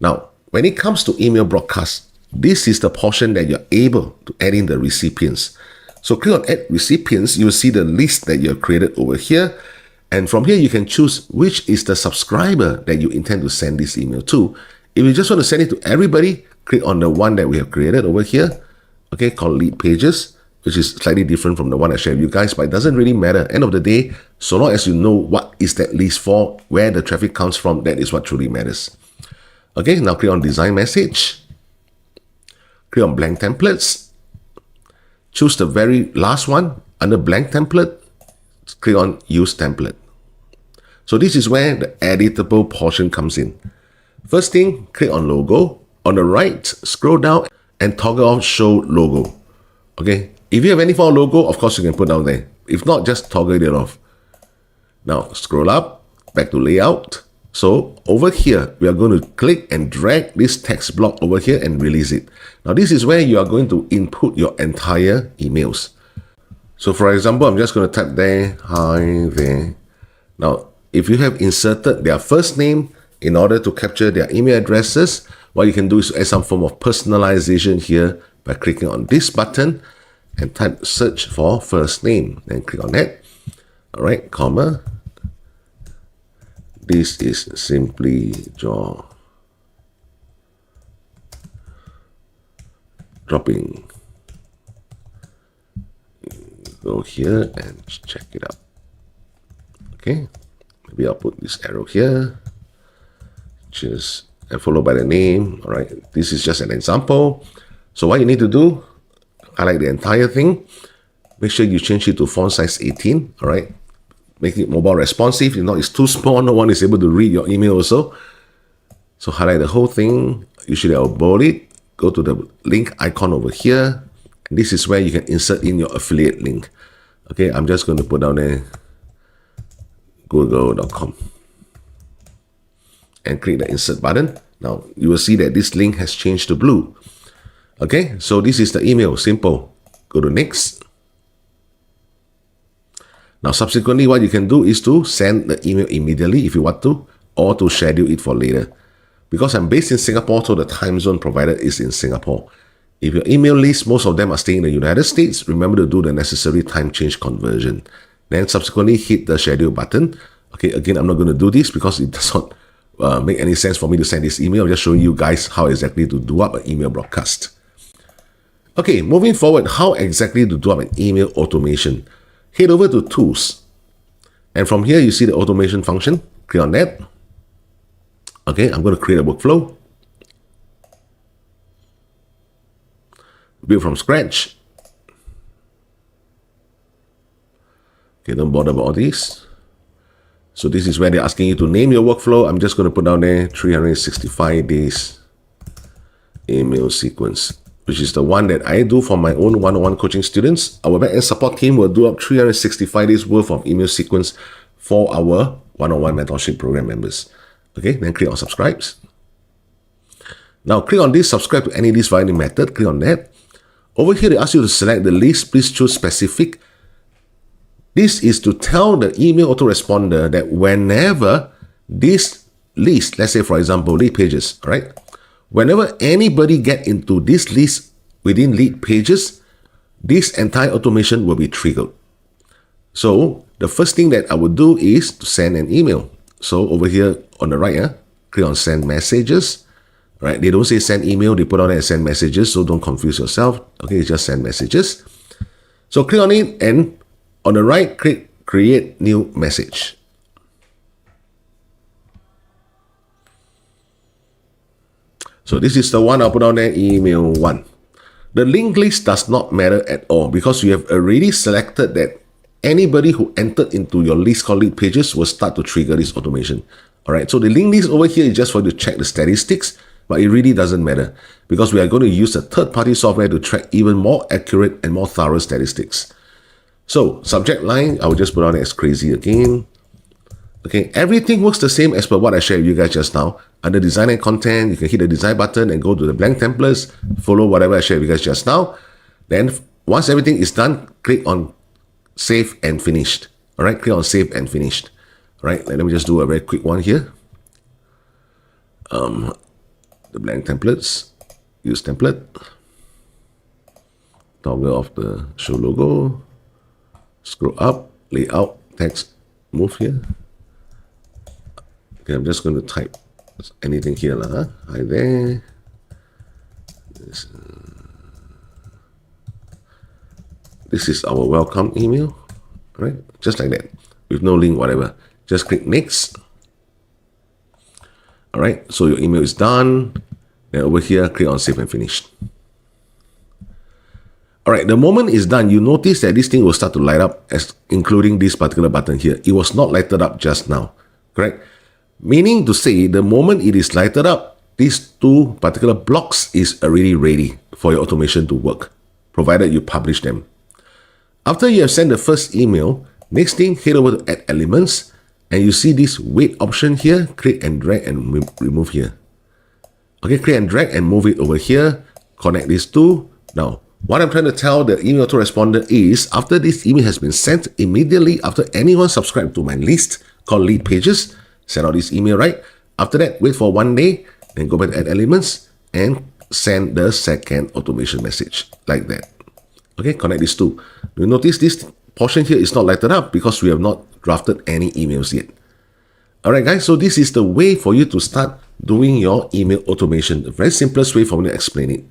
Now, when it comes to email broadcast, this is the portion that you're able to add in the recipients. So click on add recipients, you will see the list that you have created over here. And from here, you can choose which is the subscriber that you intend to send this email to. If you just want to send it to everybody, click on the one that we have created over here, okay, called Leadpages, which is slightly different from the one I shared with you guys, but it doesn't really matter. End of the day, so long as you know what is that list for, where the traffic comes from, that is what truly matters. Okay, now click on Design Message. Click on Blank Templates. Choose the very last one. Under Blank Template, click on Use Template. So this is where the editable portion comes in. First thing, click on Logo. On the right, scroll down and toggle off Show Logo. Okay, if you have any form of logo, of course you can put down there. If not, just toggle it off. Now, scroll up, back to Layout. So over here, we are going to click and drag this text block over here and release it. Now, this is where you are going to input your entire emails. So for example, I'm just going to type there, hi there. Now, if you have inserted their first name in order to capture their email addresses, what you can do is add some form of personalization here by clicking on this button and type search for first name. Then click on that. All right, comma. This is simply Jaw. Dropping. Go here and check it out. Okay, maybe I'll put this arrow here, just and followed by the name. All right, this is just an example. So what you need to do, highlight the entire thing. Make sure you change it to font size 18. All right, make it mobile responsive. If not, it's too small. No one is able to read your email also. So highlight the whole thing. Usually I'll bold it. Go to the link icon over here. This is where you can insert in your affiliate link. Okay, I'm just going to put down there google.com and click the insert button. Now you will see that this link has changed to blue. Okay, so this is the email, simple. Go to next. Now subsequently, what you can do is to send the email immediately if you want to, or to schedule it for later. Because I'm based in Singapore, so the time zone provided is in Singapore. If your email list, most of them are staying in the United States, remember to do the necessary time change conversion. Then subsequently hit the schedule button. Okay, again, I'm not going to do this because it does not make any sense for me to send this email. I'm just showing you guys how exactly to do up an email broadcast. Okay, moving forward, how exactly to do up an email automation? Head over to Tools. And from here, you see the automation function. Click on that. Okay, I'm going to create a workflow. Build from scratch. Okay, don't bother about all this. So this is where they're asking you to name your workflow. I'm just going to put down there 365 days email sequence, which is the one that I do for my own one-on-one coaching students. Our backend support team will do up 365 days worth of email sequence for our one-on-one mentorship program members. Okay, then click on subscribes. Now click on this, subscribe to any list via any method. Click on that. Over here, they ask you to select the list. Please choose specific. This is to tell the email autoresponder that whenever this list, let's say for example, Leadpages, right? Whenever anybody get into this list within Leadpages, this entire automation will be triggered. So the first thing that I would do is to send an email. So over here on the right, click on send messages. Right? They don't say send email, they put on there send messages, so don't confuse yourself. Okay, it's just send messages. So click on it, and on the right, click create new message. So this is the one I'll put on there, email 1. The linked list does not matter at all because you have already selected that anybody who entered into your list called Leadpages will start to trigger this automation. All right, so the linked list over here is just for you to check the statistics, but it really doesn't matter because we are going to use a third-party software to track even more accurate and more thorough statistics. So subject line, I will just put on as crazy again. Okay, everything works the same as per what I shared with you guys just now. Under design and content, you can hit the design button and go to the blank templates, follow whatever I shared with you guys just now. Then once everything is done, click on save and finished. All right, click on save and finished. All right, let me just do a very quick one here. The blank templates, use template, toggle off the show logo, scroll up, layout, text, move here. Okay, I'm just going to type anything here. Hi there. This is our welcome email. Right? Just like that. With no link, whatever. Just click next. Alright, so your email is done. Then over here, click on save and finish. Alright, the moment it's done, you notice that this thing will start to light up, as including this particular button here. It was not lighted up just now. Correct? Meaning to say, the moment it is lighted up, these two particular blocks is already ready for your automation to work, provided you publish them. After you have sent the first email, next thing, head over to Add Elements, and you see this wait option here. Click and drag and remove here. Okay, click and drag and move it over here. Connect these two. Now, what I'm trying to tell the email autoresponder is, after this email has been sent, immediately after anyone subscribed to my list called Leadpages, send out this email, right? After that, wait for 1 day, then go back to Add Elements and send the second automation message like that. Okay, connect these two. You notice this portion here is not lighted up because we have not drafted any emails yet. Alright guys, so this is the way for you to start doing your email automation. The very simplest way for me to explain it.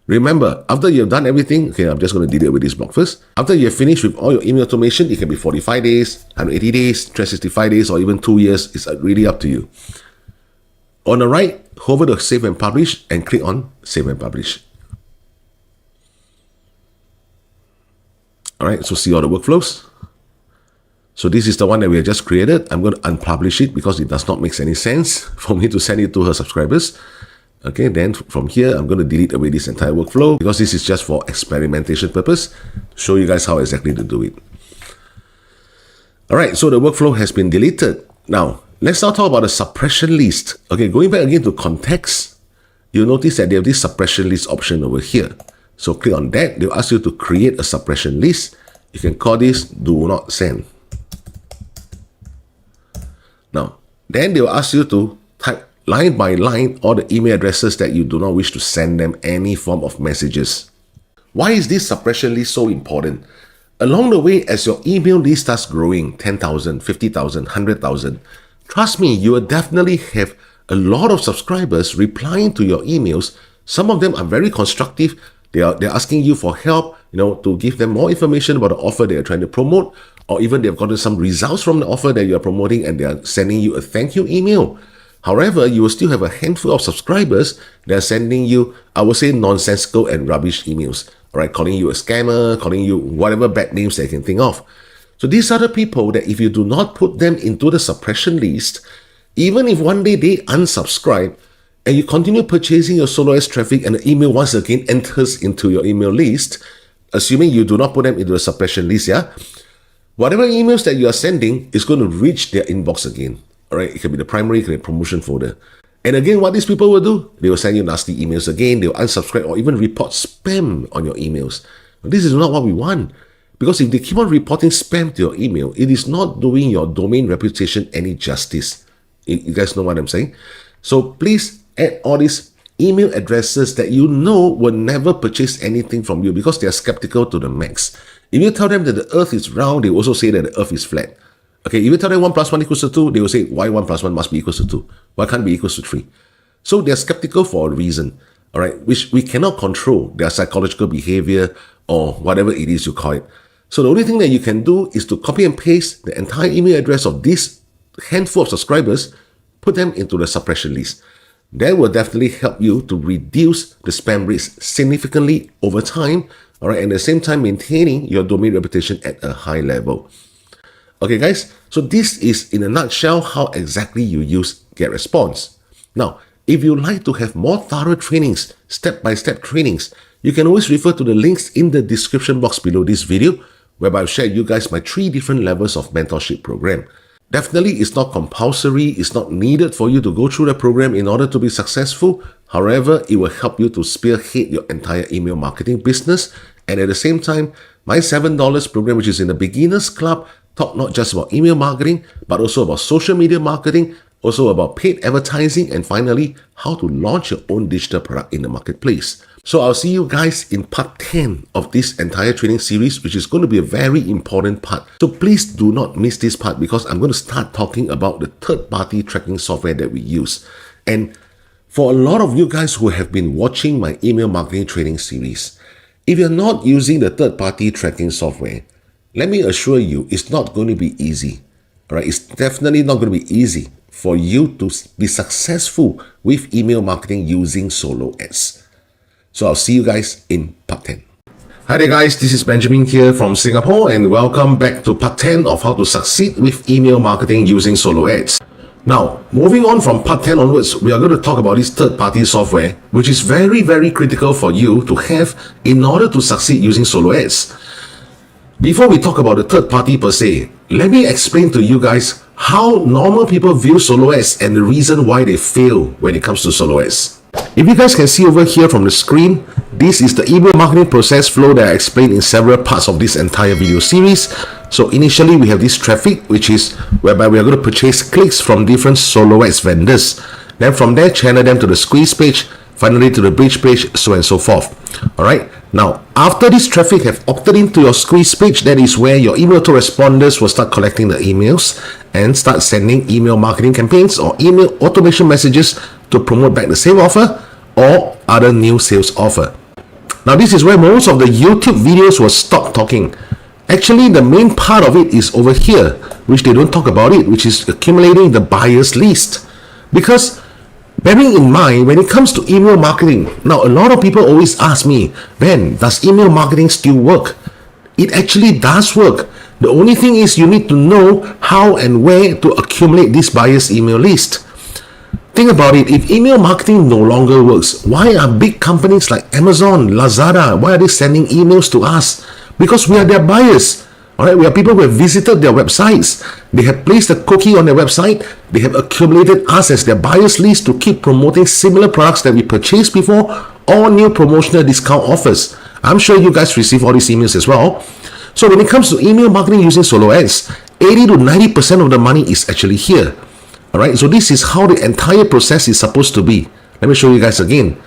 Remember, after you've done everything, okay, I'm just going to delete with this block first. After you're finished with all your email automation, it can be 45 days, 180 days, 365 days, or even 2 years. It's really up to you. On the right, hover to Save and Publish and click on Save and Publish. Alright, so see all the workflows. So this is the one that we have just created. I'm going to unpublish it because it does not make any sense for me to send it to her subscribers. Okay, then from here, I'm going to delete away this entire workflow because this is just for experimentation purpose, to show you guys how exactly to do it. Alright, so the workflow has been deleted. Now, let's now talk about the suppression list. Okay, going back again to context, you'll notice that they have this suppression list option over here. So click on that. They'll ask you to create a suppression list. You can call this do not send. Now, then they'll ask you to type line by line all the email addresses that you do not wish to send them any form of messages. Why is this suppression list so important? Along the way, as your email list starts growing, 10,000, 50,000, 100,000, trust me, you will definitely have a lot of subscribers replying to your emails. Some of them are very constructive. They're asking you for help, to give them more information about the offer they are trying to promote, or even they've gotten some results from the offer that you are promoting and they are sending you a thank you email. However, you will still have a handful of subscribers that are sending you, I would say, nonsensical and rubbish emails. All right, calling you a scammer, calling you whatever bad names they can think of. So these are the people that if you do not put them into the suppression list, even if one day they unsubscribe, and you continue purchasing your SoloS traffic and the email once again enters into your email list, assuming you do not put them into the suppression list, whatever emails that you are sending is going to reach their inbox again. All right, it can be the primary, it can be a promotion folder. And again, what these people will do, they will send you nasty emails again, they will unsubscribe or even report spam on your emails. Now, this is not what we want. Because if they keep on reporting spam to your email, it is not doing your domain reputation any justice. You guys know what I'm saying? So please add all these email addresses that you know will never purchase anything from you because they are skeptical to the max. If you tell them that the earth is round, they will also say that the earth is flat. Okay, if you tell them 1 + 1 = 2, they will say, why 1 + 1 must be equals to 2? Why can't it be equals to 3? So they're skeptical for a reason, all right, which we cannot control their psychological behavior or whatever it is you call it. So the only thing that you can do is to copy and paste the entire email address of this handful of subscribers, put them into the suppression list. That will definitely help you to reduce the spam risk significantly over time, all right, and at the same time maintaining your domain reputation at a high level. Okay, guys, so this is in a nutshell how exactly you use Getresponse. Now, if you'd like to have more thorough trainings, step-by-step trainings, you can always refer to the links in the description box below this video, whereby I've shared you guys my 3 different levels of mentorship program. Definitely, it's not compulsory, it's not needed for you to go through the program in order to be successful. However, it will help you to spearhead your entire email marketing business. And at the same time, my $7 program, which is in the Beginners Club, talk not just about email marketing, but also about social media marketing, also about paid advertising, and finally, how to launch your own digital product in the marketplace. So I'll see you guys in part 10 of this entire training series, which is going to be a very important part. So please do not miss this part because I'm going to start talking about the third-party tracking software that we use. And for a lot of you guys who have been watching my email marketing training series, if you're not using the third-party tracking software, let me assure you, it's not going to be easy. All right, it's definitely not going to be easy for you to be successful with email marketing using solo ads. So I'll see you guys in part 10. Hi there guys, this is Benjamin here from Singapore and welcome back to part 10 of how to succeed with email marketing using solo ads. Now, moving on from part 10 onwards, we are going to talk about this third-party software, which is very, very critical for you to have in order to succeed using solo ads. Before we talk about the third party per se, let me explain to you guys how normal people view solo ads and the reason why they fail when it comes to solo ads. If you guys can see over here from the screen, this is the email marketing process flow that I explained in several parts of this entire video series. So initially we have this traffic, which is whereby we are going to purchase clicks from different solo ads vendors. Then from there, channel them to the squeeze page, finally to the bridge page, so on and so forth. All right. Now, after this traffic have opted into your squeeze page, that is where your email autoresponders will start collecting the emails and start sending email marketing campaigns or email automation messages to promote back the same offer or other new sales offer. Now, this is where most of the YouTube videos will stop talking. Actually, the main part of it is over here, which they don't talk about it, which is accumulating the buyers list. Because bearing in mind, when it comes to email marketing, now a lot of people always ask me, Ben, does email marketing still work? It actually does work. The only thing is you need to know how and where to accumulate this buyer's email list. Think about it, if email marketing no longer works, why are big companies like Amazon, Lazada, why are they sending emails to us? Because we are their buyers. Alright, we are people who have visited their websites. They have placed a cookie on their website. They have accumulated us as their buyers list to keep promoting similar products that we purchased before or new promotional discount offers. I'm sure you guys receive all these emails as well. So when it comes to email marketing using solo ads, 80 to 90% of the money is actually here. Alright, so this is how the entire process is supposed to be. Let me show you guys again.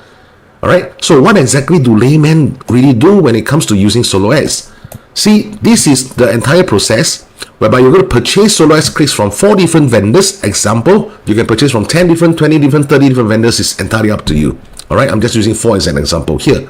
Alright, so what exactly do laymen really do when it comes to using solo ads? See, this is the entire process whereby you're going to purchase solo ads clicks from 4 different vendors. Example, you can purchase from 10 different, 20 different, 30 different vendors. It's entirely up to you. Alright, I'm just using 4 as an example here.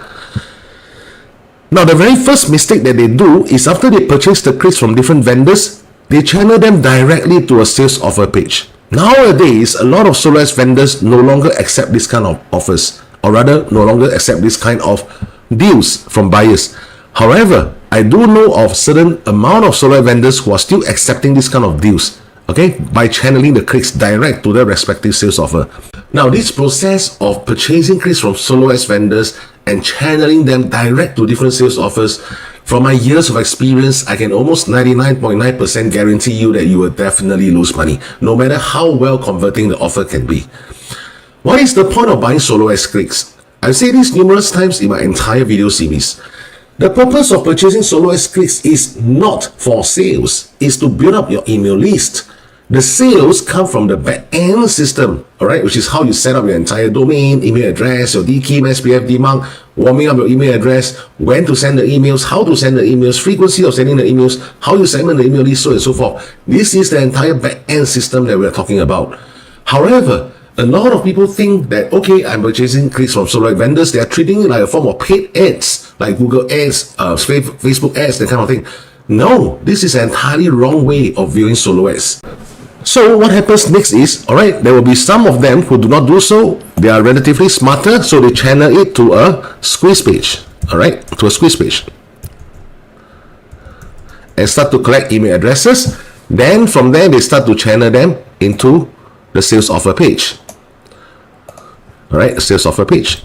Now, the very first mistake that they do is after they purchase the clicks from different vendors, they channel them directly to a sales offer page. Nowadays, a lot of solo ads vendors no longer accept this kind of offers, or rather, no longer accept this kind of deals from buyers. However, I do know of certain amount of solo ad vendors who are still accepting this kind of deals, okay, by channeling the clicks direct to their respective sales offer. Now, this process of purchasing clicks from solo ads vendors and channeling them direct to different sales offers, from my years of experience, I can almost 99.9% guarantee you that you will definitely lose money, no matter how well converting the offer can be. What is the point of buying solo ads clicks? I've said this numerous times in my entire video series. The purpose of purchasing solo ads clicks is not for sales, it's to build up your email list. The sales come from the back-end system, all right, which is how you set up your entire domain, email address, your DKIM, SPF, DMARC, warming up your email address, when to send the emails, how to send the emails, frequency of sending the emails, how you segment the email list, so on and so forth. This is the entire back-end system that we're talking about. However, a lot of people think that, okay, I'm purchasing clicks from solo vendors. They are treating it like a form of paid ads, like Google ads, Facebook ads, that kind of thing. No, this is an entirely wrong way of viewing solo ads. So what happens next is, all right, there will be some of them who do not do so. They are relatively smarter, so they channel it to a squeeze page, all right, to a squeeze page, and start to collect email addresses. Then from there, they start to channel them into the sales offer page, all right, the sales offer page.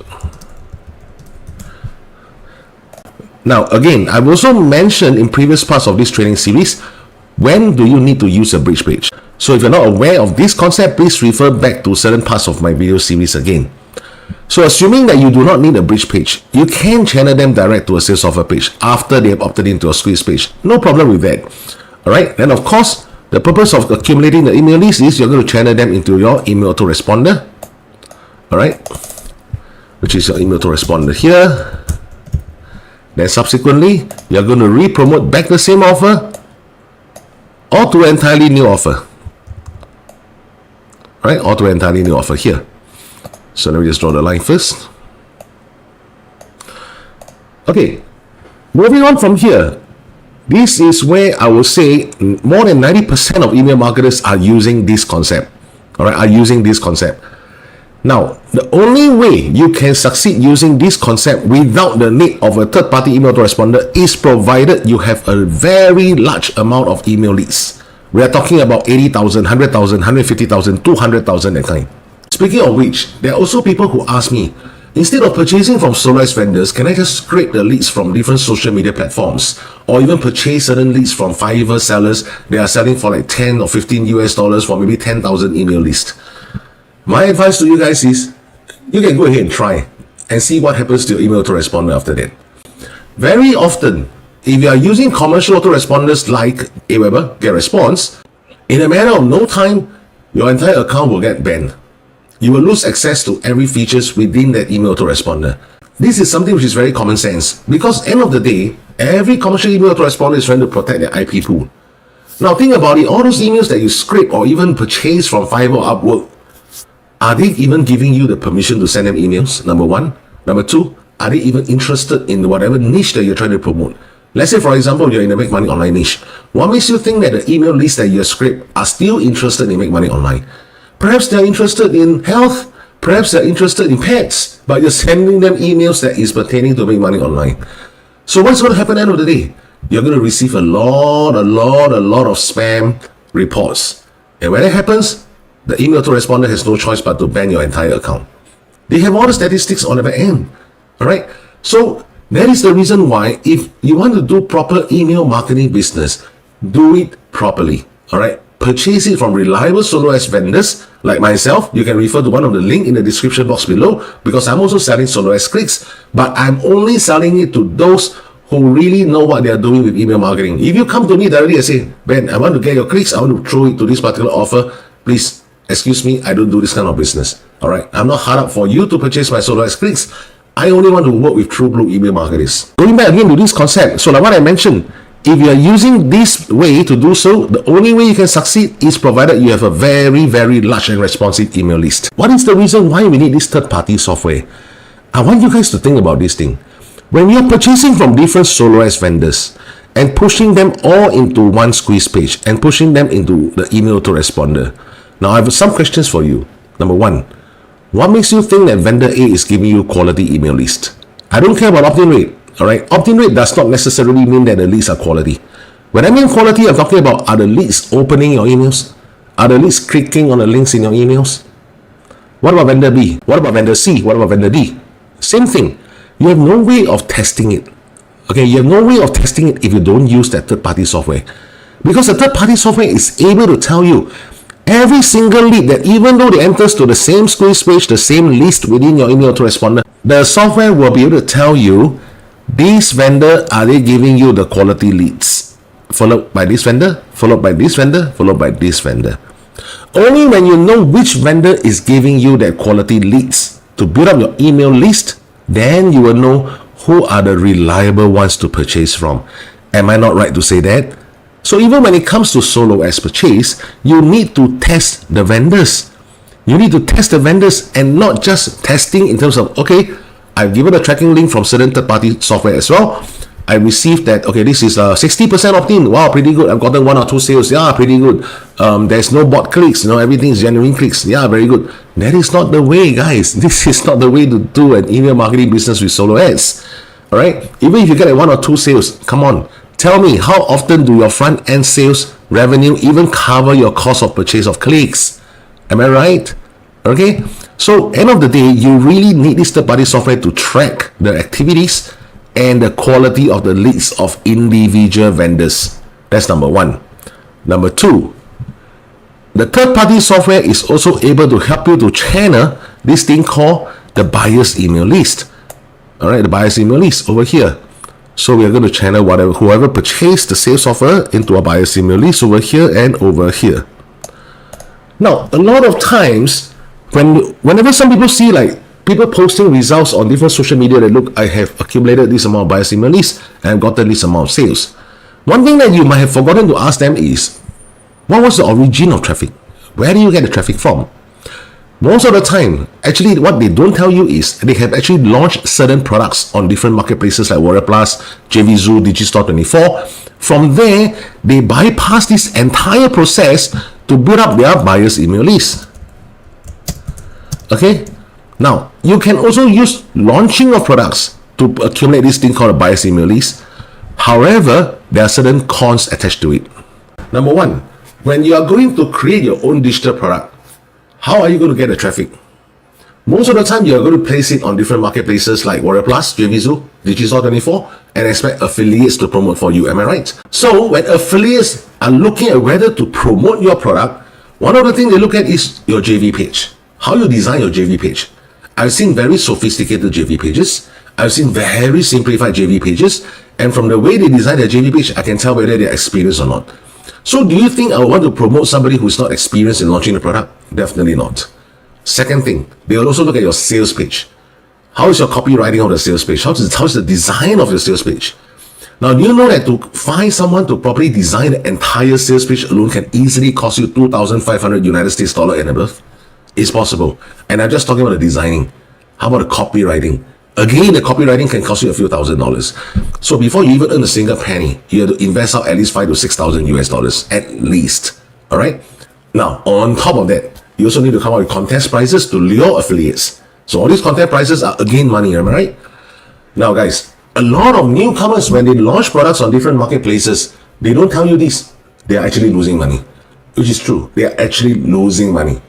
Now, again, I've also mentioned in previous parts of this training series, when do you need to use a bridge page? So if you're not aware of this concept, please refer back to certain parts of my video series again. So assuming that you do not need a bridge page, you can channel them direct to a sales offer page after they have opted into a squeeze page. No problem with that. All right. Then of course, the purpose of accumulating the email list is you're going to channel them into your email autoresponder. All right. Which is your email autoresponder here. Then subsequently, you're going to re-promote back the same offer or to an entirely new offer. Right, or to an entirely new offer here. So let me just draw the line first. Okay, moving on from here. This is where I will say more than 90% of email marketers are using this concept. All right, are using this concept. Now, the only way you can succeed using this concept without the need of a third-party email autoresponder is provided you have a very large amount of email leads. We are talking about 80,000, 100,000, 150,000, 200,000 that kind. Speaking of which, there are also people who ask me, instead of purchasing from solo vendors, can I just scrape the leads from different social media platforms, or even purchase certain leads from Fiverr sellers they are selling for like 10 or 15 US dollars for maybe 10,000 email lists? My advice to you guys is, you can go ahead and try and see what happens to your email autoresponder after that. Very often, if you are using commercial autoresponders like AWeber, Getresponse, in a matter of no time, your entire account will get banned. You will lose access to every features within that email autoresponder. This is something which is very common sense, because end of the day, every commercial email autoresponder is trying to protect their IP pool. Now think about it, all those emails that you scrape or even purchase from Fiverr or Upwork, are they even giving you the permission to send them emails? Number one. Number two, are they even interested in whatever niche that you're trying to promote? Let's say, for example, you're in the make money online niche. What makes you think that the email list that you scrape are still interested in make money online? Perhaps they're interested in health, perhaps they're interested in pets, but you're sending them emails that is pertaining to make money online. So what's going to happen at the end of the day? You're going to receive a lot of spam reports. And when that happens, the email autoresponder has no choice but to ban your entire account. They have all the statistics on the back end. All right. So that is the reason why, if you want to do proper email marketing business, do it properly. All right. Purchase it from reliable solo vendors like myself. You can refer to one of the link in the description box below, because I'm also selling solo clicks, but I'm only selling it to those who really know what they are doing with email marketing. If you come to me directly and say, Ben, I want to get your clicks, I want to throw it to this particular offer, please excuse me, I don't do this kind of business. All right. I'm not hard up for you to purchase my solo clicks. I only want to work with true blue email marketers. Going back again to this concept, so like what I mentioned, if you are using this way to do so, the only way you can succeed is provided you have a very large and responsive email list. What is the reason why we need this third-party software? I want you guys to think about this thing. When you are purchasing from different solo vendors and pushing them all into one squeeze page and pushing them into the email autoresponder, now I have some questions for you. Number one, what makes you think that vendor A is giving you quality email list? I don't care about opt-in rate. All right, opt-in rate does not necessarily mean that the leads are quality. When I mean quality, I'm talking about, are the leads opening your emails? Are the leads clicking on the links in your emails? What about vendor B? What about vendor C? What about vendor D? Same thing. You have no way of testing it. Okay, you have no way of testing it if you don't use that third-party software. Because the third-party software is able to tell you every single lead that, even though they enters to the same squeeze page, the same list within your email autoresponder, the software will be able to tell you, this vendor, are they giving you the quality leads? Followed by this vendor, followed by this vendor, followed by this vendor. Only when you know which vendor is giving you that quality leads to build up your email list, then you will know who are the reliable ones to purchase from. Am I not right to say that? So even when it comes to solo as purchase, you need to test the vendors. You need to test the vendors, and not just testing in terms of, okay, I've given a tracking link from certain third-party software as well. I received that, okay, this is 60% opt-in. Wow, pretty good. I've gotten 1 or 2 sales. Yeah, pretty good. There's no bot clicks. Everything is genuine clicks. Yeah, very good. That is not the way, guys. This is not the way to do an email marketing business with solo ads. All right? Even if you get 1 or 2 sales, come on. Tell me, how often do your front-end sales revenue even cover your cost of purchase of clicks? Am I right? Okay? So, end of the day, you really need this third-party software to track the activities and the quality of the leads of individual vendors. That's number 1. Number 2, the third-party software is also able to help you to channel this thing called the buyer's email list. All right, the buyer's email list over here. So we are going to channel whoever purchased the sales offer into a buyer's email list over here and over here. Now, a lot of times, whenever some people see like people posting results on different social media that, look, I have accumulated this amount of buyer's email lists and I've gotten this amount of sales. One thing that you might have forgotten to ask them is, what was the origin of traffic? Where do you get the traffic from? Most of the time, actually, what they don't tell you is they have actually launched certain products on different marketplaces like Warrior Plus, JVZoo, Digistore24. From there, they bypass this entire process to build up their buyer's email list. Okay? Now, you can also use launching of products to accumulate this thing called a buyer's email list. However, there are certain cons attached to it. Number 1, when you are going to create your own digital product, how are you going to get the traffic? Most of the time, you are going to place it on different marketplaces like Warrior Plus, JVZoo, Digistore24, and expect affiliates to promote for you. Am I right? So, when affiliates are looking at whether to promote your product, one of the things they look at is your JV page. How you design your JV page. I've seen very sophisticated JV pages. I've seen very simplified JV pages. And from the way they design their JV page, I can tell whether they're experienced or not. So do you think I want to promote somebody who's not experienced in launching the product? Definitely not. Second thing, they will also look at your sales page. How is your copywriting of the sales page? How is the design of your sales page? Now, do you know that to find someone to properly design the entire sales page alone can easily cost you $2,500 United States dollar and above? It's possible. And I'm just talking about the designing. How about the copywriting? Again, the copywriting can cost you a few $1,000s. So before you even earn a single penny, you have to invest out at least $5,000 to $6,000 US dollars, at least. All right. Now, on top of that, you also need to come up with contest prices to lure affiliates. So all these contest prices are again money, am I right? Now, guys, a lot of newcomers, when they launch products on different marketplaces, they don't tell you this. They are actually losing money, which is true. They are actually losing money.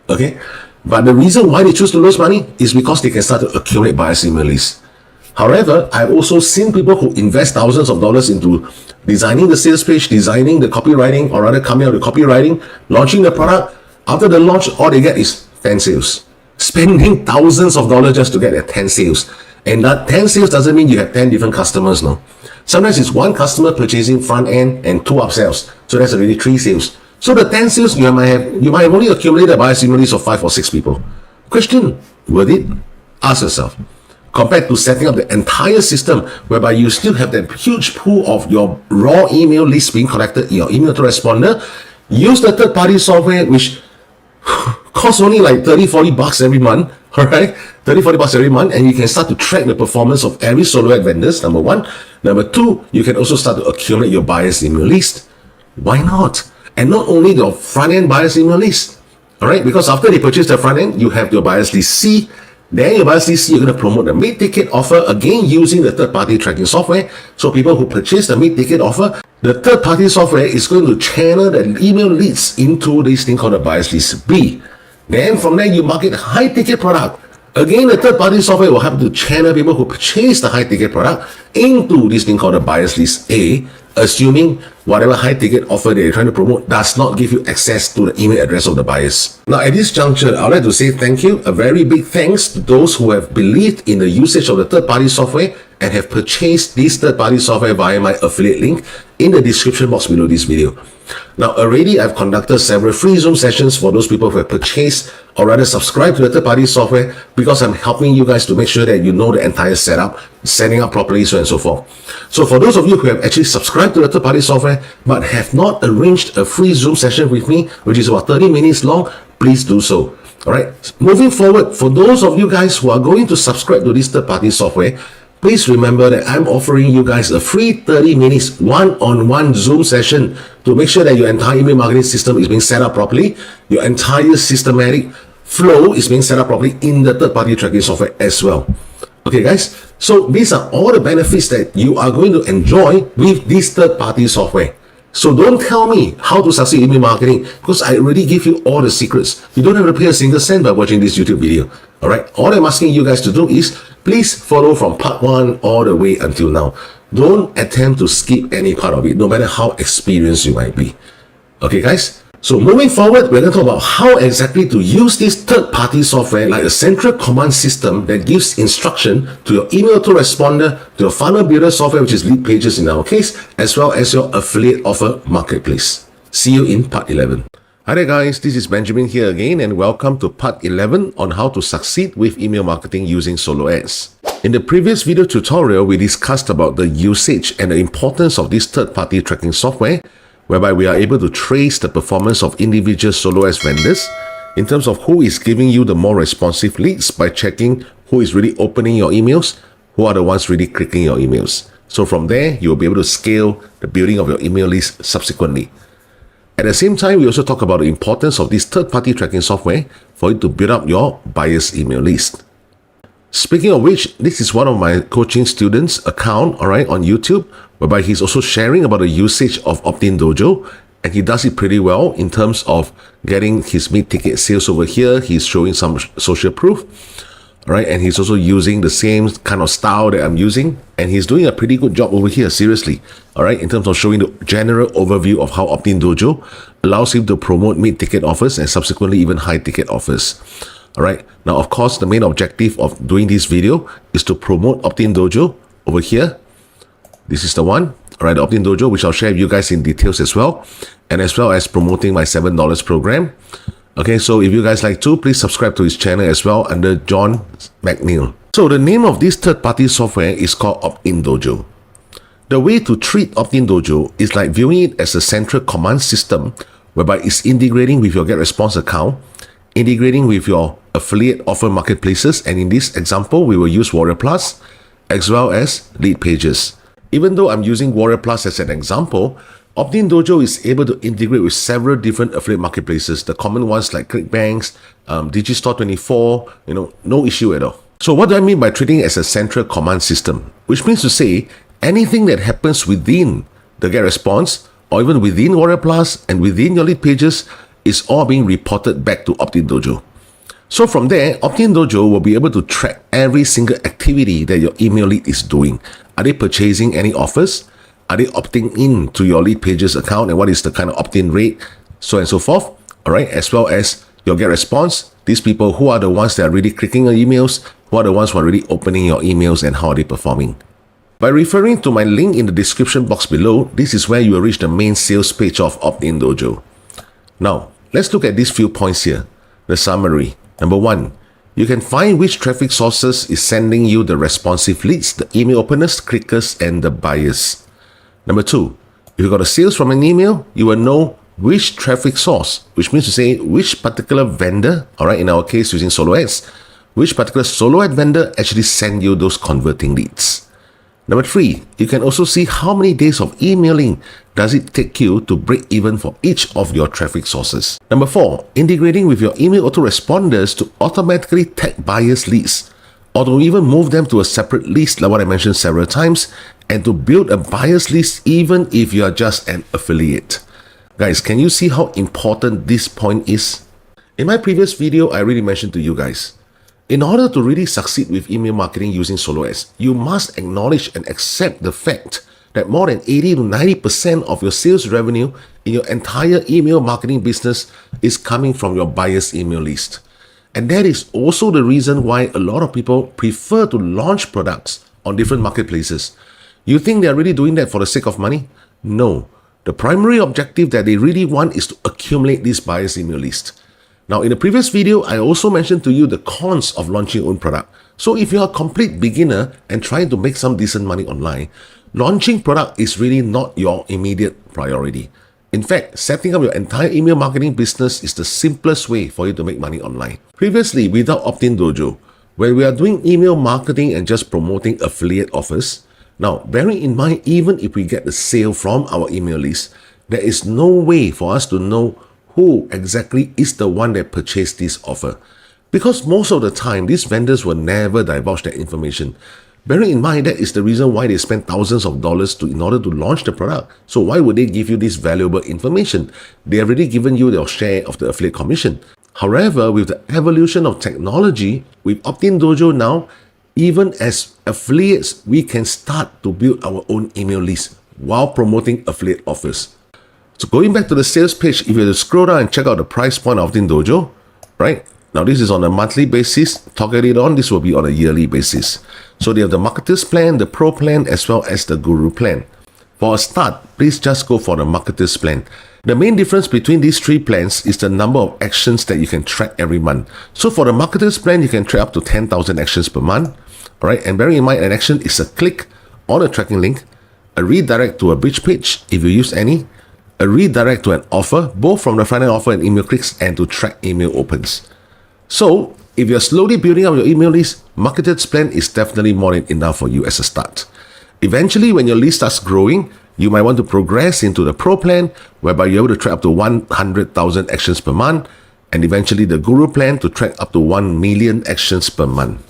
Okay. But the reason why they choose to lose money is because they can start to accumulate buyer's email lists. However, I've also seen people who invest thousands of dollars into designing the sales page, designing the copywriting, or rather coming out with copywriting, launching the product. After the launch, all they get is 10 sales. Spending thousands of dollars just to get that 10 sales. And that 10 sales doesn't mean you have 10 different customers, no. Sometimes it's one customer purchasing front end and 2 upsells. So that's already 3 sales. So the 10 sales you might have only accumulated a buyer's email list of 5 or 6 people. Question, worth it? Ask yourself. Compared to setting up the entire system whereby you still have that huge pool of your raw email list being collected in your email autoresponder, use the third-party software which costs only like $30-40 every month, all right? $30-40 every month, and you can start to track the performance of every solo ad vendors, number 1. Number 2, you can also start to accumulate your buyer's email list. Why not? And not only the front-end buyer's email list, all right? Because after they purchase the front-end, you have your buyer's list C. Then your buyer's list C, you're going to promote the mid-ticket offer, again using the third-party tracking software. So people who purchase the mid-ticket offer, the third-party software is going to channel the email leads into this thing called the buyer's list B. Then from there, you market a high-ticket product. Again, the third-party software will help to channel people who purchase the high-ticket product into this thing called the buyer's list A, assuming whatever high-ticket offer they're trying to promote does not give you access to the email address of the buyers. Now, at this juncture, I'd like to say thank you, a very big thanks to those who have believed in the usage of the third-party software and have purchased this third-party software via my affiliate link in the description box below this video. Now, already I've conducted several free Zoom sessions for those people who have purchased or rather subscribed to the third-party software, because I'm helping you guys to make sure that you know the entire setup, setting up properly, so on and so forth. So for those of you who have actually subscribed to the third-party software but have not arranged a free Zoom session with me, which is about 30 minutes long, please do so. All right. Moving forward, for those of you guys who are going to subscribe to this third-party software, please remember that I'm offering you guys a free 30 minutes one-on-one Zoom session to make sure that your entire email marketing system is being set up properly, your entire systematic flow is being set up properly in the third-party tracking software as well. Okay, guys, so these are all the benefits that you are going to enjoy with this third-party software. So don't tell me how to succeed in email marketing, because I already give you all the secrets. You don't have to pay a single cent by watching this YouTube video. All right, all I'm asking you guys to do is please follow from part 1 all the way until now. Don't attempt to skip any part of it, no matter how experienced you might be. Okay, guys? So moving forward, we're going to talk about how exactly to use this third-party software like a central command system that gives instruction to your email autoresponder, to your funnel builder software, which is Leadpages in our case, as well as your affiliate offer marketplace. See you in part 11. Hi there guys, this is Benjamin here again, and welcome to part 11 on how to succeed with email marketing using solo ads. In the previous video tutorial, we discussed about the usage and the importance of this third-party tracking software, whereby we are able to trace the performance of individual solo ads vendors in terms of who is giving you the more responsive leads by checking who is really opening your emails, who are the ones really clicking your emails. So from there, you will be able to scale the building of your email list subsequently. At the same time, we also talk about the importance of this third-party tracking software for you to build up your buyer's email list. Speaking of which, this is one of my coaching students' account, all right, on YouTube, whereby he's also sharing about the usage of Optin Dojo, and he does it pretty well in terms of getting his mid-ticket sales over here. He's showing some social proof, all right, and he's also using the same kind of style that I'm using, and he's doing a pretty good job over here, seriously, all right, in terms of showing the general overview of how Optin Dojo allows him to promote mid-ticket offers and subsequently even high-ticket offers. All right. Now, of course, the main objective of doing this video is to promote Optin Dojo over here. This is the one, all right, the Optin Dojo, which I'll share with you guys in details as well, and as well as promoting my $7 program. Okay, so if you guys like to, please subscribe to his channel as well under John McNeil. So the name of this third-party software is called Optin Dojo. The way to treat Optin Dojo is like viewing it as a central command system, whereby it's integrating with your Getresponse account, integrating with your affiliate offer marketplaces, and in this example, we will use Warrior Plus as well as Leadpages. Even though I'm using Warrior Plus as an example, Optin Dojo is able to integrate with several different affiliate marketplaces, the common ones like ClickBanks, Digistore24, no issue at all. So what do I mean by treating it as a central command system? Which means to say, anything that happens within the Getresponse, or even within Warrior Plus and within your Leadpages, is all being reported back to Optin Dojo. So from there, Optin Dojo will be able to track every single activity that your email lead is doing. Are they purchasing any offers? Are they opting in to your Leadpages account, and what is the kind of opt-in rate, so on and so forth, all right, as well as your Getresponse, these people who are the ones that are really clicking your emails, who are the ones who are really opening your emails, and how are they performing. By referring to my link in the description box below, this is where you will reach the main sales page of Optin Dojo. Now, let's look at these few points here. The summary. Number 1, you can find which traffic sources is sending you the responsive leads, the email openers, clickers, and the buyers. Number 2, if you got a sales from an email, you will know which traffic source, which means to say which particular vendor, all right, in our case using solo ads, which particular solo ad vendor actually send you those converting leads. Number 3, you can also see how many days of emailing does it take you to break even for each of your traffic sources. Number 4, integrating with your email autoresponders to automatically tag buyers' leads, or to even move them to a separate list like what I mentioned several times, and to build a buyers list even if you are just an affiliate. Guys, can you see how important this point is? In my previous video, I already mentioned to you guys, in order to really succeed with email marketing using solo ads, you must acknowledge and accept the fact that more than 80 to 90% of your sales revenue in your entire email marketing business is coming from your buyer's email list. And that is also the reason why a lot of people prefer to launch products on different marketplaces. You think they're really doing that for the sake of money? No. The primary objective that they really want is to accumulate this buyer's email list. Now, in the previous video, I also mentioned to you the cons of launching your own product. So if you're a complete beginner and trying to make some decent money online, launching product is really not your immediate priority. In fact, setting up your entire email marketing business is the simplest way for you to make money online. Previously, without Optin Dojo, where we are doing email marketing and just promoting affiliate offers, now, bearing in mind, even if we get the sale from our email list, there is no way for us to know who exactly is the one that purchased this offer. Because most of the time, these vendors will never divulge that information. Bearing in mind, that is the reason why they spend thousands of dollars in order to launch the product. So why would they give you this valuable information? They have already given you their share of the affiliate commission. However, with the evolution of technology, with Optin Dojo now, even as affiliates, we can start to build our own email list while promoting affiliate offers. So going back to the sales page, if you were to scroll down and check out the price point of Optin Dojo, right? Now this is on a monthly basis. Targeted on, this will be on a yearly basis. So they have the marketer's plan, the pro plan, as well as the guru plan. For a start, please just go for the marketer's plan. The main difference between these three plans is the number of actions that you can track every month. So for the marketer's plan, you can track up to 10,000 actions per month. All right, and bearing in mind, an action is a click on a tracking link, a redirect to a bridge page, if you use any, a redirect to an offer, both from the front-end offer and email clicks, and to track email opens. So, if you're slowly building up your email list, marketer's plan is definitely more than enough for you as a start. Eventually, when your list starts growing, you might want to progress into the pro plan, whereby you're able to track up to 100,000 actions per month, and eventually the guru plan to track up to 1 million actions per month.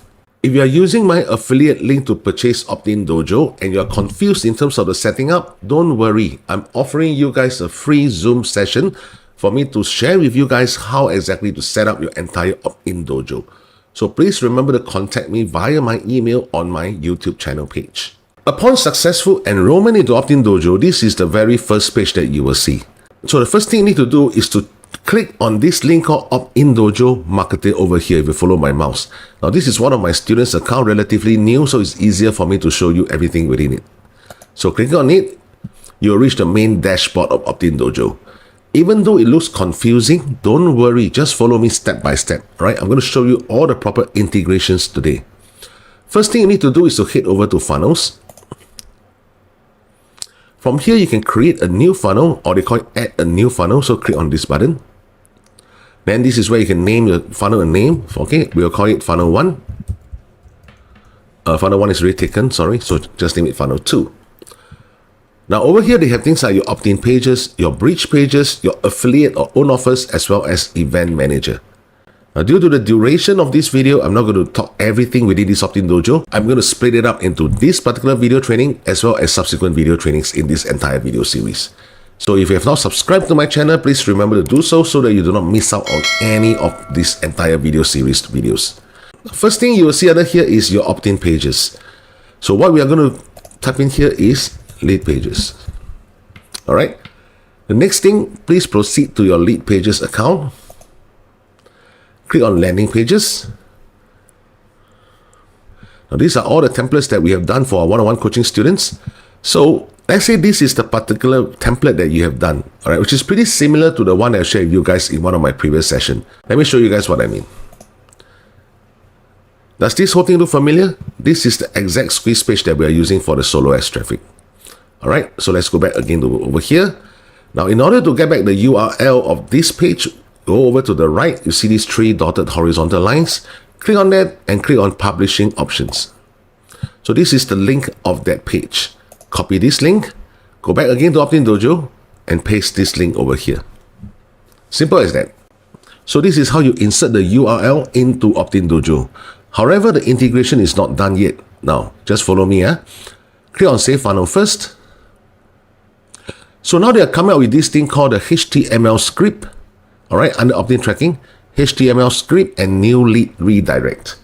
If you are using my affiliate link to purchase Optin Dojo and you're confused in terms of the setting up, don't worry. I'm offering you guys a free Zoom session for me to share with you guys how exactly to set up your entire Optin Dojo. So please remember to contact me via my email on my YouTube channel page. Upon successful enrollment into Optin Dojo, this is the very first page that you will see. So the first thing you need to do is to click on this link called Optin Dojo Marketer over here if you follow my mouse. Now this is one of my students' account, relatively new, so it's easier for me to show you everything within it. So clicking on it, you'll reach the main dashboard of Optin Dojo. Even though it looks confusing, don't worry, just follow me step by step. Right? I'm going to show you all the proper integrations today. First thing you need to do is to head over to funnels. From here, you can create a new funnel, or they call it add a new funnel. So click on this button. Then this is where you can name your funnel a name. Okay, we'll call it funnel 1. Funnel 1 is already taken, sorry. So just name it funnel 2. Now over here, they have things like your opt-in pages, your bridge pages, your affiliate or own offers, as well as event manager. Now, due to the duration of this video, I'm not going to talk everything within this Optin Dojo. I'm going to split it up into this particular video training as well as subsequent video trainings in this entire video series. So if you have not subscribed to my channel, please remember to do so that you do not miss out on any of this entire video series videos. First thing you will see under here is your opt-in pages. So what we are going to type in here is Leadpages. All right. The next thing, please proceed to your Leadpages account. Click on landing pages. Now these are all the templates that we have done for our one-on-one coaching students. So let's say this is the particular template that you have done, all right, which is pretty similar to the one I shared with you guys in one of my previous sessions. Let me show you guys what I mean. Does this whole thing look familiar? This is the exact squeeze page that we are using for the solo ads traffic. All right, so let's go back again to over here. Now, in order to get back the URL of this page, go over to the right. You see these 3 dotted horizontal lines. Click on that and click on publishing options. So this is the link of that page. Copy this link, go back again to Optin Dojo and paste this link over here. Simple as that. So this is how you insert the URL into Optin Dojo. However, the integration is not done yet. Now, just follow me. Click on Save Funnel first. So now they are coming out with this thing called the HTML script. All right, under Optin Tracking, HTML script and new lead redirect.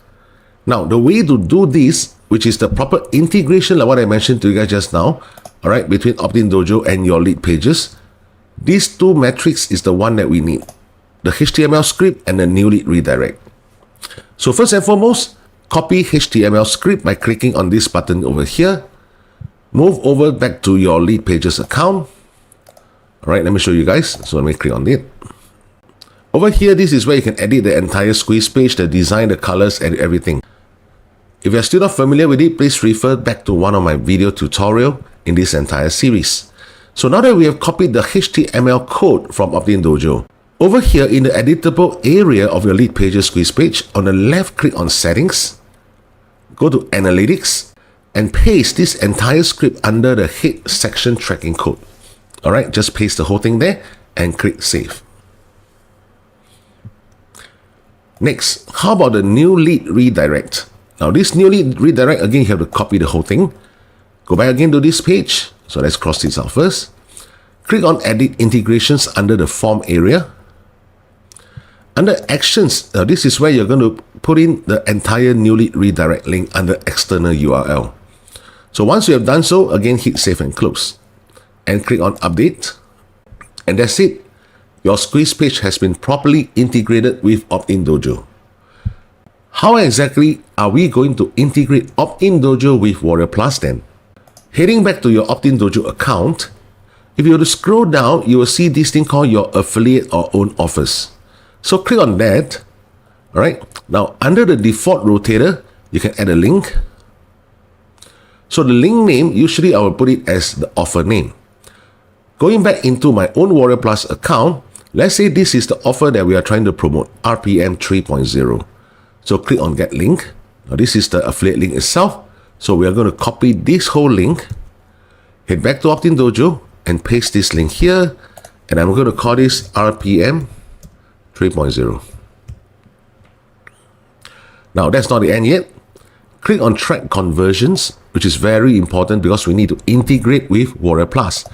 Now, the way to do this, which is the proper integration, like what I mentioned to you guys just now, all right, between Optin Dojo and your lead pages, these two metrics is the one that we need. The HTML script and the new lead redirect. So first and foremost, copy HTML script by clicking on this button over here. Move over back to your Leadpages account. All right, let me show you guys. So let me click on it. Over here, this is where you can edit the entire squeeze page, the design, the colors, and everything. If you're still not familiar with it, please refer back to one of my video tutorial in this entire series. So now that we have copied the HTML code from Optin Dojo, over here in the editable area of your Leadpages squeeze page, on the left, click on Settings, go to Analytics, and paste this entire script under the head section tracking code. All right, just paste the whole thing there and click Save. Next, how about the new lead redirect? Now this new lead redirect, again, you have to copy the whole thing. Go back again to this page. So let's cross this out first. Click on Edit Integrations under the Form area. Under Actions, now this is where you're going to put in the entire new lead redirect link under External URL. So once you have done so, again, hit Save and Close. And click on Update. And that's it. Your squeeze page has been properly integrated with Optin Dojo. How exactly are we going to integrate Optin Dojo with Warrior Plus then? Heading back to your Optin Dojo account, if you were to scroll down, you will see this thing called your affiliate or own offers. So click on that. All right. Now, under the default rotator, you can add a link. So the link name, usually I will put it as the offer name. Going back into my own Warrior Plus account, let's say this is the offer that we are trying to promote, RPM 3.0. So click on Get Link. Now this is the affiliate link itself. So we are going to copy this whole link, head back to Optin Dojo, and paste this link here. And I'm going to call this RPM 3.0. Now that's not the end yet. Click on Track Conversions, which is very important because we need to integrate with Warrior Plus.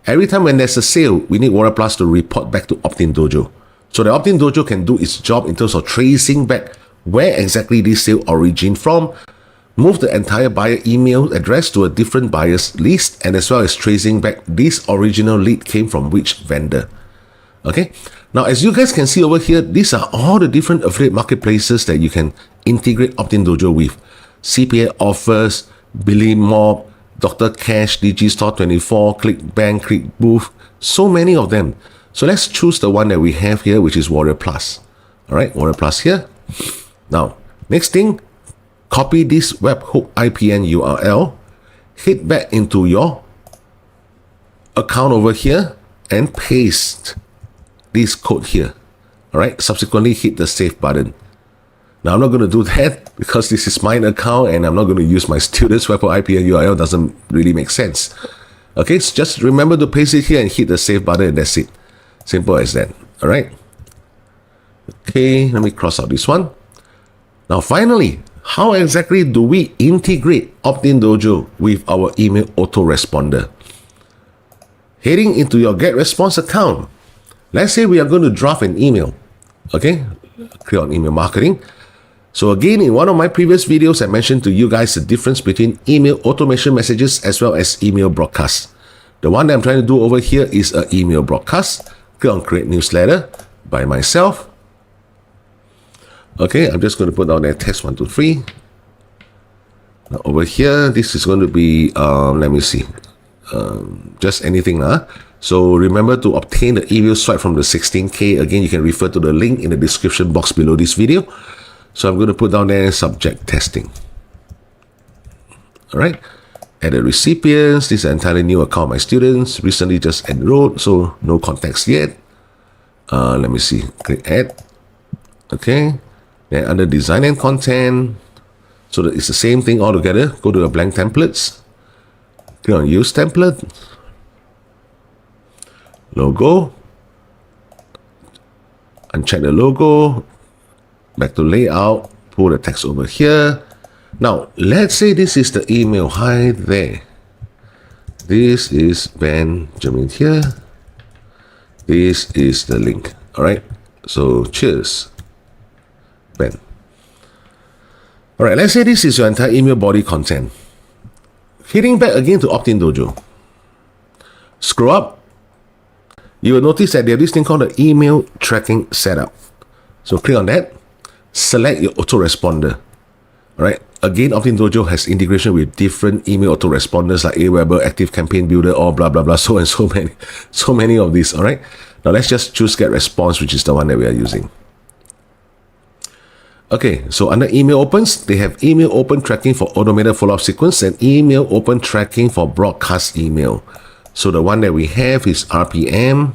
Every time when there's a sale, we need Warrior Plus to report back to Optin Dojo. So the Optin Dojo can do its job in terms of tracing back where exactly this sale originated from, move the entire buyer email address to a different buyer's list, and as well as tracing back this original lead came from which vendor. Okay. Now, as you guys can see over here, these are all the different affiliate marketplaces that you can integrate Optin Dojo with. CPA Offers, Billy Mob, Dr. Cash, Digistore24, ClickBank, ClickBooth, so many of them. So let's choose the one that we have here, which is Warrior Plus. All right, Warrior Plus here. Now, next thing, copy this webhook IPN URL, head back into your account over here, and paste this code here. All right, subsequently hit the Save button. Now, I'm not going to do that because this is my account and I'm not going to use my student's webhook IPN URL. Doesn't really make sense. Okay, so just remember to paste it here and hit the Save button, and that's it. Simple as that. All right. Okay, let me cross out this one. Now, finally, how exactly do we integrate Optin Dojo with our email autoresponder? Heading into your Getresponse account, let's say we are going to draft an email. Okay, click on email marketing. So again, in one of my previous videos, I mentioned to you guys the difference between email automation messages as well as email broadcasts. The one that I'm trying to do over here is an email broadcast. Click on Create Newsletter by myself. Okay, I'm just going to put down there test 1, 2, 3. Now over here, this is going to be, let me see, just anything. So remember to obtain the email swipe from the 16K. Again, you can refer to the link in the description box below this video. So I'm going to put down there subject testing. All right. Add the recipients. This is an entirely new account. My students recently just enrolled, so no context yet. Let me see. Click Add. Okay. Then under Design and Content, so that it's the same thing all together. Go to the blank templates. Click on Use Template. Logo. Uncheck the logo. Back to layout. Pull the text over here. Now, let's say this is the email. Hi there. This is Benjamin here. This is the link. All right. So, cheers, Ben. All right. Let's say this is your entire email body content. Heading back again to Optin Dojo. Scroll up. You will notice that they have this thing called the email tracking setup. So, click on that. Select your autoresponder. All right. Again, Optin Dojo has integration with different email autoresponders like AWeber, Active Campaign Builder, or blah blah blah, so and so many of these. All right. Now let's just choose Getresponse, which is the one that we are using. Okay, so under email opens, they have email open tracking for automated follow-up sequence and email open tracking for broadcast email. So the one that we have is RPM,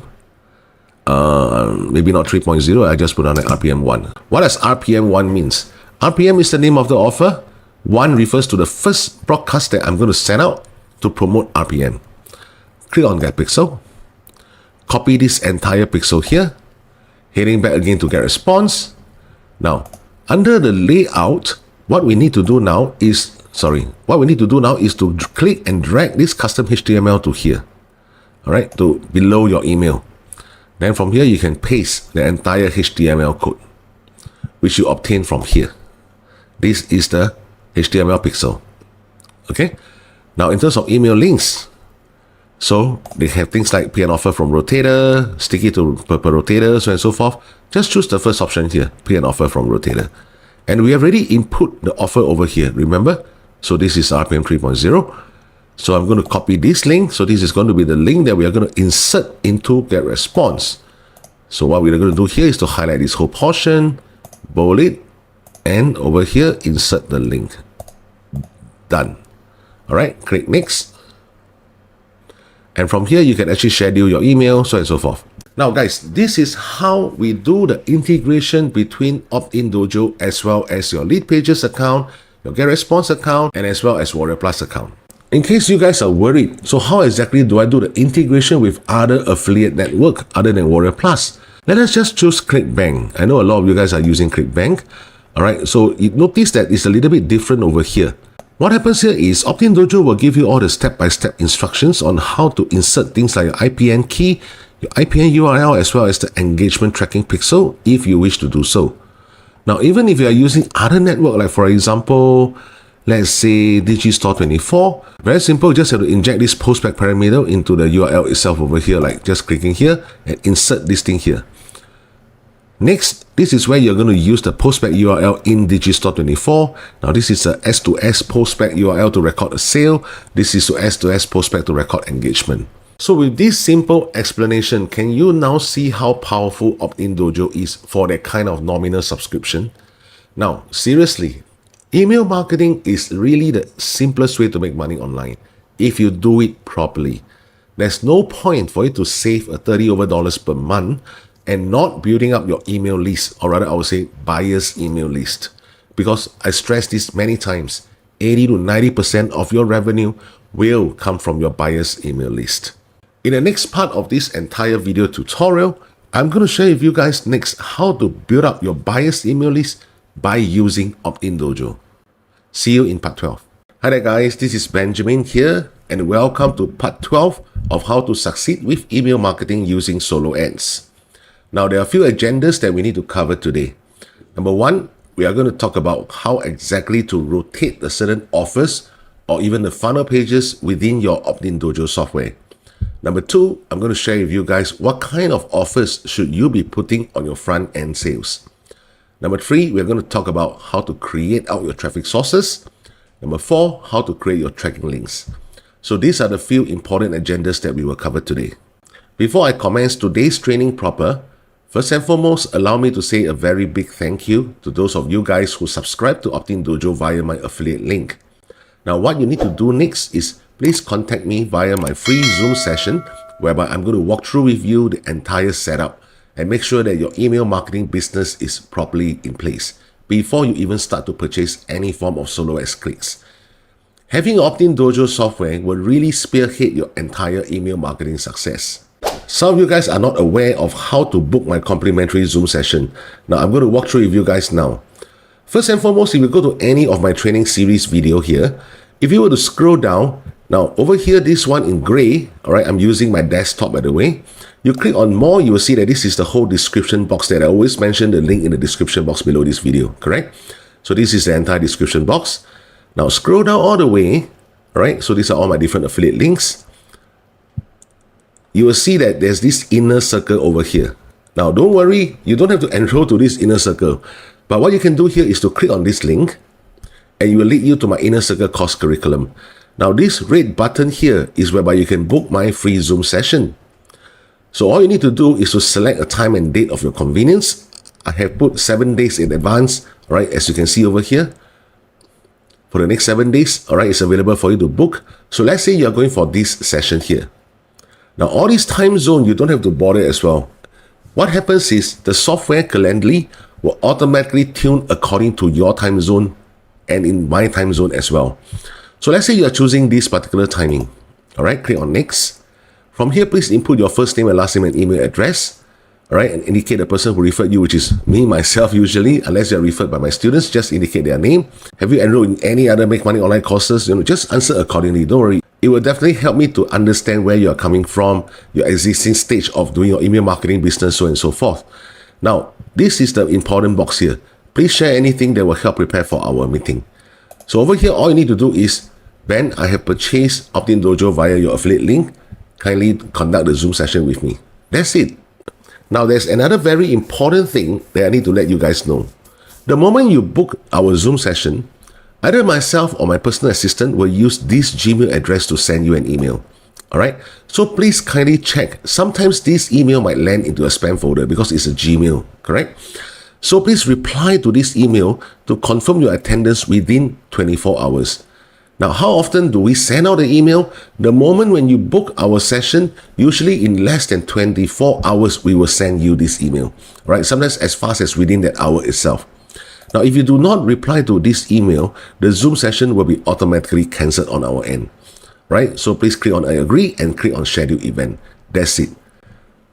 maybe not 3.0, I just put on an RPM 1. What does RPM 1 means? RPM is the name of the offer. 1 refers to the first broadcast that I'm going to send out to promote RPM. Click on Get Pixel. Copy this entire pixel here. Heading back again to Getresponse. Now, under the layout, what we need to do now is to click and drag this custom HTML to here. All right, to below your email. Then from here, you can paste the entire HTML code, which you obtain from here. This is the HTML pixel. Okay. Now, in terms of email links, so they have things like pre and offer from Rotator, sticky to per Rotator, so and so forth. Just choose the first option here, pre and offer from Rotator. And we have already input the offer over here, remember? So this is RPM 3.0. So I'm going to copy this link. So this is going to be the link that we are going to insert into Getresponse. So what we're going to do here is to highlight this whole portion, bold it, and over here, insert the link. Done. All right, click next. And from here, you can actually schedule your email, so on and so forth. Now, guys, this is how we do the integration between Optin Dojo as well as your Leadpages account, your Getresponse account, and as well as Warrior Plus account. In case you guys are worried, so how exactly do I do the integration with other affiliate network other than Warrior Plus? Let us just choose ClickBank. I know a lot of you guys are using ClickBank. All right, so you notice that it's a little bit different over here. What happens here is Optin Dojo will give you all the step-by-step instructions on how to insert things like your IPN key, your IPN URL, as well as the engagement tracking pixel if you wish to do so. Now, even if you are using other network, like for example, let's say Digistore24, very simple, just have to inject this postback parameter into the URL itself over here, like just clicking here and insert this thing here. Next, this is where you're going to use the postback URL in Digistore24. Now, this is a S2S postback URL to record a sale. This is to S2S postback to record engagement. So with this simple explanation, can you now see how powerful Optin Dojo is for that kind of nominal subscription? Now, seriously, email marketing is really the simplest way to make money online if you do it properly. There's no point for you to save $30 over per month and not building up your email list, or rather I would say buyer's email list. Because I stress this many times, 80 to 90% of your revenue will come from your buyer's email list. In the next part of this entire video tutorial, I'm going to share with you guys next how to build up your buyer's email list by using Optin Dojo. See you in part 12. Hi there guys, this is Benjamin here and welcome to part 12 of how to succeed with email marketing using solo ads. Now, there are a few agendas that we need to cover today. Number one, we are going to talk about how exactly to rotate the certain offers or even the funnel pages within your Optin Dojo software. Number two, I'm going to share with you guys what kind of offers should you be putting on your front end sales. Number three, we're going to talk about how to create out your traffic sources. Number four, how to create your tracking links. So these are the few important agendas that we will cover today. Before I commence today's training proper, first and foremost, allow me to say a very big thank you to those of you guys who subscribe to Optin Dojo via my affiliate link. Now, what you need to do next is please contact me via my free Zoom session, whereby I'm going to walk through with you the entire setup and make sure that your email marketing business is properly in place before you even start to purchase any form of solo ads clicks. Having Optin Dojo software will really spearhead your entire email marketing success. Some of you guys are not aware of how to book my complimentary Zoom session. Now, I'm going to walk through with you guys now. First and foremost, if you go to any of my training series video here, if you were to scroll down, now over here, this one in gray, all right, I'm using my desktop by the way. You click on more, you will see that this is the whole description box that I always mention the link in the description box below this video, correct? So this is the entire description box. Now scroll down all the way, all right? So these are all my different affiliate links. You will see that there's this inner circle over here. Now, don't worry, you don't have to enroll to this inner circle. But what you can do here is to click on this link and it will lead you to my Inner Circle course curriculum. Now this red button here is whereby you can book my free Zoom session. So all you need to do is to select a time and date of your convenience. I have put 7 days in advance, right? As you can see over here. For the next 7 days, all right, it's available for you to book. So let's say you're going for this session here. Now all these time zone, you don't have to bother as well. What happens is the software Calendly will automatically tune according to your time zone and in my time zone as well. So let's say you are choosing this particular timing. All right, click on next. From here, please input your first name and last name and email address. All right, and indicate the person who referred you, which is me, myself usually, unless you're referred by my students, just indicate their name. Have you enrolled in any other Make Money Online courses? Just answer accordingly, don't worry. It will definitely help me to understand where you're coming from, your existing stage of doing your email marketing business, so on and so forth. Now, this is the important box here. Please share anything that will help prepare for our meeting. So over here, all you need to do is, Ben, I have purchased Optin Dojo via your affiliate link. Kindly conduct the Zoom session with me. That's it. Now, there's another very important thing that I need to let you guys know. The moment you book our Zoom session, either myself or my personal assistant will use this Gmail address to send you an email. All right? So please kindly check. Sometimes this email might land into a spam folder because it's a Gmail, correct? So please reply to this email to confirm your attendance within 24 hours. Now, how often do we send out the email? The moment when you book our session, usually in less than 24 hours, we will send you this email, right? Sometimes as fast as within that hour itself. Now, if you do not reply to this email, the Zoom session will be automatically cancelled on our end, right? So please click on I agree and click on schedule event. That's it.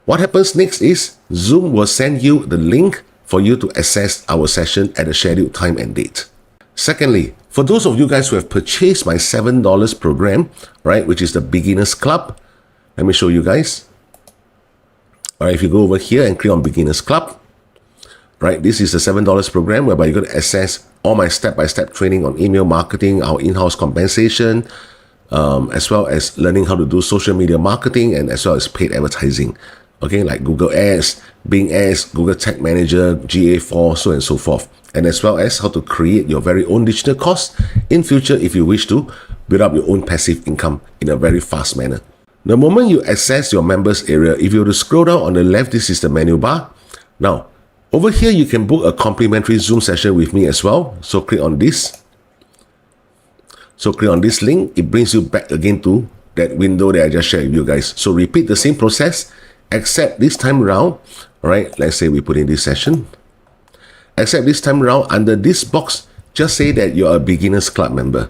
What happens next is Zoom will send you the link for you to access our session at a scheduled time and date. Secondly, for those of you guys who have purchased my $7 program, right, which is the Beginners Club, let me show you guys. All right, if you go over here and click on Beginners Club, right, this is the $7 program whereby you're going to access all my step-by-step training on email marketing, our in-house compensation, as well as learning how to do social media marketing and as well as paid advertising. Okay, like Google Ads, Bing Ads, Google Tag Manager, GA4, so on and so forth. And as well as how to create your very own digital course in future if you wish to build up your own passive income in a very fast manner. The moment you access your members area, if you were to scroll down on the left, this is the menu bar. Now, over here, you can book a complimentary Zoom session with me as well. So click on this. So click on this link. It brings you back again to that window that I just shared with you guys. So repeat the same process, except this time around, all right, let's say we put in this session. Except this time around, under this box, just say that you're a Beginners Club member.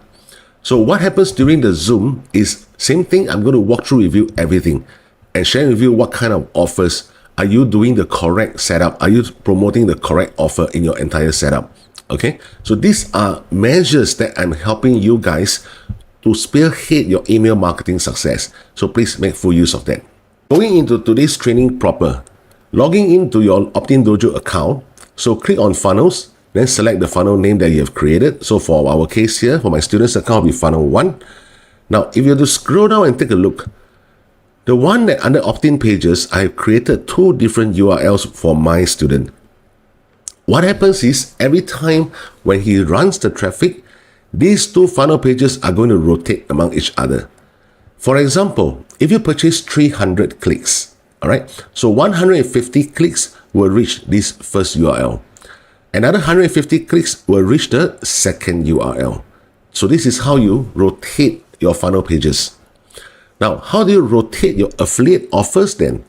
So what happens during the Zoom is same thing. I'm going to walk through with you everything and share with you what kind of offers. Are you doing the correct setup? Are you promoting the correct offer in your entire setup? Okay, so these are measures that I'm helping you guys to spearhead your email marketing success. So please make full use of that. Going into today's training proper, logging into your Optin Dojo account. So click on funnels, then select the funnel name that you have created. So for our case here, for my students account, will be funnel 1. Now, if you have to scroll down and take a look, the one that under Optin Pages, I have created 2 different URLs for my student. What happens is every time when he runs the traffic, these 2 funnel pages are going to rotate among each other. For example, if you purchase 300 clicks, all right, so 150 clicks will reach this first URL. Another 150 clicks will reach the second URL. So this is how you rotate your funnel pages. Now, how do you rotate your affiliate offers then?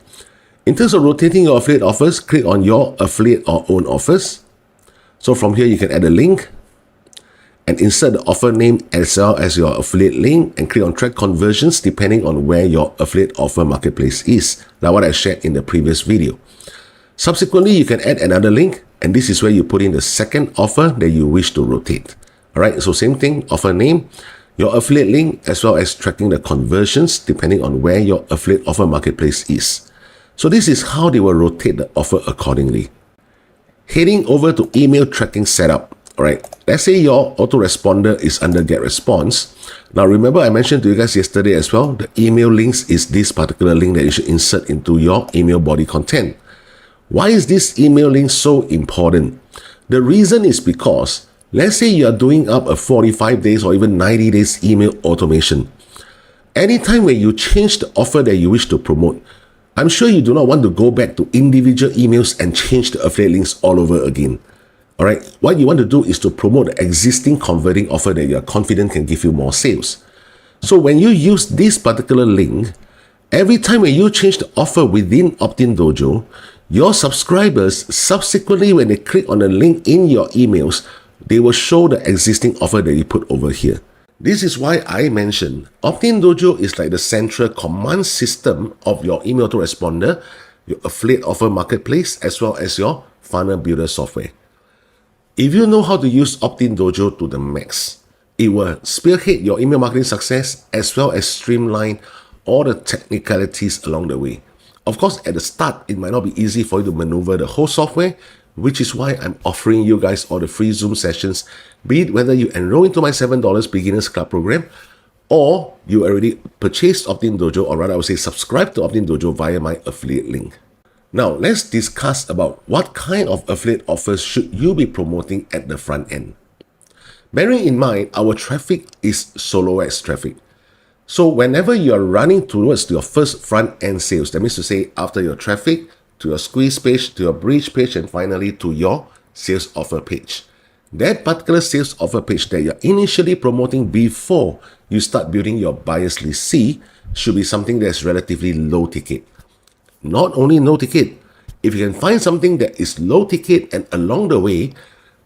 In terms of rotating your affiliate offers, click on your affiliate or own offers. So from here, you can add a link and insert the offer name as well as your affiliate link and click on track conversions depending on where your affiliate offer marketplace is. Now, what I shared in the previous video. Subsequently, you can add another link, and this is where you put in the second offer that you wish to rotate. All right, so same thing, offer name, your affiliate link, as well as tracking the conversions depending on where your affiliate offer marketplace is. So this is how they will rotate the offer accordingly. Heading over to email tracking setup. All right, let's say your autoresponder is under Getresponse. Now, remember I mentioned to you guys yesterday as well, the email links is this particular link that you should insert into your email body content. Why is this email link so important? The reason is because Let's say you are doing up a 45 days or even 90 days email automation. Anytime when you change the offer that you wish to promote, I'm sure you do not want to go back to individual emails and change the affiliate links all over again. All right, what you want to do is to promote the existing converting offer that you are confident can give you more sales. So when you use this particular link, every time when you change the offer within Optin Dojo, your subscribers subsequently, when they click on the link in your emails, they will show the existing offer that you put over here. This is why I mentioned Optin Dojo is like the central command system of your email autoresponder, your affiliate offer marketplace, as well as your funnel builder software. If you know how to use Optin Dojo to the max, it will spearhead your email marketing success as well as streamline all the technicalities along the way. Of course, at the start, it might not be easy for you to maneuver the whole software, which is why I'm offering you guys all the free Zoom sessions, be it whether you enroll into my $7 Beginners Club program or you already purchased Optin Dojo, or rather I would say subscribe to Optin Dojo via my affiliate link. Now, let's discuss about what kind of affiliate offers should you be promoting at the front end. Bearing in mind, our traffic is solo ads traffic. So whenever you are running towards your first front end sales, that means to say after your traffic, to your squeeze page, to your bridge page, and finally to your sales offer page. That particular sales offer page that you're initially promoting before you start building your buyer's list C should be something that's relatively low ticket. Not only low ticket, if you can find something that is low ticket and along the way,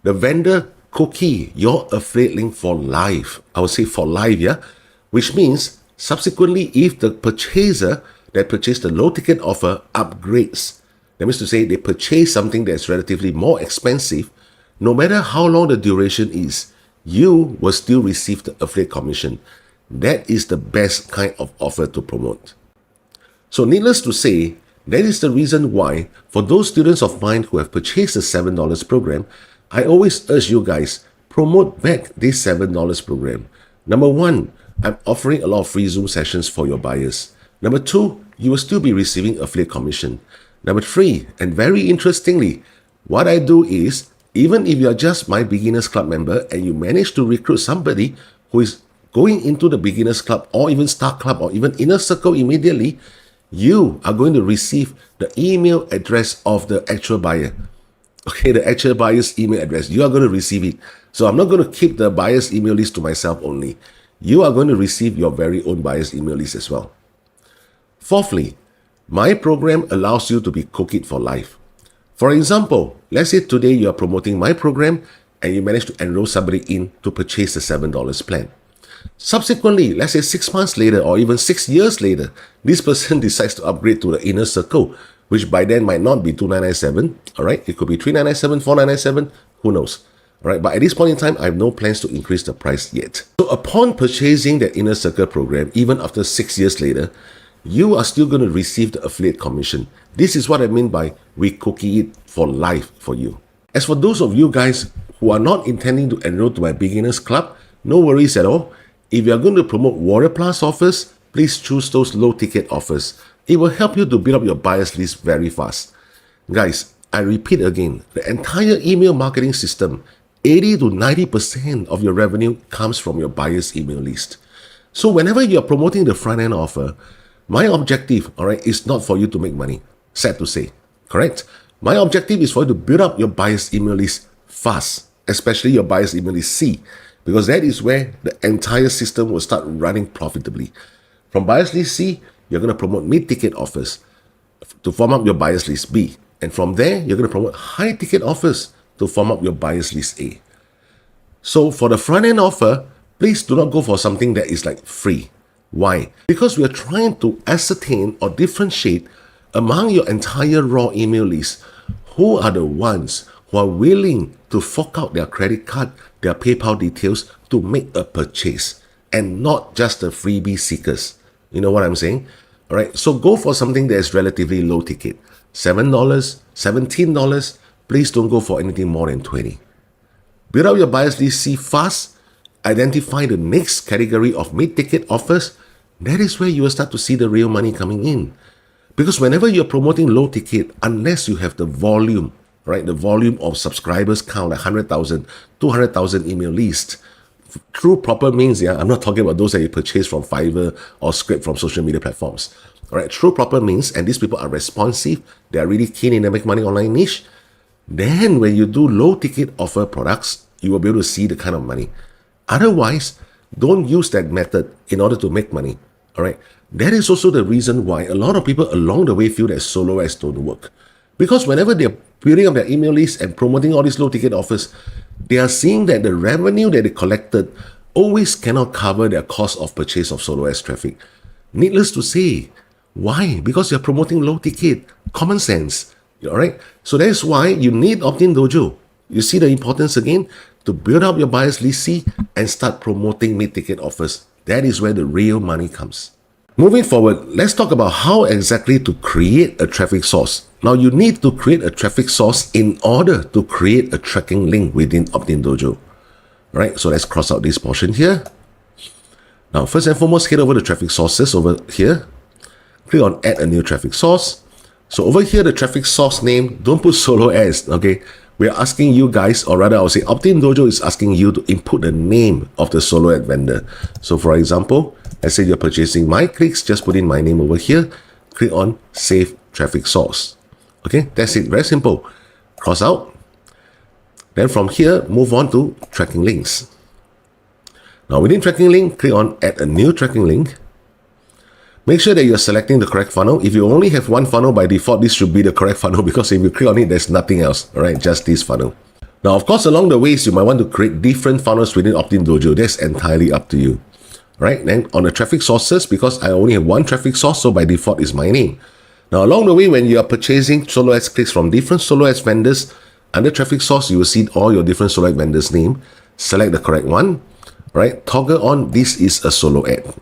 the vendor cookie your affiliate link for life. I would say for life, yeah? Which means subsequently, if the purchaser that purchased the low ticket offer upgrades, that means to say they purchase something that's relatively more expensive, no matter how long the duration is, you will still receive the affiliate commission. That is the best kind of offer to promote. So needless to say, that is the reason why for those students of mine who have purchased the $7 program, I always urge you guys, promote back this $7 program. Number one, I'm offering a lot of free Zoom sessions for your buyers. Number two, you will still be receiving affiliate commission. Number three, and very interestingly, what I do is, even if you're just my Beginners Club member and you manage to recruit somebody who is going into the Beginners Club or even Star Club or even Inner Circle immediately, you are going to receive the email address of the actual buyer. Okay, the actual buyer's email address. You are going to receive it. So I'm not going to keep the buyer's email list to myself only. You are going to receive your very own buyer's email list as well. Fourthly, my program allows you to be cookied for life. For example, let's say today you are promoting my program and you manage to enroll somebody in to purchase the $7 plan. Subsequently, let's say 6 months later or even 6 years later, this person decides to upgrade to the Inner Circle, which by then might not be $2,997, all right? It could be $3,997, $4,997, who knows? All right, but at this point in time, I have no plans to increase the price yet. So upon purchasing the Inner Circle program, even after 6 years later, you are still going to receive the affiliate commission. This is what I mean by we cookie it for life for you. As for those of you guys who are not intending to enroll to my Beginners Club, no worries at all. If you are going to promote Warrior Plus offers, please choose those low ticket offers. It will help you to build up your buyers list very fast. Guys, I repeat again, the entire email marketing system, 80 to 90% of your revenue comes from your buyer's email list. So whenever you are promoting the front end offer, my objective, all right, is not for you to make money. Sad to say, correct? My objective is for you to build up your buyer's email list fast, especially your buyer's email list C, because that is where the entire system will start running profitably. From buyer's list C, you're going to promote mid-ticket offers to form up your buyer's list B. And from there, you're going to promote high-ticket offers to form up your buyer's list A. So for the front-end offer, please do not go for something that is like free. Why? Because we are trying to ascertain or differentiate among your entire raw email list who are the ones who are willing to fork out their credit card, their PayPal details to make a purchase, and not just the freebie seekers. You know what I'm saying? All right, so go for something that is relatively low ticket. $7, $17, please don't go for anything more than $20. Build up your buyer's list C fast, identify the next category of mid-ticket offers. That is where you will start to see the real money coming in. Because whenever you're promoting low ticket, unless you have the volume right? The volume of subscribers count, like 100,000, 200,000 email lists. Through proper means, yeah, I'm not talking about those that you purchase from Fiverr or scrape from social media platforms. All right, through proper means, and these people are responsive, they are really keen in the make money online niche. Then when you do low ticket offer products, you will be able to see the kind of money. Otherwise, don't use that method in order to make money. All right. That is also the reason why a lot of people along the way feel that solo ads don't work. Because whenever they're building up their email list and promoting all these low ticket offers, they are seeing that the revenue that they collected always cannot cover their cost of purchase of solo ads traffic. Needless to say, why? Because you're promoting low ticket, common sense. All right. So that's why you need Optin Dojo. You see the importance again to build up your buyers list C and start promoting mid-ticket offers. That is where the real money comes. Moving forward, let's talk about how exactly to create a traffic source. Now you need to create a traffic source in order to create a tracking link within Optin Dojo. All right. So let's cross out this portion here. Now, first and foremost, head over to traffic sources over here. Click on add a new traffic source. So over here, the traffic source name, don't put solo ads, okay? We're asking you guys, or rather I would say Optin Dojo is asking you to input the name of the solo ad vendor. So for example, let's say you're purchasing my clicks, just put in my name over here, click on save traffic source. Okay, that's it, very simple. Cross out. Then from here, move on to tracking links. Now within tracking link, click on add a new tracking link. Make sure that you're selecting the correct funnel. If you only have one funnel, by default, this should be the correct funnel because if you click on it, there's nothing else, all right? Just this funnel. Now, of course, along the ways, you might want to create different funnels within Optin Dojo. That's entirely up to you, right? Then on the traffic sources, because I only have one traffic source, so by default is my name. Now, along the way, when you are purchasing solo ads clicks from different solo ads vendors, under traffic source, you will see all your different solo ad vendors' name. Select the correct one, right? Toggle on this is a solo ad.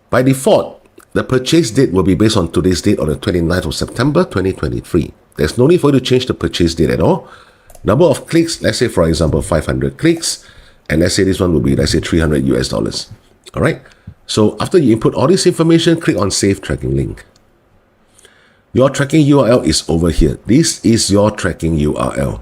By default, the purchase date will be based on today's date on the 29th of September 2023. There's no need for you to change the purchase date at all. Number of clicks, let's say for example 500 clicks, and let's say this one will be, let's say $300 US. All right. So after you input all this information, click on save tracking link. Your tracking URL is over here. This is your tracking URL.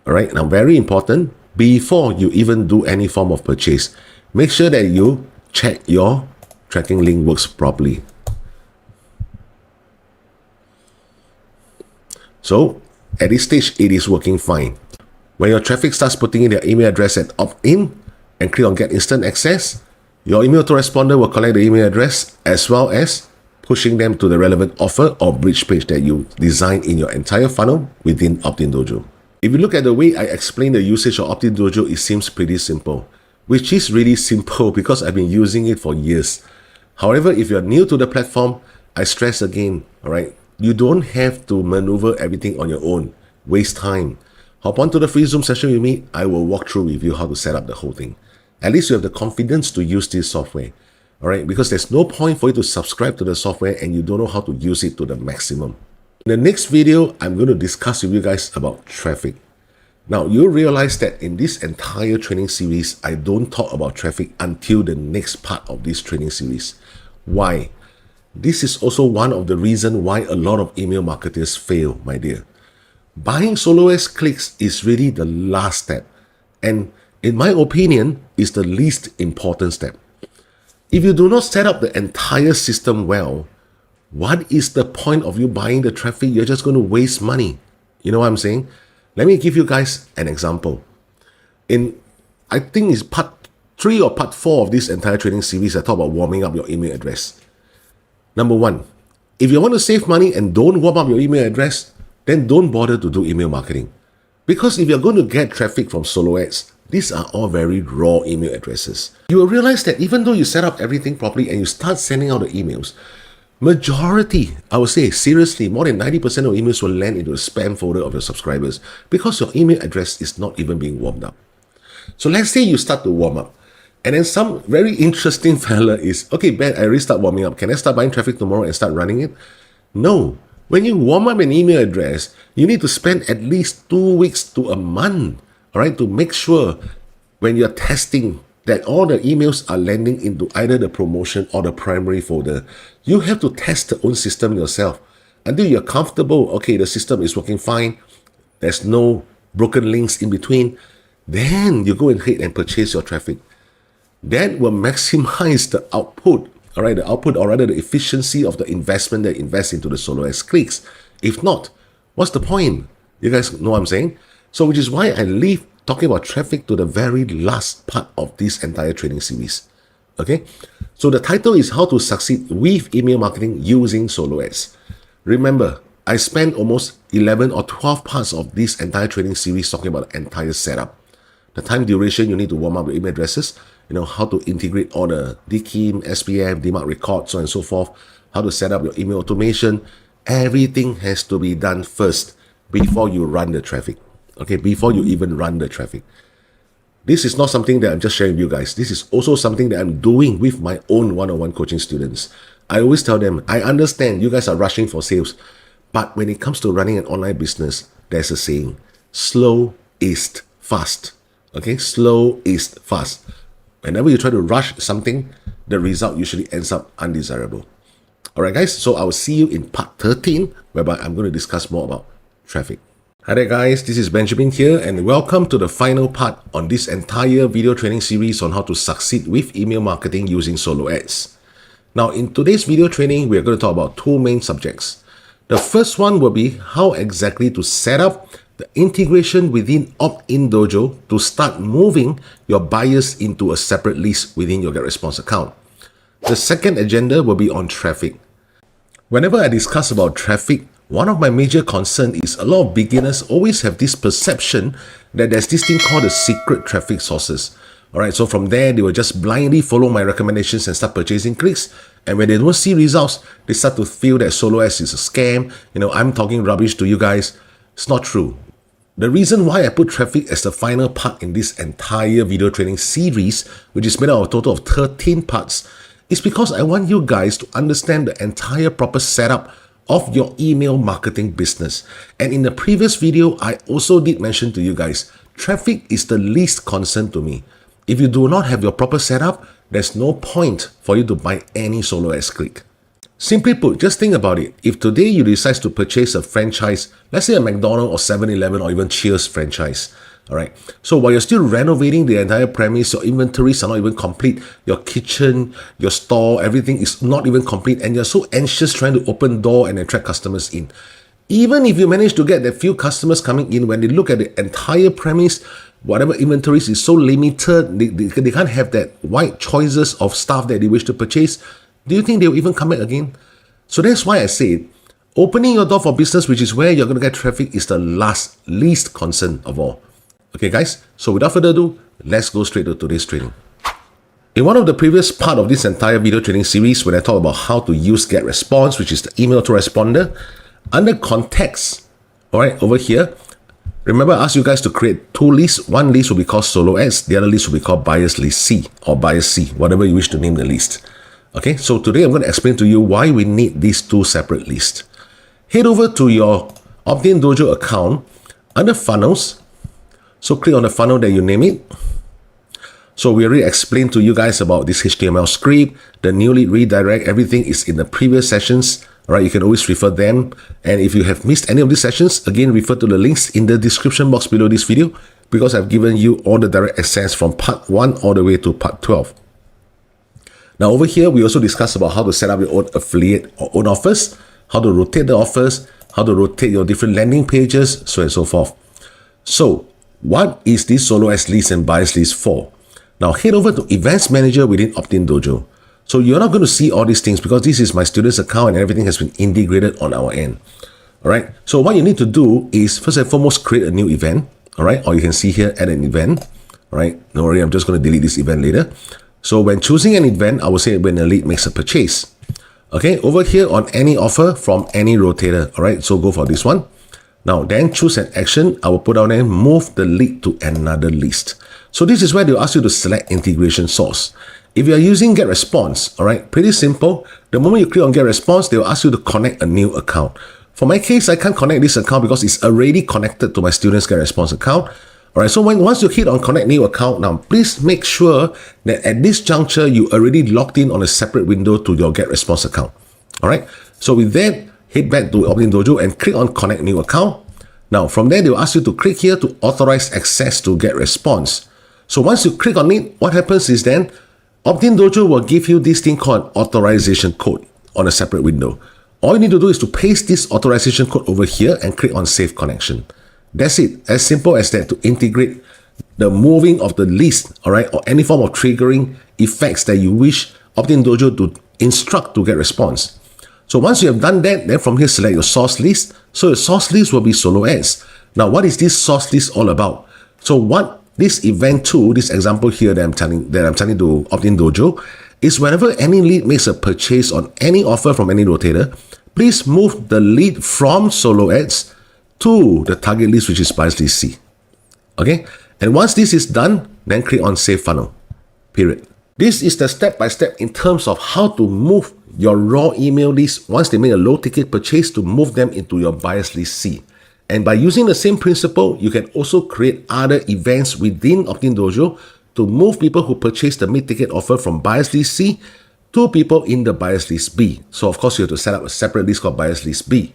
All right. Now, very important, before you even do any form of purchase, make sure that you check your tracking link works properly. So at this stage, it is working fine. When your traffic starts putting in their email address at opt-in and click on get instant access, your email autoresponder will collect the email address as well as pushing them to the relevant offer or bridge page that you designed in your entire funnel within Optin Dojo. If you look at the way I explain the usage of Optin Dojo, it seems pretty simple, which is really simple because I've been using it for years. However, if you're new to the platform, I stress again, all right, you don't have to maneuver everything on your own, waste time. Hop onto the free Zoom session with me. I will walk through with you how to set up the whole thing. At least you have the confidence to use this software, all right, because there's no point for you to subscribe to the software and you don't know how to use it to the maximum. In the next video, I'm going to discuss with you guys about traffic. Now, you'll realize that in this entire training series, I don't talk about traffic until the next part of this training series. Why? This is also one of the reasons why a lot of email marketers fail, my dear. Buying solo ads clicks is really the last step. And in my opinion, is the least important step. If you do not set up the entire system well, what is the point of you buying the traffic? You're just going to waste money. You know what I'm saying? Let me give you guys an example. I think it's part 3 or part 4 of this entire training series, I talk about warming up your email address. Number 1, if you want to save money and don't warm up your email address, then don't bother to do email marketing. Because if you're going to get traffic from solo ads, these are all very raw email addresses. You will realize that even though you set up everything properly and you start sending out the emails, majority, I would say seriously, more than 90% of emails will land into the spam folder of your subscribers because your email address is not even being warmed up. So let's say you start to warm up and then some very interesting fella is, okay, Ben, I already start warming up. Can I start buying traffic tomorrow and start running it? No. When you warm up an email address, you need to spend at least 2 weeks to a month, all right, to make sure when you're testing that all the emails are landing into either the promotion or the primary folder. You have to test the own system yourself until you're comfortable, okay, the system is working fine. there's no broken links in between, then you go ahead and purchase your traffic. That will maximize the output, all right, the output or rather the efficiency of the investment that invest into the solo ads clicks. If not, what's the point? You guys know what I'm saying? So which is why I leave talking about traffic to the very last part of this entire training series. Okay, so the title is How to Succeed with Email Marketing Using Solo Ads. Remember, I spent almost 11 or 12 parts of this entire training series talking about the entire setup. The time duration you need to warm up your email addresses, how to integrate all the DKIM, SPM, DMARC records, so on and so forth, how to set up your email automation. Everything has to be done first before you run the traffic. Okay, before you even run the traffic. This is not something that I'm just sharing with you guys. This is also something that I'm doing with my own one-on-one coaching students. I always tell them, I understand you guys are rushing for sales, but when it comes to running an online business, there's a saying, slow is fast. Okay, slow is fast. Whenever you try to rush something, the result usually ends up undesirable. All right, guys, so I will see you in part 13, whereby I'm going to discuss more about traffic. Hi there guys, this is Benjamin here and welcome to the final part on this entire video training series on how to succeed with email marketing using solo ads. Now in today's video training, we are going to talk about two main subjects. The first one will be how exactly to set up the integration within Optin Dojo to start moving your buyers into a separate list within your Getresponse account. The second agenda will be on traffic. Whenever I discuss about traffic, one of my major concerns is a lot of beginners always have this perception that there's this thing called the secret traffic sources. Alright, so from there, they will just blindly follow my recommendations and start purchasing clicks. And when they don't see results, they start to feel that solo ads is a scam. I'm talking rubbish to you guys. It's not true. The reason why I put traffic as the final part in this entire video training series, which is made out of a total of 13 parts, is because I want you guys to understand the entire proper setup of your email marketing business. And in the previous video, I also did mention to you guys, traffic is the least concern to me. If you do not have your proper setup, there's no point for you to buy any solo ads click. Simply put, just think about it. If today you decide to purchase a franchise, let's say a McDonald's or 7-Eleven or even Cheers franchise, all right. So while you're still renovating the entire premise, your inventories are not even complete, your kitchen, your store, everything is not even complete, and you're so anxious trying to open door and attract customers in. Even if you manage to get that few customers coming in, when they look at the entire premise, whatever inventories is so limited, they can't have that wide choices of stuff that they wish to purchase. Do you think they will even come back again? So that's why I said, opening your door for business, which is where you're going to get traffic, is the least concern of all. Okay guys, so without further ado, let's go straight to today's training. In one of the previous part of this entire video training series, when I talk about how to use Getresponse, which is the email autoresponder, under context, all right, over here, remember I asked you guys to create two lists. One list will be called solo ads, the other list will be called buyers list C or buyers C, whatever you wish to name the list. Okay, so today I'm going to explain to you why we need these two separate lists. Head over to your Optin Dojo account under funnels. So click on the funnel that you name it. So we already explained to you guys about this HTML script, the new lead redirect, everything is in the previous sessions. All right, you can always refer them. And if you have missed any of these sessions, again, refer to the links in the description box below this video because I've given you all the direct access from part 1 all the way to part 12. Now over here, we also discussed about how to set up your own affiliate or own offers, how to rotate the offers, how to rotate your different landing pages, so on and so forth. So what is this solo ads list and buyers list for? Now head over to Events Manager within Optin Dojo. So you're not going to see all these things because this is my student's account and everything has been integrated on our end. All right. So what you need to do is first and foremost create a new event. All right. Or you can see here add an event. All right. Don't worry. I'm just going to delete this event later. So when choosing an event, I will say when a lead makes a purchase. Okay. Over here on any offer from any rotator. All right. So go for this one. Now, then choose an action. I will put down and move the lead to another list. So this is where they'll ask you to select integration source. If you are using Getresponse, all right, pretty simple. The moment you click on Getresponse, they'll ask you to connect a new account. For my case, I can't connect this account because it's already connected to my student's Getresponse account. All right, so once you hit on connect new account, now please make sure that at this juncture, you already logged in on a separate window to your Getresponse account. All right, so with that, head back to Optin Dojo and click on connect new account. Now, from there, they'll ask you to click here to authorize access to Getresponse. So once you click on it, what happens is then Optin Dojo will give you this thing called authorization code on a separate window. All you need to do is to paste this authorization code over here and click on Save Connection. That's it. As simple as that, to integrate the moving of the list, all right, or any form of triggering effects that you wish Optin Dojo to instruct to Getresponse. So once you have done that, then from here select your source list. So your source list will be solo ads. Now, what is this source list all about? So what this event 2, this example here that I'm telling to Optin Dojo, is whenever any lead makes a purchase on any offer from any rotator, please move the lead from solo ads to the target list, which is bias list C. Okay, and once this is done, then click on Save Funnel. Period. This is the step-by-step in terms of how to move your raw email list once they make a low-ticket purchase to move them into your bias list C. And by using the same principle, you can also create other events within Optin Dojo to move people who purchase the mid-ticket offer from bias list C to people in the bias list B. So of course, you have to set up a separate list called bias list B.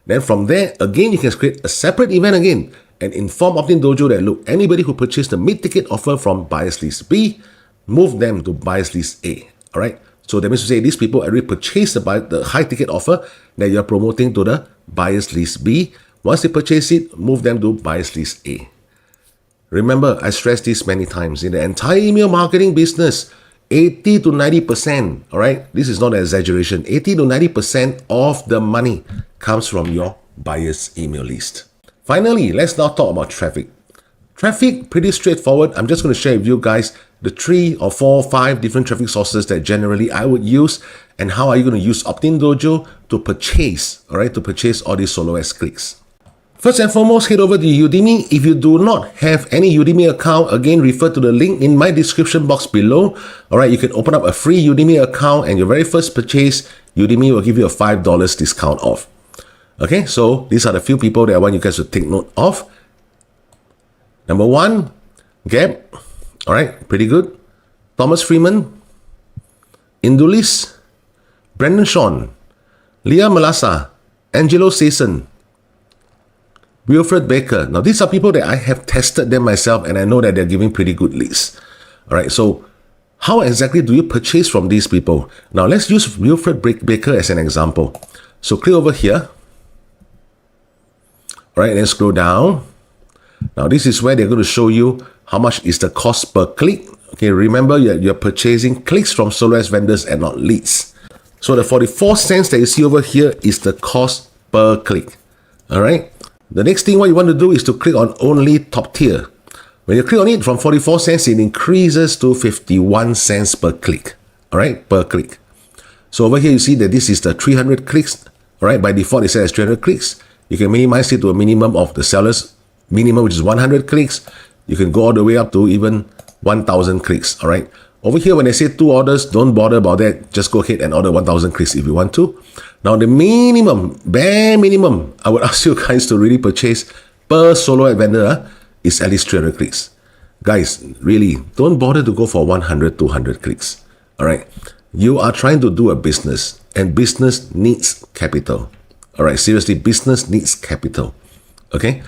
Then from there, again, you can create a separate event again and inform Optin Dojo that, look, anybody who purchased the mid-ticket offer from bias list B, move them to bias list A. All right. So that means to say these people already purchased the high ticket offer that you're promoting to the bias list B. Once they purchase it, move them to bias list A. Remember, I stressed this many times. In the entire email marketing business, 80 to 90%, all right, this is not an exaggeration, 80 to 90% of the money comes from your buyer's email list. Finally, let's now talk about traffic. Traffic, pretty straightforward. I'm just going to share with you guys the 3 or 4 or 5 different traffic sources that generally I would use, and how are you going to use Optin Dojo to purchase, all right, to purchase all these solo ads clicks. First and foremost, head over to Udimi. If you do not have any Udimi account, again, refer to the link in my description box below. All right, you can open up a free Udimi account, and your very first purchase, Udimi will give you a $5 discount off. Okay, so these are the few people that I want you guys to take note of. Number 1, Gab. All right, pretty good. Thomas Freeman, Indulis, Brendan Sean, Leah Malassa, Angelo Sason, Wilfred Baker. Now, these are people that I have tested them myself, and I know that they're giving pretty good leads. All right, so how exactly do you purchase from these people? Now, let's use Wilfred Baker as an example. So click over here. All right, then scroll down. Now, this is where they're going to show you how much is the cost per click. Okay, remember you're purchasing clicks from solo ads vendors and not leads. So the 44 cents that you see over here is the cost per click. All right. The next thing what you want to do is to click on only top tier. When you click on it, from 44 cents, it increases to 51 cents per click. All right, per click. So over here, you see that this is the 300 clicks. All right, by default, it says 300 clicks. You can minimize it to a minimum of the seller's minimum, which is 100 clicks. You can go all the way up to even 1,000 clicks. All right. Over here, when they say 2 orders, don't bother about that. Just go ahead and order 1,000 clicks if you want to. Now, the minimum, bare minimum, I would ask you guys to really purchase per solo ad vendor is at least 300 clicks. Guys, really, don't bother to go for 100, 200 clicks. All right. You are trying to do a business, and business needs capital. All right. Seriously, business needs capital. Okay.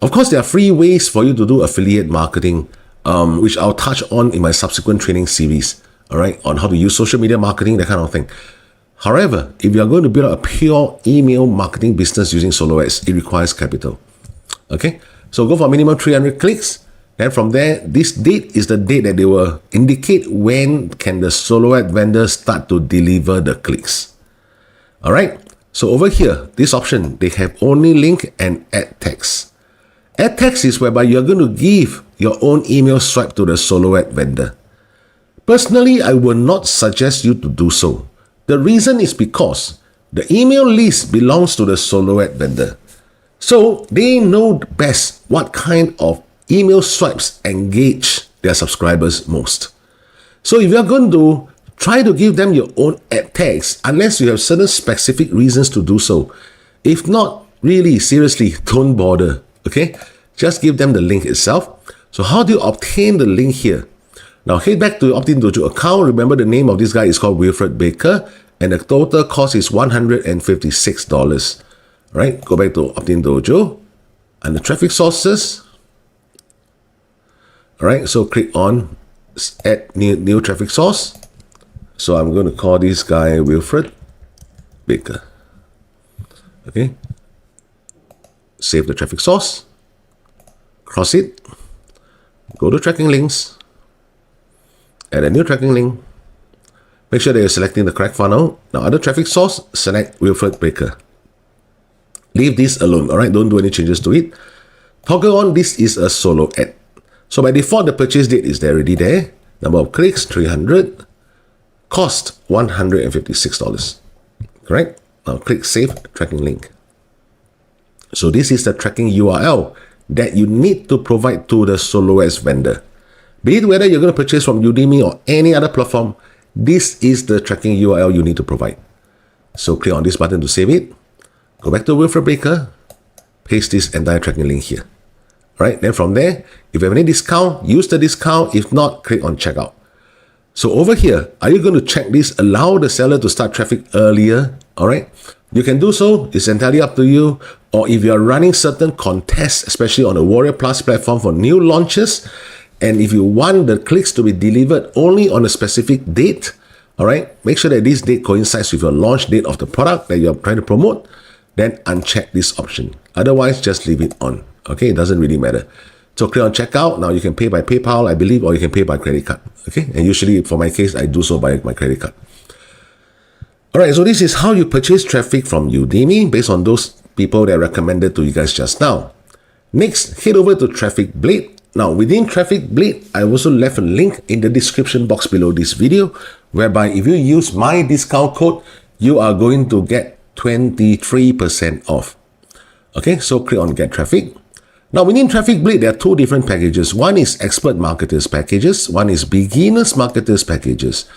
Of course, there are free ways for you to do affiliate marketing, which I'll touch on in my subsequent training series, all right, on how to use social media marketing, that kind of thing. However, if you're going to build a pure email marketing business using solo ads, it requires capital. Okay, so go for minimum 300 clicks. Then from there, this date is the date that they will indicate when can the solo ad vendor start to deliver the clicks. All right, so over here, this option, they have only link and add text. Add text is whereby you're going to give your own email swipe to the solo ad vendor. Personally, I will not suggest you to do so. The reason is because the email list belongs to the solo ad vendor. So they know best what kind of email swipes engage their subscribers most. So if you're going to try to give them your own ad text, unless you have certain specific reasons to do so, if not, really, seriously, don't bother. Okay, just give them the link itself. So how do you obtain the link here? Now head back to your Optin Dojo account. Remember, the name of this guy is called Wilfred Baker, and the total cost is $156. Right? Go back to Optin Dojo. Under traffic sources, all right, so click on add new traffic source. So I'm going to call this guy Wilfred Baker. Okay, save the traffic source, cross it, go to tracking links, add a new tracking link. Make sure that you're selecting the correct funnel. Now, under traffic source, select Wilfred Baker. Leave this alone, all right? Don't do any changes to it. Toggle on, this is a solo ad. So by default, the purchase date is already there. Number of clicks, 300. Cost, $156. Correct? Now click Save Tracking Link. So this is the tracking URL that you need to provide to the SoloS vendor. Be it whether you're going to purchase from Udimi or any other platform, this is the tracking URL you need to provide. So click on this button to save it. Go back to Wilfred Baker. Paste this entire tracking link here. All right, then from there, if you have any discount, use the discount. If not, click on checkout. So over here, are you going to check this, allow the seller to start traffic earlier? All right, you can do so. It's entirely up to you. Or if you are running certain contests, especially on the Warrior Plus platform for new launches, and if you want the clicks to be delivered only on a specific date, all right, make sure that this date coincides with your launch date of the product that you're trying to promote, then uncheck this option. Otherwise, just leave it on. Okay, it doesn't really matter. So click on checkout. Now you can pay by PayPal, I believe, or you can pay by credit card. Okay, and usually for my case, I do so by my credit card. All right, so this is how you purchase traffic from Udimi based on those people that I recommended to you guys just now. Next, head over to Traffic Blade. Now, within Traffic Blade, I also left a link in the description box below this video, whereby if you use my discount code, you are going to get 23% off. Okay, so click on Get Traffic. Now, within Traffic Blade, there are two different packages. One is Expert Marketers Packages. One is Beginners Marketers Packages.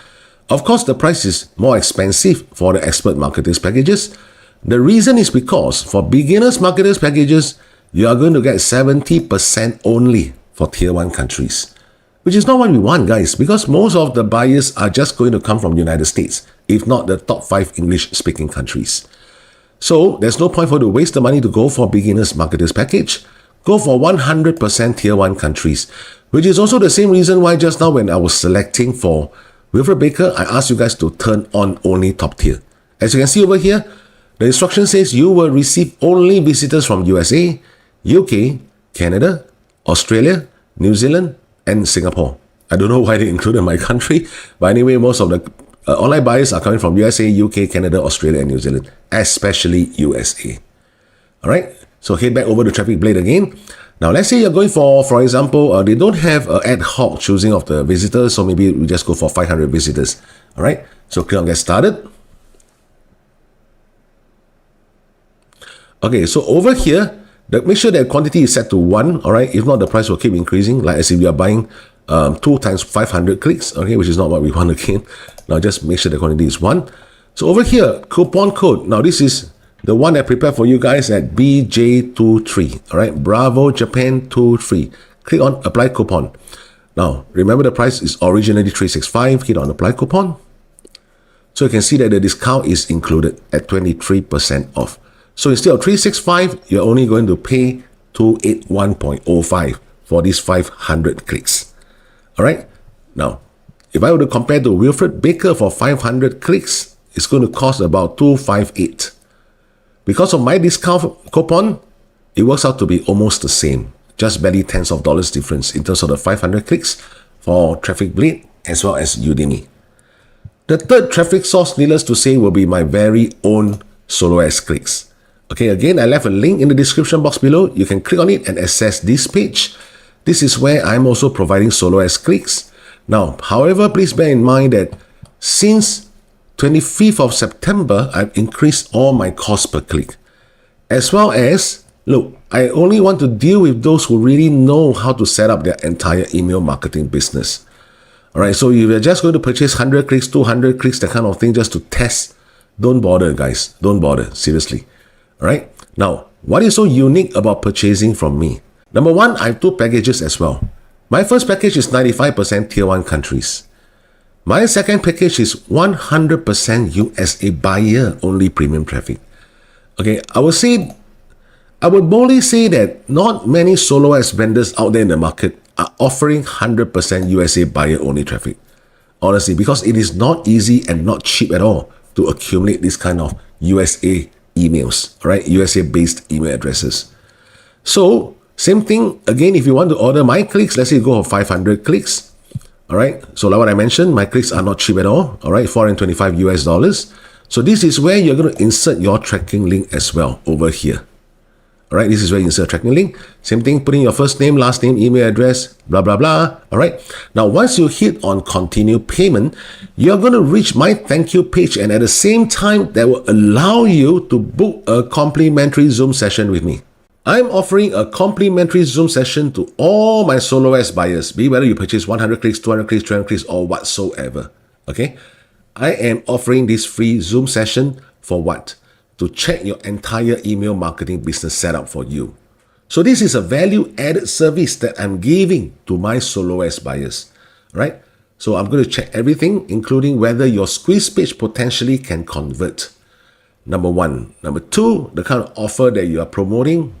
Of course, the price is more expensive for the Expert Marketers Packages. The reason is because for Beginners Marketers Packages, you are going to get 70% only for Tier 1 countries, which is not what we want, guys, because most of the buyers are just going to come from the United States, if not the top 5 English-speaking countries. So there's no point for you to waste the money to go for Beginners Marketers Package. Go for 100% Tier 1 countries, which is also the same reason why just now when I was selecting for Wilfred Baker, I asked you guys to turn on only top tier. As you can see over here, the instruction says you will receive only visitors from USA, UK, Canada, Australia, New Zealand, and Singapore. I don't know why they included my country, but anyway, most of the online buyers are coming from USA, UK, Canada, Australia, and New Zealand, especially USA. All right, so head back over to Traffic Blade again. Now, let's say you're going for example, they don't have ad hoc choosing of the visitors, so maybe we just go for 500 visitors. All right, so click on Get Started. Okay, so over here, make sure that quantity is set to 1, all right? If not, the price will keep increasing, like as if you are buying 2 times 500 clicks, okay, which is not what we want again. Now, just make sure the quantity is 1. So over here, coupon code. Now, this is the one I prepared for you guys at BJ23, all right? Bravo Japan 23. Click on Apply Coupon. Now, remember the price is originally $365. Hit on Apply Coupon. So you can see that the discount is included at 23% off. So instead of $365, you're only going to pay $281.05 for these 500 clicks. All right. Now, if I were to compare to Wilfred Baker for 500 clicks, it's going to cost about $258. Because of my discount coupon, it works out to be almost the same, just barely tens of dollars difference in terms of the 500 clicks for Traffic Blade as well as Udimi. The third traffic source, needless to say, will be my very own SoloS clicks. Okay, again, I left a link in the description box below. You can click on it and access this page. This is where I'm also providing SoloS clicks. Now, however, please bear in mind that since 25th of September, I've increased all my cost per click. As well as, look, I only want to deal with those who really know how to set up their entire email marketing business. All right, so if you're just going to purchase 100 clicks, 200 clicks, that kind of thing, just to test, don't bother, guys. Don't bother, seriously. All right. Now, what is so unique about purchasing from me? Number one, I have 2 packages as well. My first package is 95% Tier 1 countries. My second package is 100% USA buyer only premium traffic. Okay, I would say I would boldly say that not many solo ads vendors out there in the market are offering 100% USA buyer only traffic. Honestly, because it is not easy and not cheap at all to accumulate this kind of USA emails, right? USA based email addresses. So, same thing again, if you want to order my clicks, let's say you go for 500 clicks. All right. So, like what I mentioned, my clicks are not cheap at all. All right. 425 US dollars. So, this is where you're going to insert your tracking link as well over here. All right, this is where you insert a tracking link. Same thing, putting your first name, last name, email address, blah, blah, blah. All right. Now, once you hit on continue payment, you're going to reach my thank you page. And at the same time, that will allow you to book a complimentary Zoom session with me. I'm offering a complimentary Zoom session to all my solo ads buyers, be whether you purchase 100 clicks, 200 clicks, 300 clicks, or whatsoever. Okay. I am offering this free Zoom session for what? To check your entire email marketing business setup for you. So this is a value-added service that I'm giving to my solo ads buyers, right? So I'm going to check everything, including whether your squeeze page potentially can convert. Number one. Number two, the kind of offer that you are promoting.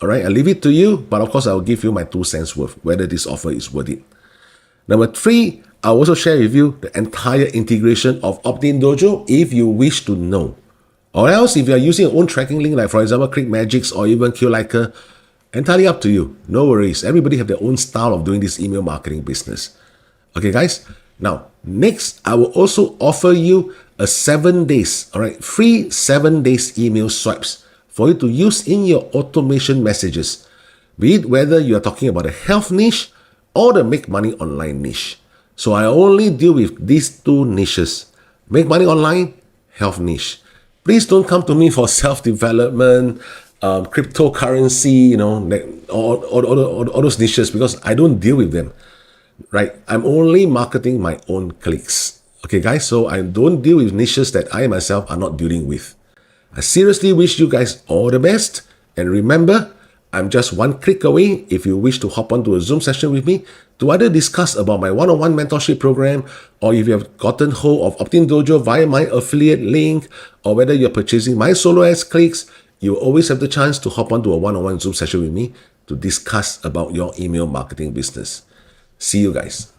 All right, I'll leave it to you, but of course I'll give you my 2 cents worth, whether this offer is worth it. Number three, I'll also share with you the entire integration of Optin Dojo if you wish to know. Or else, if you are using your own tracking link, like for example, ClickMagics or even QLiker, entirely up to you. No worries. Everybody have their own style of doing this email marketing business. Okay, guys? Now, next, I will also offer you a 7 days, all right, free 7 days email swipes for you to use in your automation messages, be it whether you are talking about a health niche or the make money online niche. So I only deal with these 2 niches, make money online, health niche. Please don't come to me for self-development, cryptocurrency, all those niches, because I don't deal with them, right? I'm only marketing my own clicks. Okay, guys? So I don't deal with niches that I myself are not dealing with. I seriously wish you guys all the best. And remember, I'm just 1 click away if you wish to hop onto a Zoom session with me to either discuss about my one-on-one mentorship program, or if you have gotten hold of Optin Dojo via my affiliate link, or whether you're purchasing my solo ads clicks, you always have the chance to hop onto a one-on-one Zoom session with me to discuss about your email marketing business. See you guys.